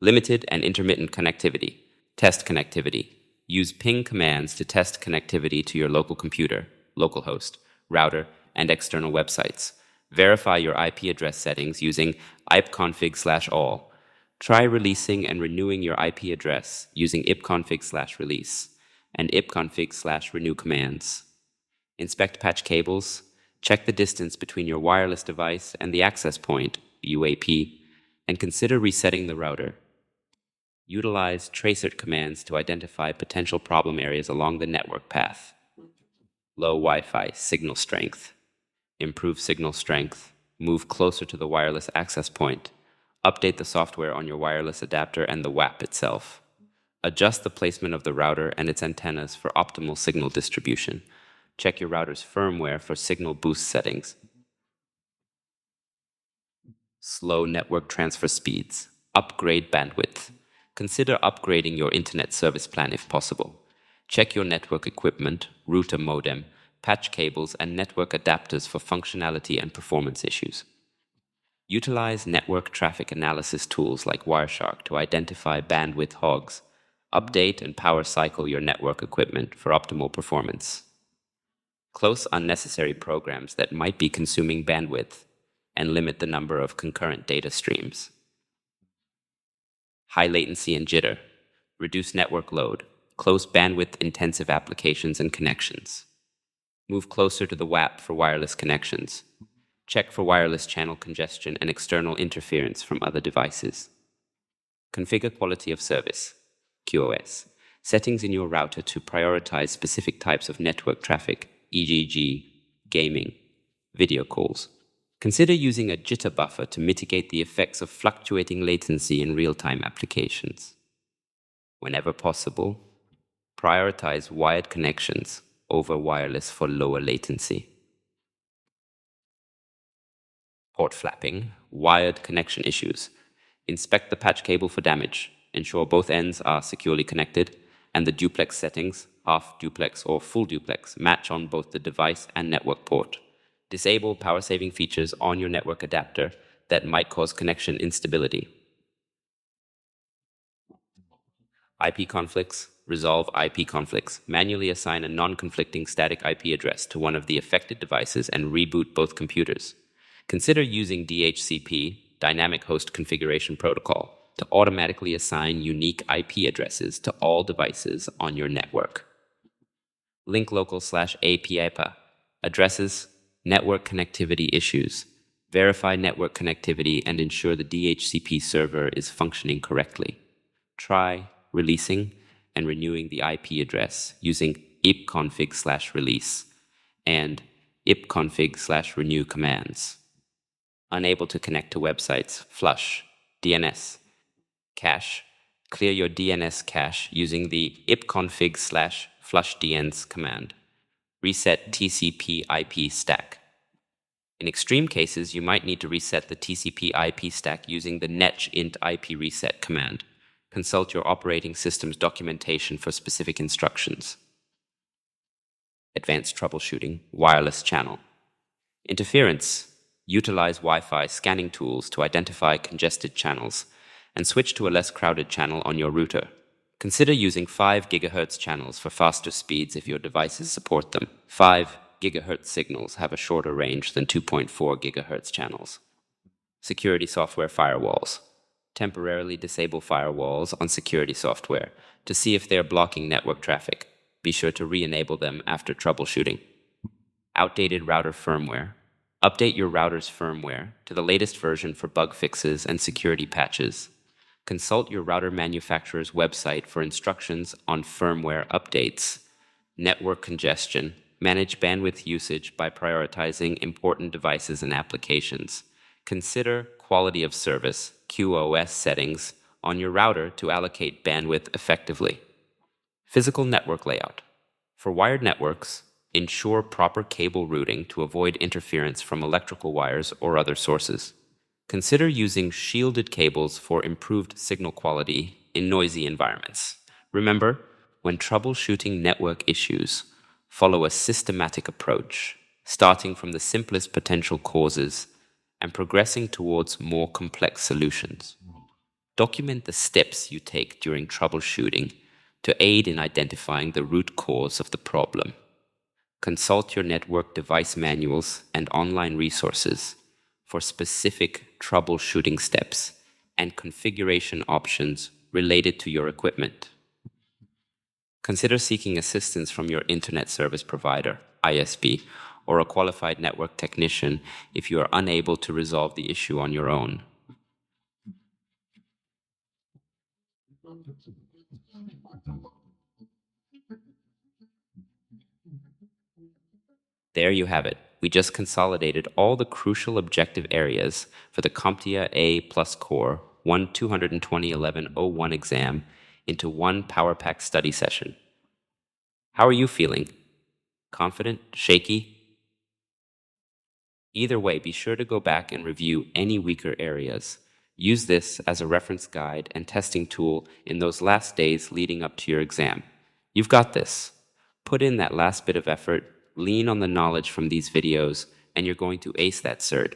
Speaker 1: Limited and intermittent connectivity. Test connectivity. Use ping commands to test connectivity to your local computer, localhost, router, and external websites. Verify your IP address settings using ipconfig/all. Try releasing and renewing your IP address using ipconfig/release and ipconfig/renew commands. Inspect patch cables. Check the distance between your wireless device and the access point, UAP, and consider resetting the router. Utilize tracer commands to identify potential problem areas along the network path. Low Wi-Fi signal strength. Improve signal strength. Move closer to the wireless access point. Update the software on your wireless adapter and the WAP itself. Adjust the placement of the router and its antennas for optimal signal distribution. Check your router's firmware for signal boost settings. Slow network transfer speeds. Upgrade bandwidth. Consider upgrading your internet service plan if possible. Check your network equipment, router modem, patch cables, and network adapters for functionality and performance issues. Utilize network traffic analysis tools like Wireshark to identify bandwidth hogs. Update and power cycle your network equipment for optimal performance. Close unnecessary programs that might be consuming bandwidth and limit the number of concurrent data streams. High latency and jitter. Reduce network load. Close bandwidth-intensive applications and connections. Move closer to the WAP for wireless connections. Check for wireless channel congestion and external interference from other devices. Configure quality of service, QoS. Settings in your router to prioritize specific types of network traffic, e.g., gaming, video calls. Consider using a jitter buffer to mitigate the effects of fluctuating latency in real-time applications. Whenever possible, prioritize wired connections over wireless for lower latency. Port flapping, wired connection issues. Inspect the patch cable for damage. Ensure both ends are securely connected and the duplex settings, half duplex or full duplex, match on both the device and network port. Disable power-saving features on your network adapter that might cause connection instability. IP conflicts. Resolve IP conflicts. Manually assign a non-conflicting static IP address to one of the affected devices and reboot both computers. Consider using DHCP, Dynamic Host Configuration Protocol, to automatically assign unique IP addresses to all devices on your network. Link local/APIPA addresses network connectivity issues. Verify network connectivity and ensure the DHCP server is functioning correctly. Try releasing and renewing the IP address using ipconfig/release and ipconfig/renew commands. Unable to connect to websites, flush, DNS, cache. Clear your DNS cache using the ipconfig/flushdns command. Reset TCP IP stack. In extreme cases, you might need to reset the TCP IP stack using the netint IP reset command. Consult your operating system's documentation for specific instructions. Advanced troubleshooting, wireless channel. Interference. Utilize Wi-Fi scanning tools to identify congested channels and switch to a less crowded channel on your router. Consider using 5 GHz channels for faster speeds if your devices support them. 5 GHz signals have a shorter range than 2.4 GHz channels. Security software firewalls. Temporarily disable firewalls on security software to see if they're blocking network traffic. Be sure to re-enable them after troubleshooting. Outdated router firmware. Update your router's firmware to the latest version for bug fixes and security patches. Consult your router manufacturer's website for instructions on firmware updates. Network congestion. Manage bandwidth usage by prioritizing important devices and applications. Consider quality of service, QoS settings, on your router to allocate bandwidth effectively. Physical network layout. For wired networks, ensure proper cable routing to avoid interference from electrical wires or other sources. Consider using shielded cables for improved signal quality in noisy environments. Remember, when troubleshooting network issues, follow a systematic approach, starting from the simplest potential causes and progressing towards more complex solutions. Document the steps you take during troubleshooting to aid in identifying the root cause of the problem. Consult your network device manuals and online resources for specific troubleshooting steps and configuration options related to your equipment. Consider seeking assistance from your internet service provider, ISP, or a qualified network technician if you are unable to resolve the issue on your own. There you have it. We just consolidated all the crucial objective areas for the CompTIA A Plus Core 1/220/11/01 exam into one Power Pack study session. How are you feeling? Confident? Shaky? Either way, be sure to go back and review any weaker areas. Use this as a reference guide and testing tool in those last days leading up to your exam. You've got this. Put in that last bit of effort, lean on the knowledge from these videos, and you're going to ace that cert.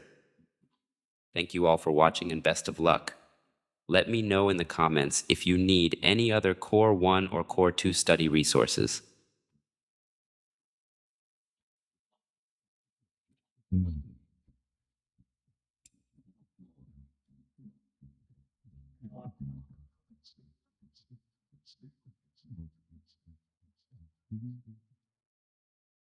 Speaker 1: Thank you all for watching and best of luck. Let me know in the comments if you need any other Core 1 or Core 2 study resources.